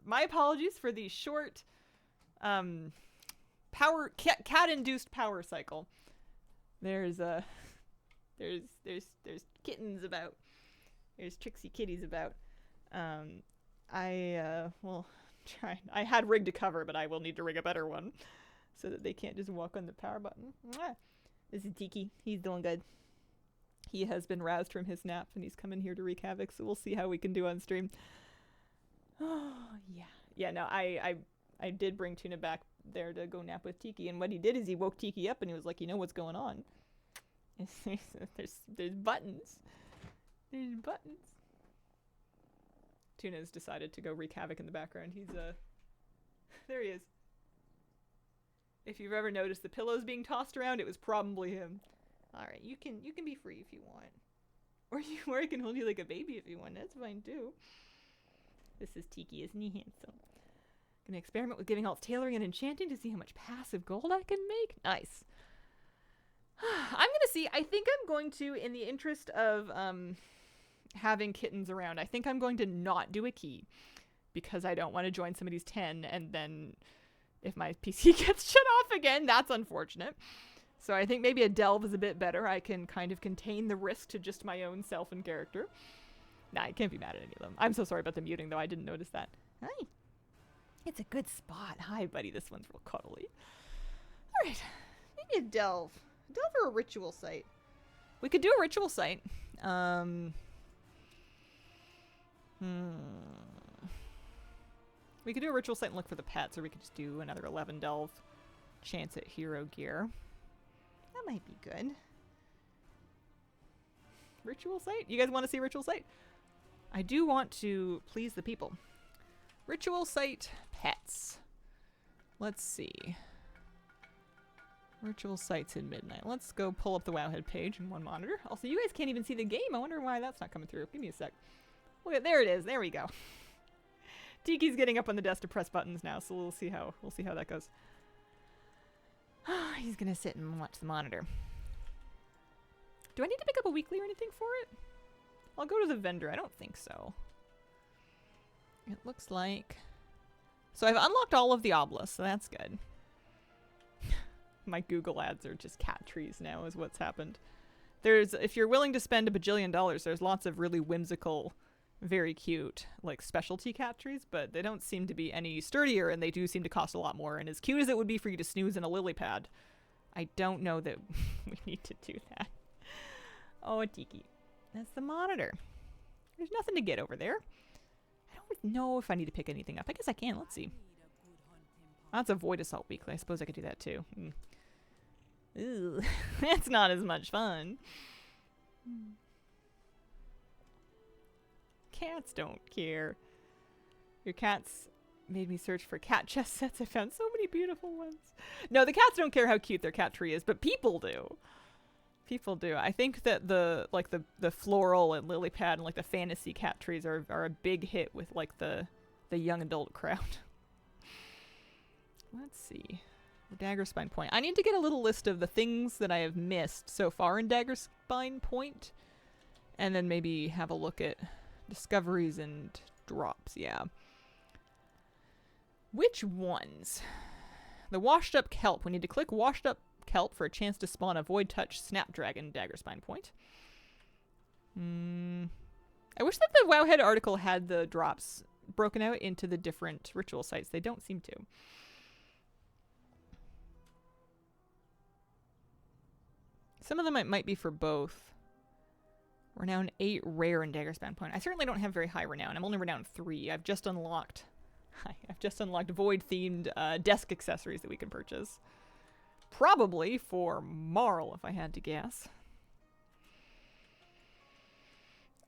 my apologies for the short power cat-induced power cycle. There's kittens about. There's tricksy kitties about. I will try. I had rigged a cover, but I will need to rig a better one so that they can't just walk on the power button. Mwah. This is Tiki. He's doing good. He has been roused from his nap and he's coming here to wreak havoc, so we'll see how we can do on stream. Oh, yeah. Yeah, no, I did bring Tuna back there to go nap with Tiki, and what he did is he woke Tiki up and he was like, you know what's going on? There's buttons. There's buttons. Tuna's decided to go wreak havoc in the background. He's, there he is. If you've ever noticed the pillows being tossed around, it was probably him. Alright, you can be free if you want. Or I can hold you like a baby if you want. That's fine too. This is Tiki, isn't he handsome? Gonna experiment with giving alt tailoring and enchanting to see how much passive gold I can make. Nice. I'm gonna see. I think I'm going to, in the interest of having kittens around, I think I'm going to not do a key. Because I don't want to join somebody's 10 and then if my PC gets shut off again, that's unfortunate. So I think maybe a delve is a bit better. I can kind of contain the risk to just my own self and character. Nah, I can't be mad at any of them. I'm so sorry about the muting, though. I didn't notice that. Hi. It's a good spot. Hi, buddy. This one's real cuddly. All right. Maybe a delve. A delve or a ritual site? We could do a ritual site. We could do a ritual site and look for the pets, or we could just do another 11 delve. Chance at hero gear. That might be good. Ritual site? You guys want to see ritual site? I do want to please the people. Ritual site pets. Let's see. Ritual sites in midnight. Let's go pull up the Wowhead page in one monitor. Also, you guys can't even see the game. I wonder why that's not coming through. Give me a sec. Look at, there it is. There we go. Tiki's getting up on the desk to press buttons now, so we'll see how that goes. He's gonna sit and watch the monitor. Do I need to pick up a weekly or anything for it? I'll go to the vendor. I don't think so. It looks like... So I've unlocked all of the obelisks, so that's good. My Google ads are just cat trees now is what's happened. There's, if you're willing to spend $1 bajillion, there's lots of really whimsical, very cute, like specialty cat trees, but they don't seem to be any sturdier, and they do seem to cost a lot more. And as cute as it would be for you to snooze in a lily pad, I don't know that we need to do that. Oh, Tiki. That's the monitor. There's nothing to get over there. I don't know if I need to pick anything up. I guess I can. Let's see. That's a Void Assault Weekly. I suppose I could do that too. Ooh, that's not as much fun. Cats don't care. Your cats made me search for cat chess sets. I found so many beautiful ones. No, the cats don't care how cute their cat tree is, but people do. People do. I think that the floral and lily pad and like the fantasy cat trees are a big hit with like the young adult crowd. Let's see. Daggerspine Point. I need to get a little list of the things that I have missed so far in Daggerspine Point, and then maybe have a look at discoveries and drops. Yeah. Which ones? The washed up kelp. We need to click washed up kelp for a chance to spawn a void touch snapdragon Daggerspine Point. I wish that the Wowhead article had the drops broken out into the different ritual sites. They don't seem to. Some of them might be for both. Renown 8 rare in Daggerspine Point. I certainly don't have very high renown. I'm only renown 3. I've just unlocked void themed desk accessories that we can purchase. Probably for Marl, if I had to guess.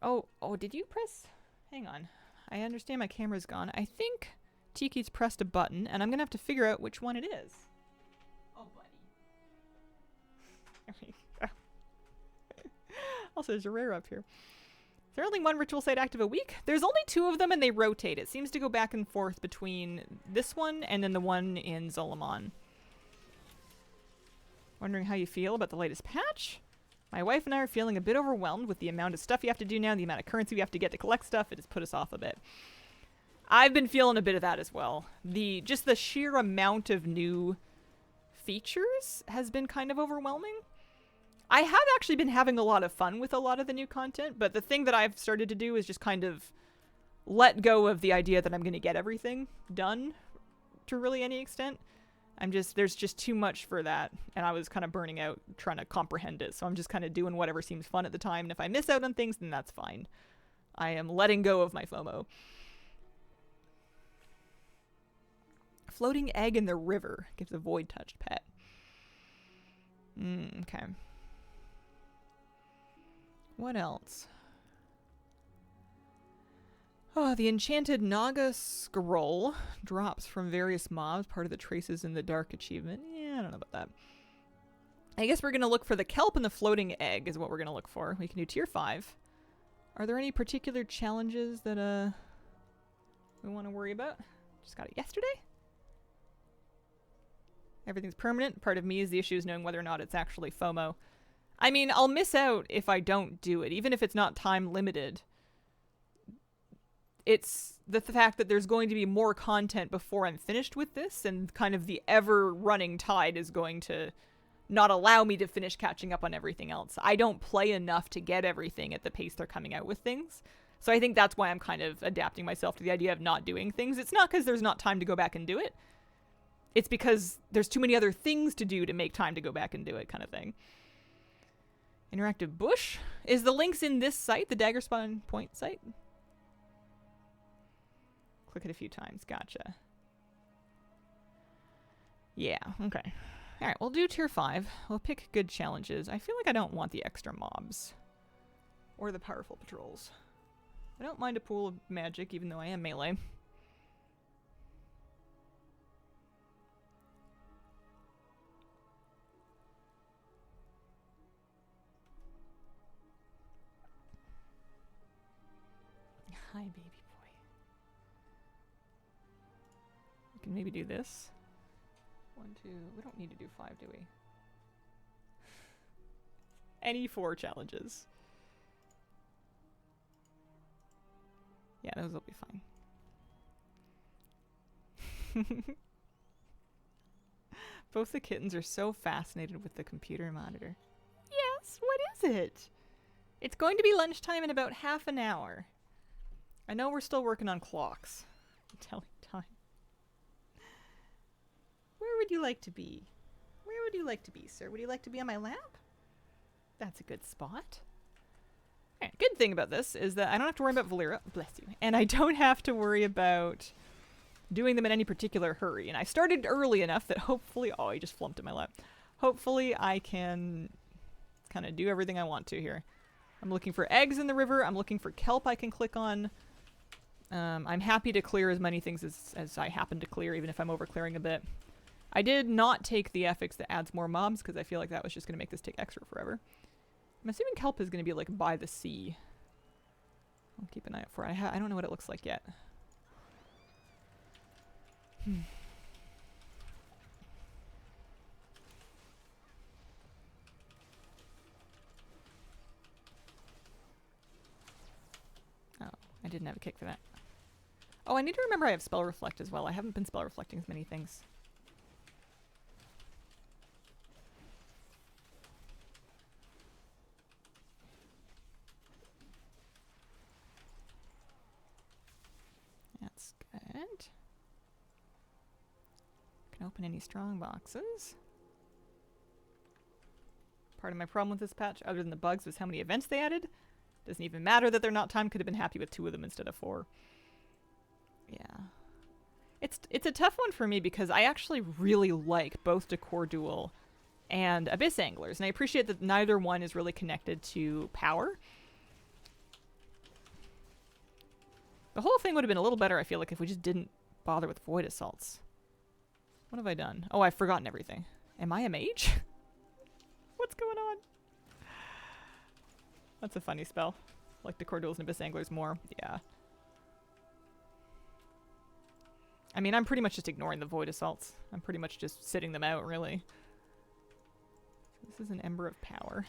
Oh, did you press? Hang on. I understand my camera's gone. I think Tiki's pressed a button, and I'm gonna have to figure out which one it is. Oh, buddy. There we go. Also, there's a rare up here. Is there only one ritual site active a week? There's only 2 of them, and they rotate. It seems to go back and forth between this one and then the one in Zolomon. Wondering how you feel about the latest patch? My wife and I are feeling a bit overwhelmed with the amount of stuff you have to do now, the amount of currency we have to get to collect stuff. It has put us off a bit. I've been feeling a bit of that as well. Just the sheer amount of new features has been kind of overwhelming. I have actually been having a lot of fun with a lot of the new content, but the thing that I've started to do is just kind of let go of the idea that I'm going to get everything done to really any extent. There's just too much for that, and I was kind of burning out trying to comprehend it, so I'm just kind of doing whatever seems fun at the time, and if I miss out on things, then that's fine. I am letting go of my FOMO. Floating egg in the river gives a void-touched pet. Okay. What else? Oh, the enchanted Naga scroll drops from various mobs, part of the Traces in the Dark achievement. Yeah, I don't know about that. I guess we're going to look for the kelp and the floating egg is what we're going to look for. We can do tier 5. Are there any particular challenges that we want to worry about? Just got it yesterday? Everything's permanent. Part of me is the issue is knowing whether or not it's actually FOMO. I mean, I'll miss out if I don't do it, even if it's not time limited. It's the fact that there's going to be more content before I'm finished with this, and kind of the ever-running tide is going to not allow me to finish catching up on everything else. I don't play enough to get everything at the pace they're coming out with things. So I think that's why I'm kind of adapting myself to the idea of not doing things. It's not because there's not time to go back and do it. It's because there's too many other things to do to make time to go back and do it, kind of thing. Interactive bush? Is the links in this site, the Daggerspine Point site? Click it a few times. Gotcha. Yeah, okay. Alright, we'll do tier 5. We'll pick good challenges. I feel like I don't want the extra mobs. Or the powerful patrols. I don't mind a pool of magic, even though I am melee. Hi, baby boy. We can maybe do this. 1, 2. We don't need to do 5, do we? Any 4 challenges. Yeah, those will be fine. Both the kittens are so fascinated with the computer monitor. Yes, what is it? It's going to be lunchtime in about half an hour. I know we're still working on clocks. I'm telling time. Where would you like to be? Where would you like to be, sir? Would you like to be on my lap? That's a good spot. Right, good thing about this is that I don't have to worry about Valera. Bless you. And I don't have to worry about doing them in any particular hurry. And I started early enough that hopefully... Oh, he just flumped in my lap. Hopefully I can kind of do everything I want to here. I'm looking for eggs in the river. I'm looking for kelp I can click on. I'm happy to clear as many things as I happen to clear, even if I'm over-clearing a bit. I did not take the affix that adds more mobs, because I feel like that was just going to make this take extra forever. I'm assuming kelp is going to be, like, by the sea. I'll keep an eye out for it. I don't know what it looks like yet. Oh, I didn't have a kick for that. Oh, I need to remember I have spell reflect as well. I haven't been spell reflecting as many things. That's good. Can open any strong boxes. Part of my problem with this patch, other than the bugs, was how many events they added. Doesn't even matter that they're not timed. Could have been happy with 2 of them instead of 4. Yeah. It's a tough one for me because I actually really like both Decor Duel and Abyss Anglers, and I appreciate that neither one is really connected to power. The whole thing would have been a little better, I feel like, if we just didn't bother with Void Assaults. What have I done? Oh, I've forgotten everything. Am I a mage? What's going on? That's a funny spell. Like Decor Duels and Abyss Anglers more. Yeah. I mean, I'm pretty much just ignoring the Void Assaults. I'm pretty much just sitting them out, really. So this is an Ember of Power.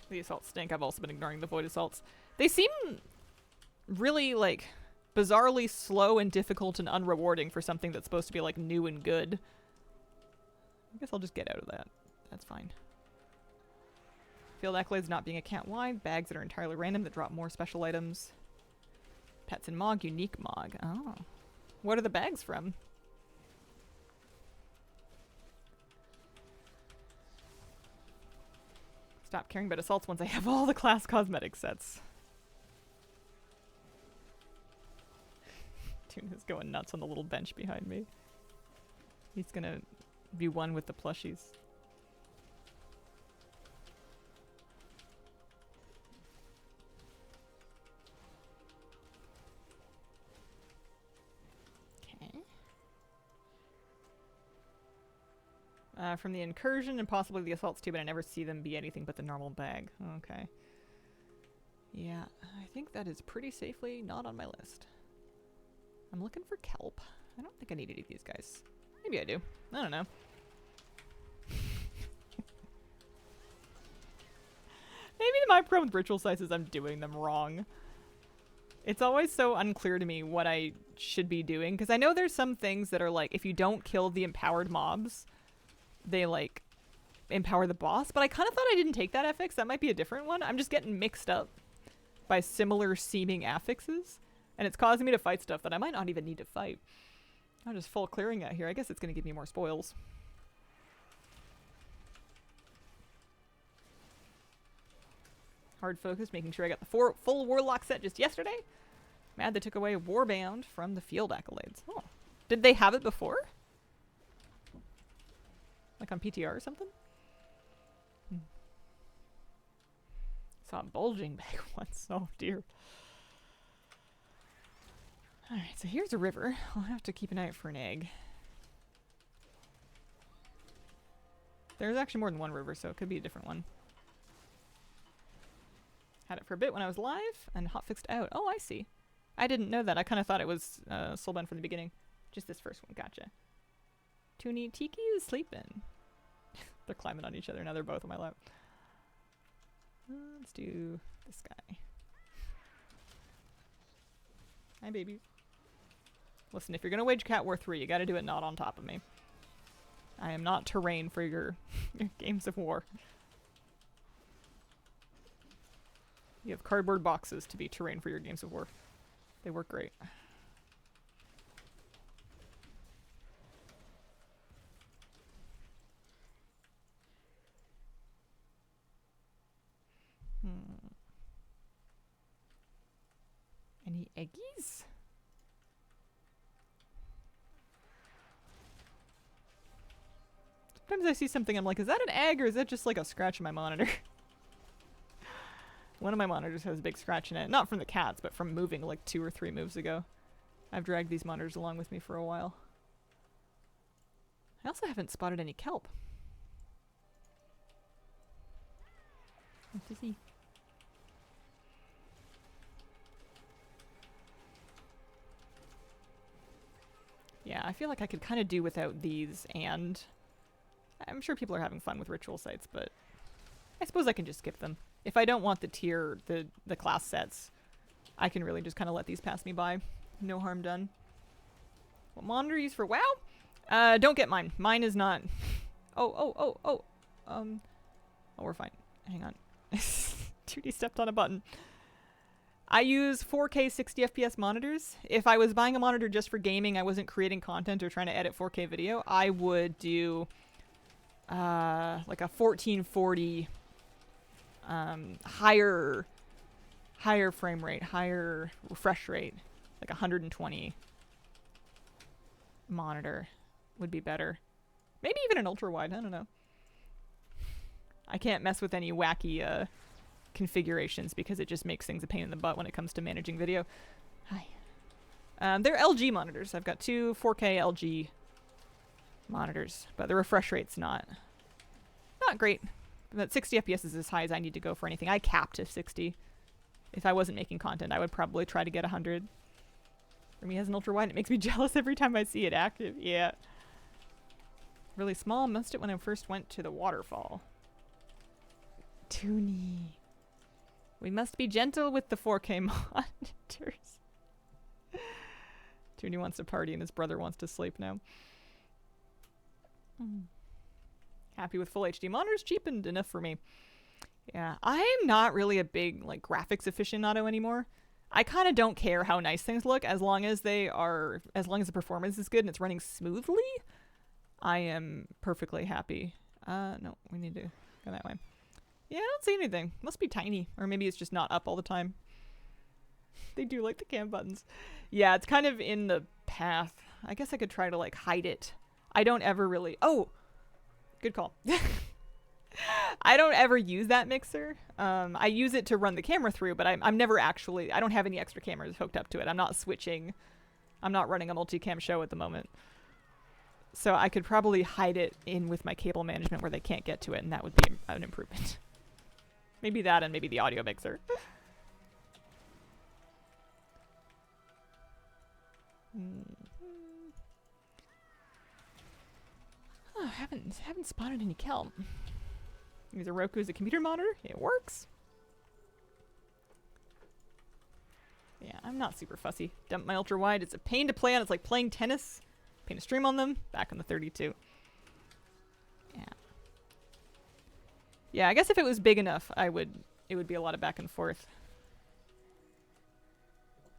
The assaults stink. I've also been ignoring the Void Assaults. They seem really, like, bizarrely slow and difficult and unrewarding for something that's supposed to be, like, new and good. I guess I'll just get out of that. That's fine. Field accolades not being account-wide. Bags that are entirely random that drop more special items. Pets and Mog. Unique Mog. Oh. What are the bags from? Stop caring about assaults once I have all the class cosmetic sets. Tuna's going nuts on the little bench behind me. He's gonna be one with the plushies. From the incursion and possibly the assaults too, but I never see them be anything but the normal bag. Okay. Yeah, I think that is pretty safely not on my list. I'm looking for kelp. I don't think I need any of these guys. Maybe I do. I don't know. Maybe my problem with ritual sites is I'm doing them wrong. It's always so unclear to me what I should be doing, because I know there's some things that are like, if you don't kill the empowered mobs, they, like, empower the boss, but I kind of thought I didn't take that affix. That might be a different one. I'm just getting mixed up by similar seeming affixes, and it's causing me to fight stuff that I might not even need to fight. I'm just full clearing out here. I guess it's going to give me more spoils. Hard focus, making sure I got the full Warlock set just yesterday. Mad they took away Warbound from the field accolades. Oh. Did they have it before? Like on PTR or something? Saw a bulging bag once. Oh dear. Alright, so here's a river. I'll have to keep an eye out for an egg. There's actually more than one river, so it could be a different one. Had it for a bit when I was live, and hotfixed out. Oh, I see. I didn't know that. I kind of thought it was soulbound from the beginning. Just this first one. Gotcha. Toonie, Tiki is sleeping. They're climbing on each other. Now they're both on my lap. Let's do this guy. Hi, babies. Listen, if you're going to wage Cat War 3, you got to do it not on top of me. I am not terrain for your games of war. You have cardboard boxes to be terrain for your games of war. They work great. Any eggies? Sometimes I see something, I'm like, is that an egg or is that just like a scratch in my monitor? One of my monitors has a big scratch in it. Not from the cats, but from moving like 2 or 3 moves ago. I've dragged these monitors along with me for a while. I also haven't spotted any kelp. What to see? Yeah, I feel like I could kind of do without these, and I'm sure people are having fun with ritual sites, but I suppose I can just skip them. If I don't want the tier, the class sets, I can really just kind of let these pass me by. No harm done. What monitor use for WoW? Don't get mine. Mine is not... Oh, we're fine. Hang on. 2D stepped on a button. I use 4K 60 FPS monitors. If I was buying a monitor just for gaming, I wasn't creating content or trying to edit 4K video, I would do like a 1440 higher frame rate, higher refresh rate, like 120 monitor would be better. Maybe even an ultra wide, I don't know. I can't mess with any wacky configurations because it just makes things a pain in the butt when it comes to managing video. Hi. They're LG monitors. I've got 2 4K LG monitors, but the refresh rate's not great. But 60 FPS is as high as I need to go for anything. I capped to 60. If I wasn't making content, I would probably try to get 100. For me, as an ultra wide, it makes me jealous every time I see it active. Yeah. Really small. Missed it when I first went to the waterfall. Toonie. We must be gentle with the 4K monitors. Toonie wants to party and his brother wants to sleep now. Happy with full HD monitors, cheapened enough for me. Yeah, I'm not really a big like graphics aficionado anymore. I kind of don't care how nice things look as long as the performance is good and it's running smoothly. I am perfectly happy. No, we need to go that way. Yeah, I don't see anything. Must be tiny. Or maybe it's just not up all the time. They do like the cam buttons. Yeah, it's kind of in the path. I guess I could try to like hide it. I don't ever really... Oh! Good call. I don't ever use that mixer. I use it to run the camera through, but I'm never actually... I don't have any extra cameras hooked up to it. I'm not switching. I'm not running a multicam show at the moment. So I could probably hide it in with my cable management where they can't get to it, and that would be an improvement. Maybe that and maybe the audio mixer. Oh, haven't spotted any kelp. Use a Roku as a computer monitor. It works. Yeah, I'm not super fussy. Dump my ultra wide. It's a pain to play on. It's like playing tennis. Pain to stream on them. Back on the 32. Yeah. Yeah, I guess if it was big enough, it would be a lot of back and forth.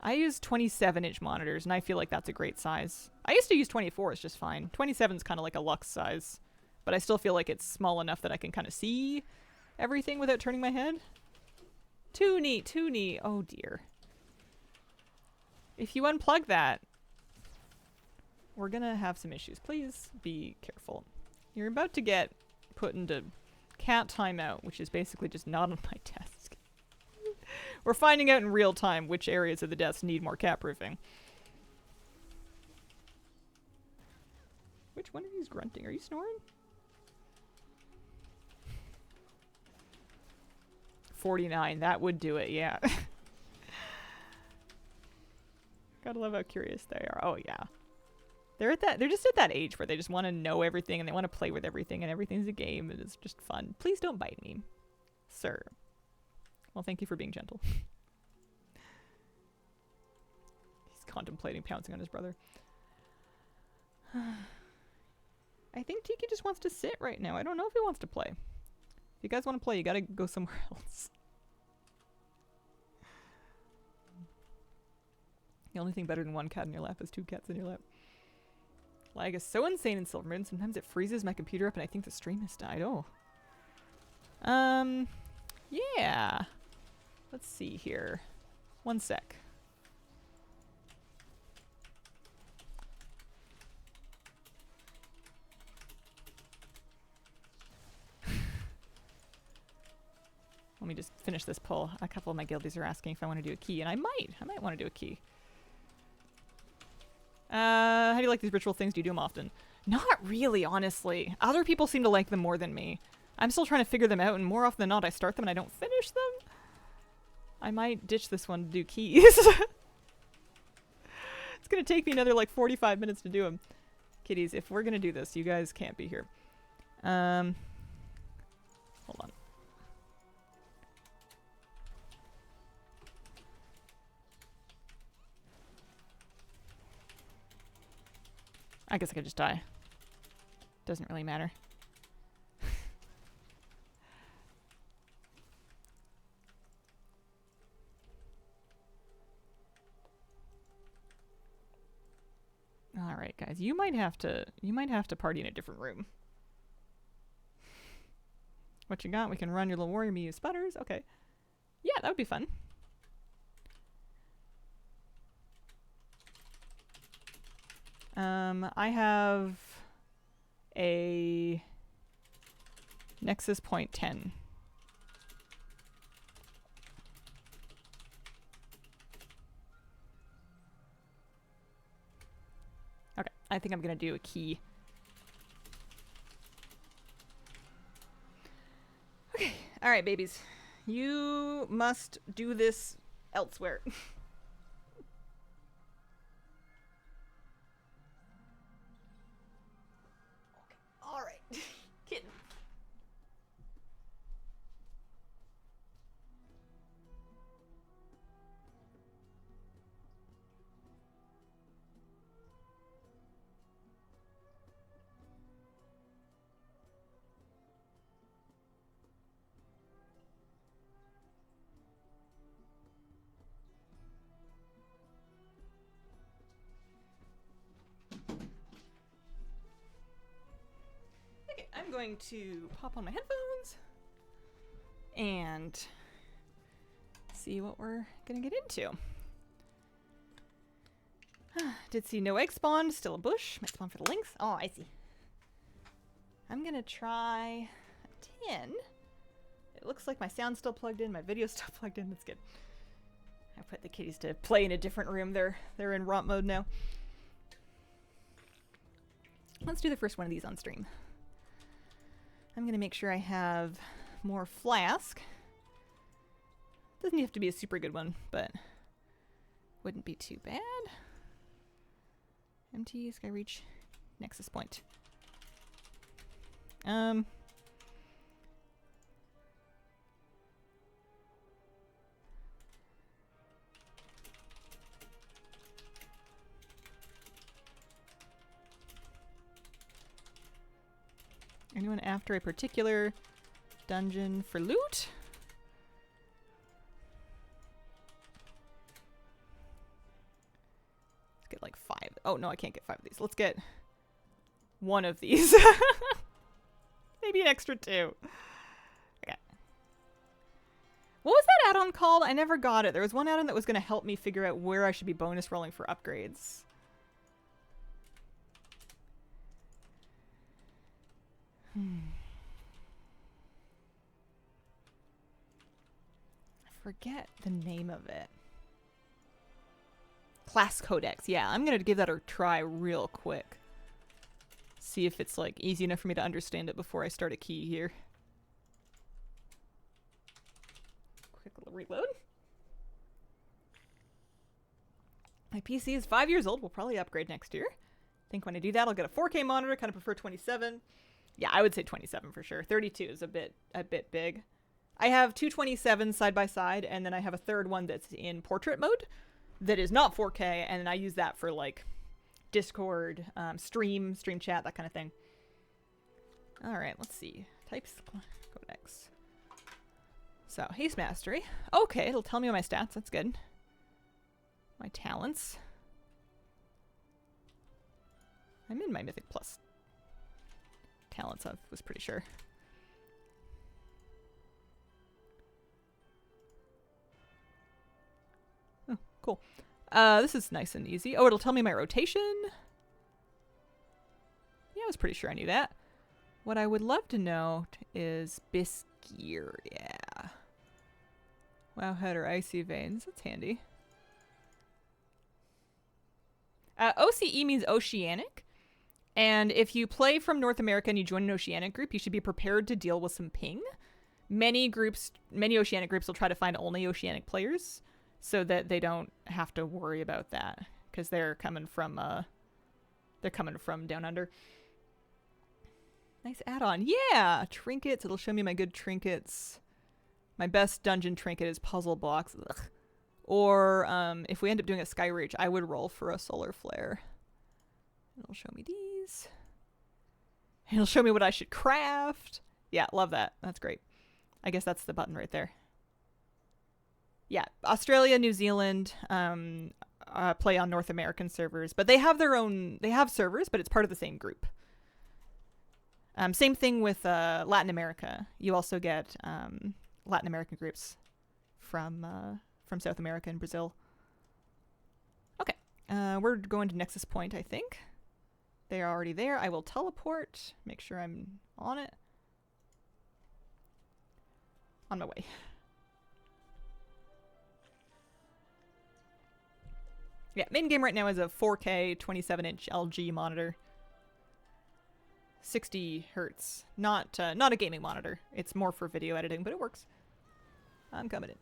I use 27-inch monitors, and I feel like that's a great size. I used to use 24, it's just fine. 27 is kind of like a luxe size, but I still feel like it's small enough that I can kind of see everything without turning my head. Toonie, Toonie, oh dear. If you unplug that, we're gonna have some issues. Please be careful. You're about to get put into cat timeout, which is basically just not on my desk. We're finding out in real time which areas of the desk need more cat proofing. Which one of you is grunting? Are you snoring? 49, that would do it, yeah. Gotta love how curious they are. Oh yeah. They're just at that age where they just want to know everything and they want to play with everything and everything's a game and it's just fun. Please don't bite me, sir. Well, thank you for being gentle. He's contemplating pouncing on his brother. I think Tiki just wants to sit right now. I don't know if he wants to play. If you guys want to play, you gotta go somewhere else. The only thing better than one cat in your lap is two cats in your lap. Lag is so insane in Silvermoon. Sometimes it freezes my computer up and I think the stream has died. Oh. Yeah. Let's see here. One sec. Let me just finish this poll. A couple of my guildies are asking if I want to do a key, and I might want to do a key. How do you like these ritual things? Do you do them often? Not really, honestly. Other people seem to like them more than me. I'm still trying to figure them out, and more often than not, I start them and I don't finish them. I might ditch this one to do keys. It's gonna take me another, like, 45 minutes to do them. Kitties, if we're gonna do this, you guys can't be here. Hold on. I guess I could just die. Doesn't really matter. All right, guys. You might have to party in a different room. What you got? We can run your little warrior. Me use sputters. Okay. Yeah, that would be fun. I have a Nexus Point 10. Okay, I think I'm gonna do a key. Okay, alright babies. You must do this elsewhere. Alright, Kitten. I'm going to pop on my headphones and see what we're gonna get into. Did see no egg spawned, still a bush. Might spawn for the lynx. Oh, I see. I'm gonna try a 10. It looks like my sound's still plugged in, my video's still plugged in. That's good. I put the kitties to play in a different room. They're in romp mode now. Let's do the first one of these on stream. I'm going to make sure I have more flask. Doesn't have to be a super good one, but wouldn't be too bad. Empty, Skyreach, Nexus Point. Anyone after a particular dungeon for loot? Let's get like 5. Oh no, I can't get 5 of these. Let's get 1 of these. Maybe an extra 2. Okay. What was that add-on called? I never got it. There was one add-on that was going to help me figure out where I should be bonus rolling for upgrades. I forget the name of it. Class Codex. Yeah, I'm gonna give that a try real quick. See if it's like easy enough for me to understand it before I start a key here. Quick little reload. My PC is 5 years old. We'll probably upgrade next year. I think when I do that, I'll get a 4K monitor. Kind of prefer 27. Yeah, I would say 27 for sure. 32 is a bit big. I have two 27s side by side, and then I have a third one that's in portrait mode that is not 4K, and I use that for like Discord, stream chat, that kind of thing. All right, let's see. Types, codex. So, haste mastery. Okay, it'll tell me my stats. That's good. My talents. I'm in my Mythic Plus talents, I was pretty sure. Oh, cool. This is nice and easy. Oh, it'll tell me my rotation. Yeah, I was pretty sure I knew that. What I would love to know is Bisgear. Yeah. Wow, header, icy veins. That's handy. OCE means oceanic. And if you play from North America and you join an oceanic group, you should be prepared to deal with some ping. Many oceanic groups will try to find only oceanic players so that they don't have to worry about that, because they're coming from down under. Nice add-on. Yeah! Trinkets. It'll show me my good trinkets. My best dungeon trinket is puzzle blocks. Ugh. Or if we end up doing a Sky Reach, I would roll for a solar flare. It'll show me these. It'll show me what I should craft. Yeah, love that. That's great. I guess that's the button right there. Yeah, Australia, New Zealand play on North American servers, but they have their own. They have servers, but it's part of the same group. Same thing with Latin America. You also get Latin American groups from South America and Brazil. Okay, we're going to Nexus Point, I think. They are already there. I will teleport. Make sure I'm on it. On my way. Yeah, main game right now is a 4K 27-inch LG monitor. 60 hertz. Not a gaming monitor. It's more for video editing, but it works. I'm coming in.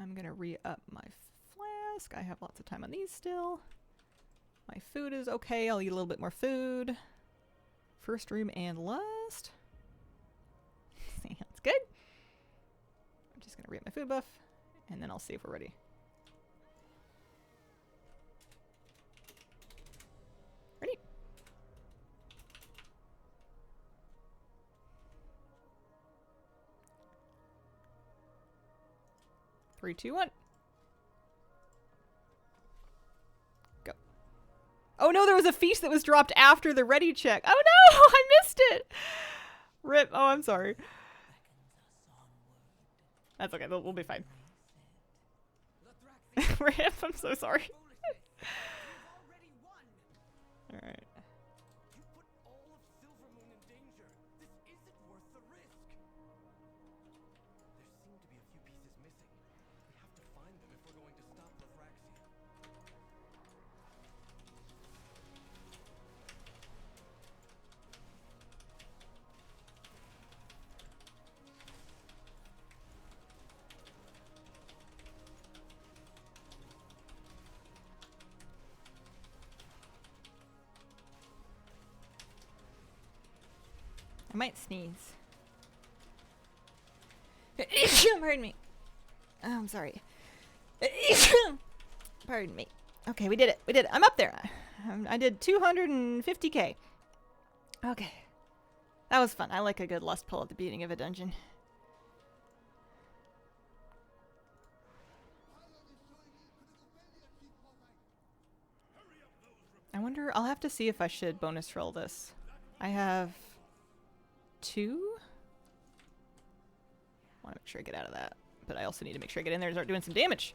I'm gonna re-up my flask. I have lots of time on these still. My food is okay. I'll eat a little bit more food. First room and last. That's good. I'm just gonna re-up my food buff, and then I'll see if we're ready. Ready? Three, two, one. Go. Oh no, there was a feast that was dropped after the ready check. Oh no, I missed it. Rip. Oh, I'm sorry. That's okay. We'll be fine. Rip. I'm so sorry. All right. I might sneeze. Pardon me. Oh, I'm sorry. Pardon me. Okay, we did it. We did it. I'm up there. I did 250k. Okay. That was fun. I like a good lust pull at the beginning of a dungeon. I wonder, I'll have to see if I should bonus roll this. I have 2. I want to make sure I get out of that, but I also need to make sure I get in there and start doing some damage.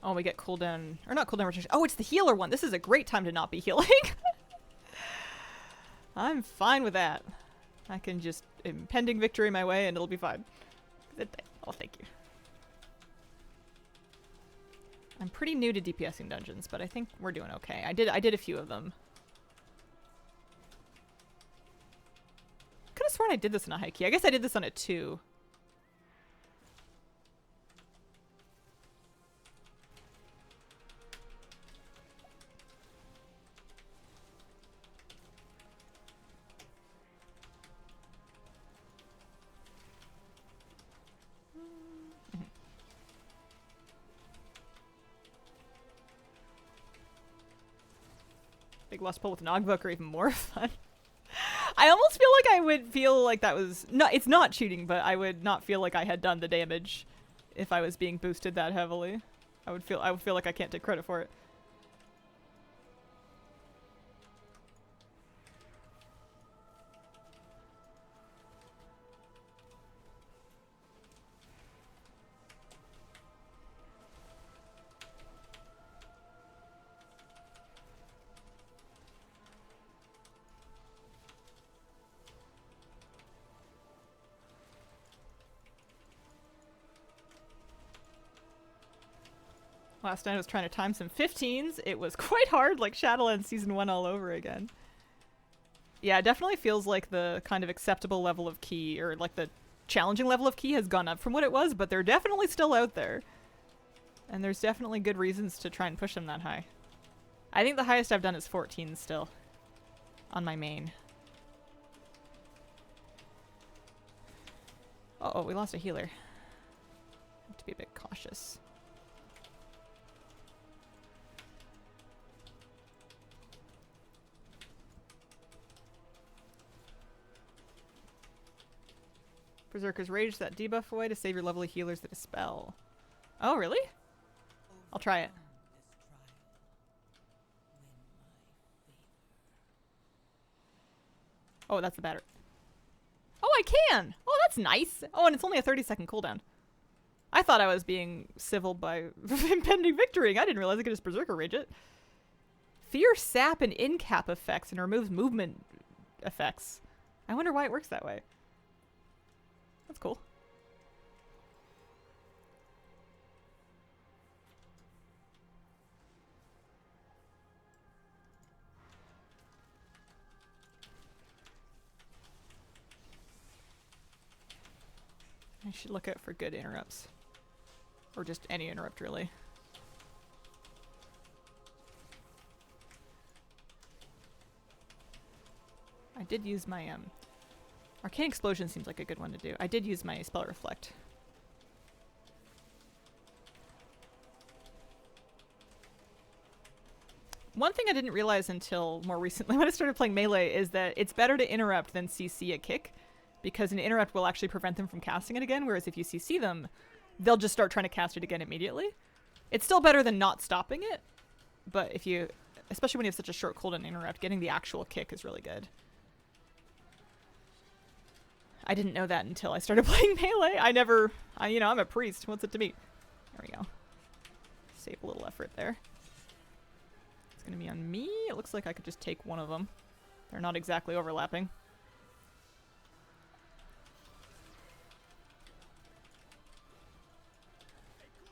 Oh, we get cooldown, or not cooldown retention. Oh, it's the healer one. This is a great time to not be healing. I'm fine with that. I can just impending victory my way and it'll be fine. Oh, thank you. I'm pretty new to DPSing dungeons, but I think we're doing okay. I did a few of them. Could have sworn I did this on a high key. I guess I did this on a 2. Big lost pull with Nogbook are even more fun. I almost feel like I would feel like that was it's not cheating, but I would not feel like I had done the damage if I was being boosted that heavily. I would feel like I can't take credit for it. Last night I was trying to time some 15s. It was quite hard, like Shadowlands Season 1 all over again. Yeah, it definitely feels like the kind of acceptable level of key, or like the challenging level of key has gone up from what it was, but they're definitely still out there. And there's definitely good reasons to try and push them that high. I think the highest I've done is 14 still. On my main. Uh-oh, we lost a healer. Have to be a bit cautious. Berserker's Rage, that debuff away to save your lovely healers that dispel. Oh, really? I'll try it. Oh, that's the battery. Oh, I can! Oh, that's nice! Oh, and it's only a 30-second cooldown. I thought I was being civil by impending victory. I didn't realize I could just Berserker Rage it. Fear sap and in-cap effects and removes movement effects. I wonder why it works that way. That's cool. I should look out for good interrupts. Or just any interrupt, really. I did use my, Arcane Explosion seems like a good one to do. I did use my Spell Reflect. One thing I didn't realize until more recently when I started playing Melee is that it's better to interrupt than CC a kick, because an interrupt will actually prevent them from casting it again, whereas if you CC them, they'll just start trying to cast it again immediately. It's still better than not stopping it, but if you, especially when you have such a short cooldown interrupt, getting the actual kick is really good. I didn't know that until I started playing Melee. You know, I'm a priest. What's it to me? There we go. Save a little effort there. It's going to be on me. It looks like I could just take one of them. They're not exactly overlapping.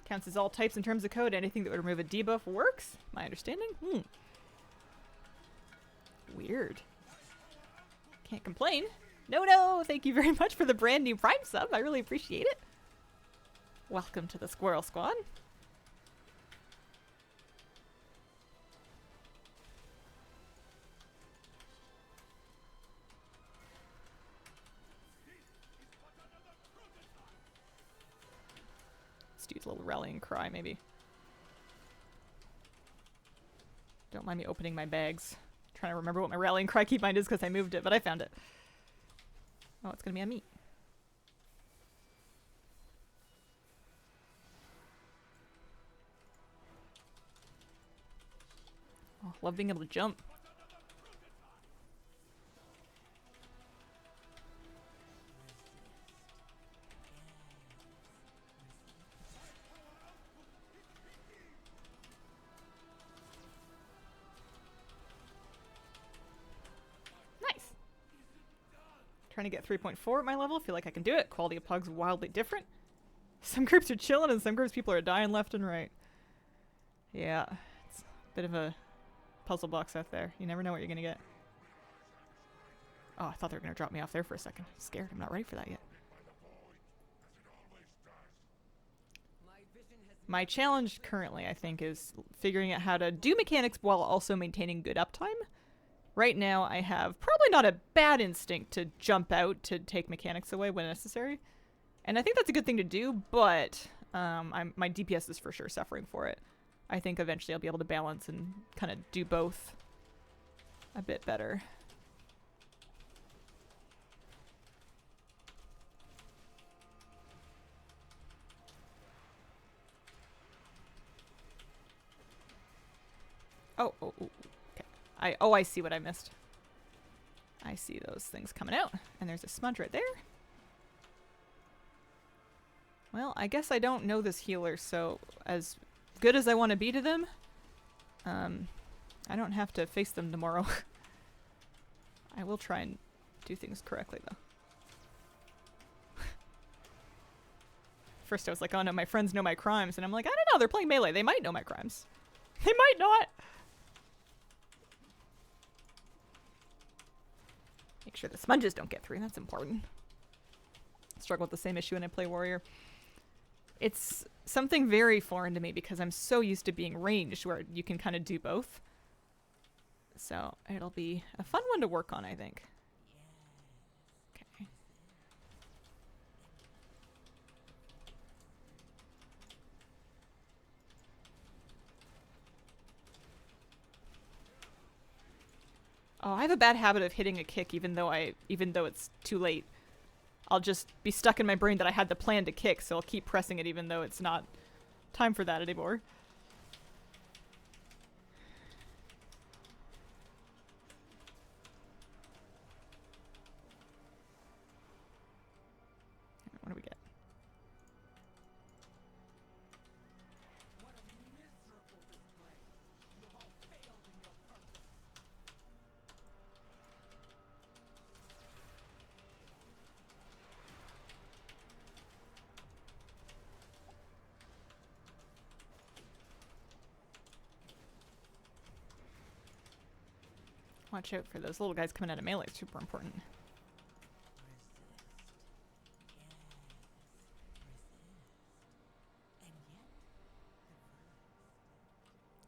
Counts as all types in terms of code. Anything that would remove a debuff works. My understanding? Weird. Can't complain. No, thank you very much for the brand new Prime sub. I really appreciate it. Welcome to the Squirrel Squad. Let's use a little rallying cry, maybe. Don't mind me opening my bags. Trying to remember what my rallying cry keybind is because I moved it, but I found it. Oh, it's gonna be on me. Oh, love being able to jump. Trying to get 3.4 at my level. Feel like I can do it. Quality of pug's wildly different. Some groups are chilling and some groups people are dying left and right. Yeah, it's a bit of a puzzle box out there. You never know what you're gonna get. Oh, I thought they were gonna drop me off there for a second. I'm scared. I'm not ready for that yet. My challenge currently, I think, is figuring out how to do mechanics while also maintaining good uptime. Right now, I have probably not a bad instinct to jump out to take mechanics away when necessary. And I think that's a good thing to do, but my DPS is for sure suffering for it. I think eventually I'll be able to balance and kind of do both a bit better. Oh, okay. I see what I missed. I see those things coming out, and there's a smudge right there. Well, I guess I don't know this healer, so as good as I want to be to them, I don't have to face them tomorrow. I will try and do things correctly, though. First I was like, oh no, my friends know my crimes, and I'm like, I don't know, they're playing melee. They might know my crimes. They might not. Make sure the sponges don't get through, that's important. Struggle with the same issue when I play warrior. It's something very foreign to me because I'm so used to being ranged where you can kind of do both. So it'll be a fun one to work on, I think. Okay. Oh, I have a bad habit of hitting a kick even though it's too late. I'll just be stuck in my brain that I had the plan to kick, so I'll keep pressing it even though it's not time for that anymore. What do we get? Watch out for those little guys coming out of melee. It's super important.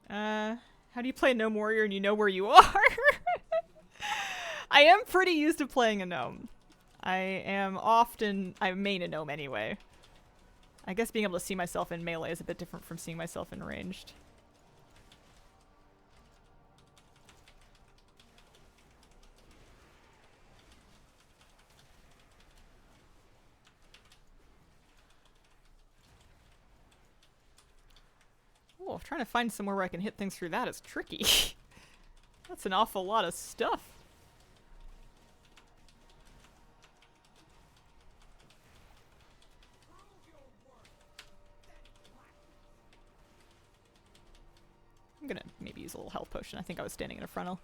How do you play a gnome warrior and you know where you are? I am pretty used to playing a gnome. I main a gnome anyway. I guess being able to see myself in melee is a bit different from seeing myself in ranged. Oh, trying to find somewhere where I can hit things through that is tricky. That's an awful lot of stuff. I'm gonna maybe use a little health potion. I think I was standing in a frontal.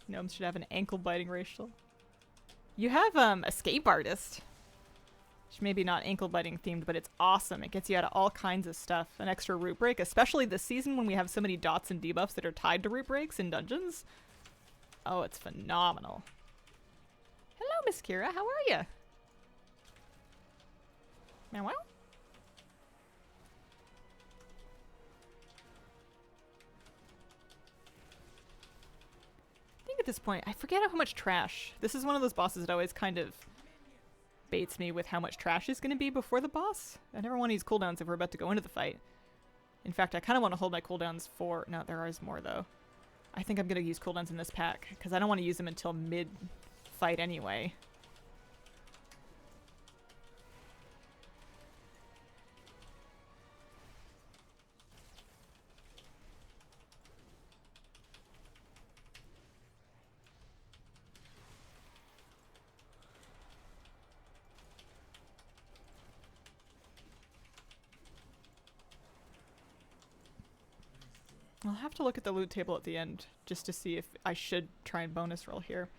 Gnomes should have an ankle-biting racial. You have Escape Artist. Which maybe not ankle-biting themed, but it's awesome. It gets you out of all kinds of stuff. An extra root break, especially this season when we have so many dots and debuffs that are tied to root breaks in dungeons. Oh, it's phenomenal. Hello, Miss Kira. How are you? Well? At this point, I forget how much trash. This is one of those bosses that always kind of baits me with how much trash is going to be before the boss. I never want to use cooldowns if we're about to go into the fight. In fact, I kind of want to hold my cooldowns for... No, there is more, though. I think I'm going to use cooldowns in this pack, because I don't want to use them until mid-fight anyway. I'll have to look at the loot table at the end just to see if I should try and bonus roll here.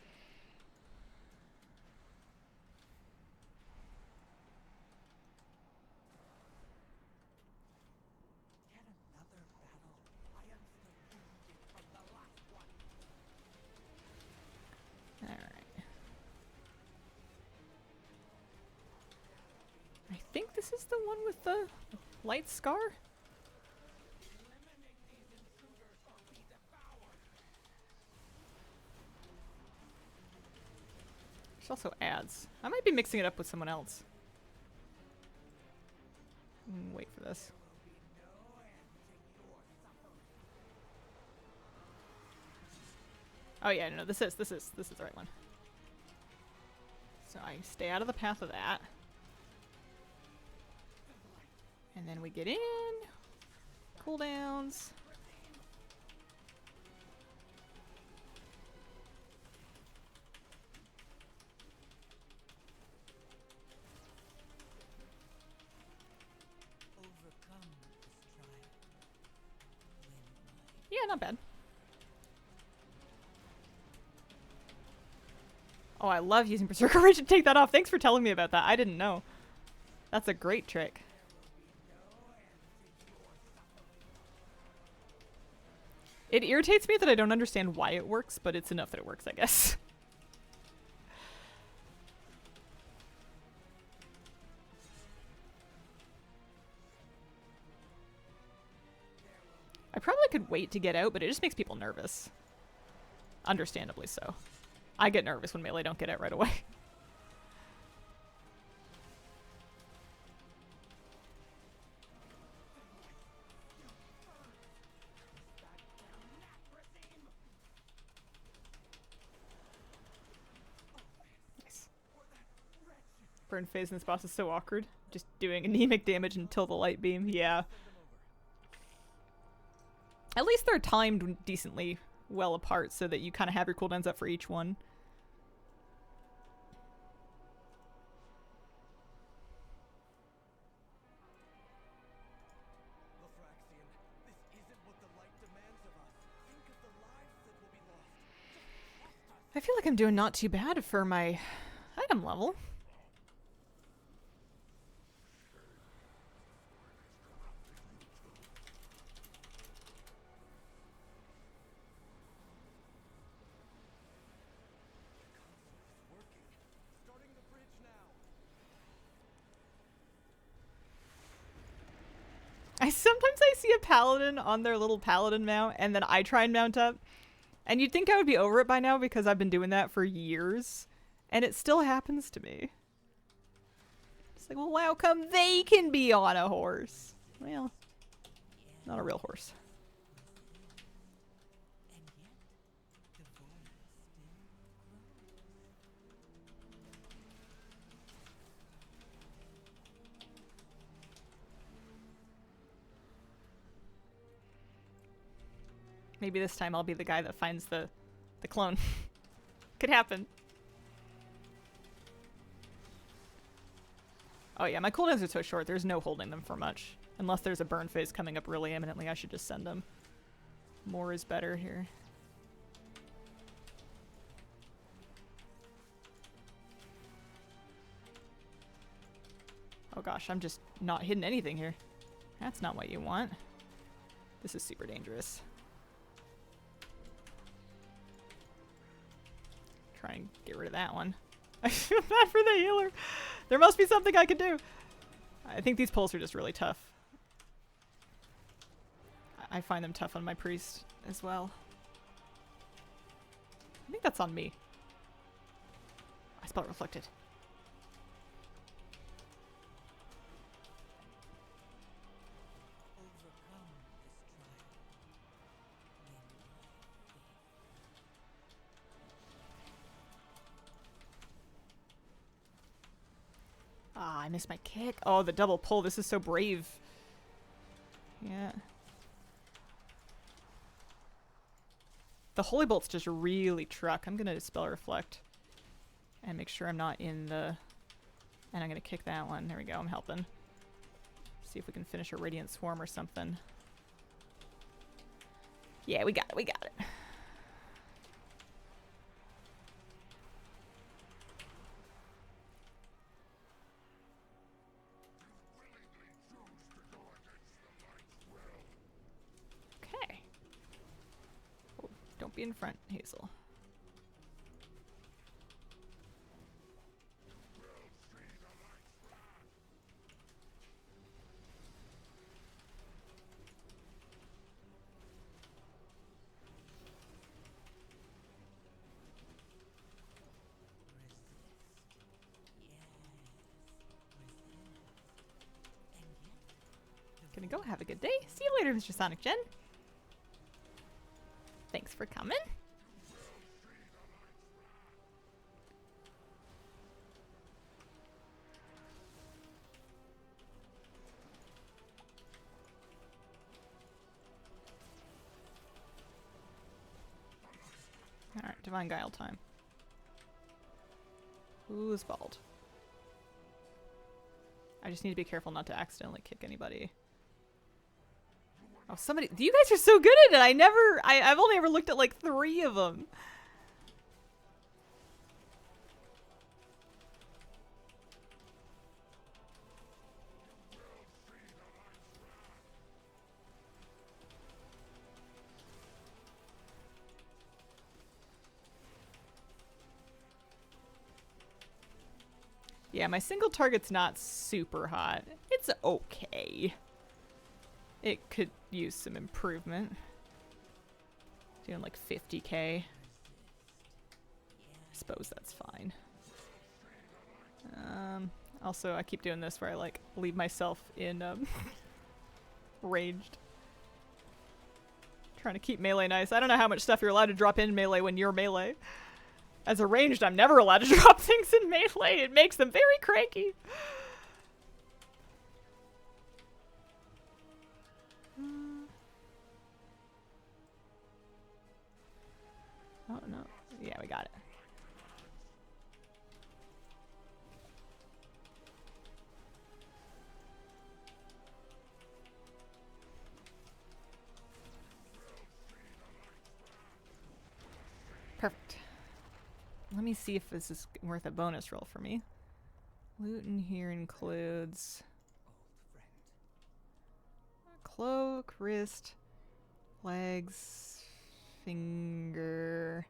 I think this is the one with the light scar? There's also ads. I might be mixing it up with someone else. Wait for this. Oh yeah, no, this is the right one. So I stay out of the path of that. And then we get in. Cooldowns. Yeah, not bad. Oh, I love using Berserker Rage to take that off. Thanks for telling me about that. I didn't know. That's a great trick. It irritates me that I don't understand why it works, but it's enough that it works, I guess. I probably could wait to get out, but it just makes people nervous. Understandably so. I get nervous when melee don't get out right away. Nice. Burn phase in this boss is so awkward. Just doing anemic damage until the light beam. Yeah. At least they're timed decently well apart so that you kind of have your cooldowns up for each one. I feel like I'm doing not too bad for my item level. Sometimes I see a paladin on their little paladin mount, and then I try and mount up. And you'd think I would be over it by now because I've been doing that for years. And it still happens to me. It's like, well, how come they can be on a horse? Well, not a real horse. Maybe this time I'll be the guy that finds the clone. Could happen. Oh yeah, my cooldowns are so short, there's no holding them for much. Unless there's a burn phase coming up really imminently, I should just send them. More is better here. Oh gosh, I'm just not hitting anything here. That's not what you want. This is super dangerous. Try and get rid of that one. I feel bad for the healer. There must be something I can do. I think these pulls are just really tough. I find them tough on my priest as well. I think that's on me. I spell reflected. Ah, I missed my kick. Oh, the double pull. This is so brave. Yeah. The Holy Bolt's just really truck. I'm gonna Spell Reflect. And make sure I'm not in the... And I'm gonna kick that one. There we go, I'm helping. See if we can finish a Radiant Swarm or something. Yeah, we got it. We got it. Okay. Oh, don't be in front, Hazel. Gonna go. Have a good day. See you later, Mr. Sonic Gen. Thanks for coming. Alright, Divine Guile time. Who's bald? I just need to be careful not to accidentally kick anybody. Oh, somebody. You guys are so good at it. I've only ever looked at like 3 of them. Yeah, my single target's not super hot. It's okay. It could use some improvement. Doing like 50k. I suppose that's fine. Also, I keep doing this where I like leave myself in ranged. Trying to keep melee nice. I don't know how much stuff you're allowed to drop in melee when you're melee. As a ranged, I'm never allowed to drop things in melee. It makes them very cranky. Oh, no. Yeah, we got it. Perfect. Let me see if this is worth a bonus roll for me. Loot in here includes cloak, wrist, legs, finger.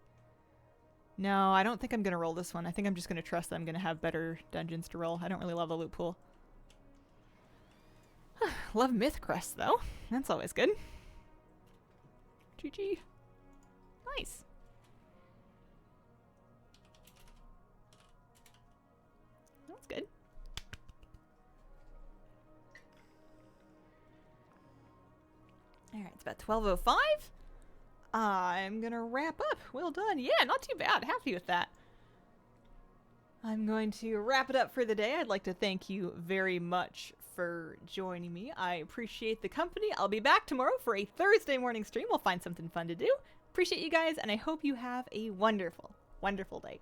No, I don't think I'm gonna roll this one. I think I'm just gonna trust that I'm gonna have better dungeons to roll. I don't really love the loot pool. Love Myth Crest though. That's always good. GG. Nice. That's good. Alright, it's about 12:05. I'm gonna wrap up. Well done. Yeah, not too bad. Happy with that. I'm going to wrap it up for the day. I'd like to thank you very much for joining me. I appreciate the company. I'll be back tomorrow for a Thursday morning stream. We'll find something fun to do. Appreciate you guys, and I hope you have a wonderful, wonderful day.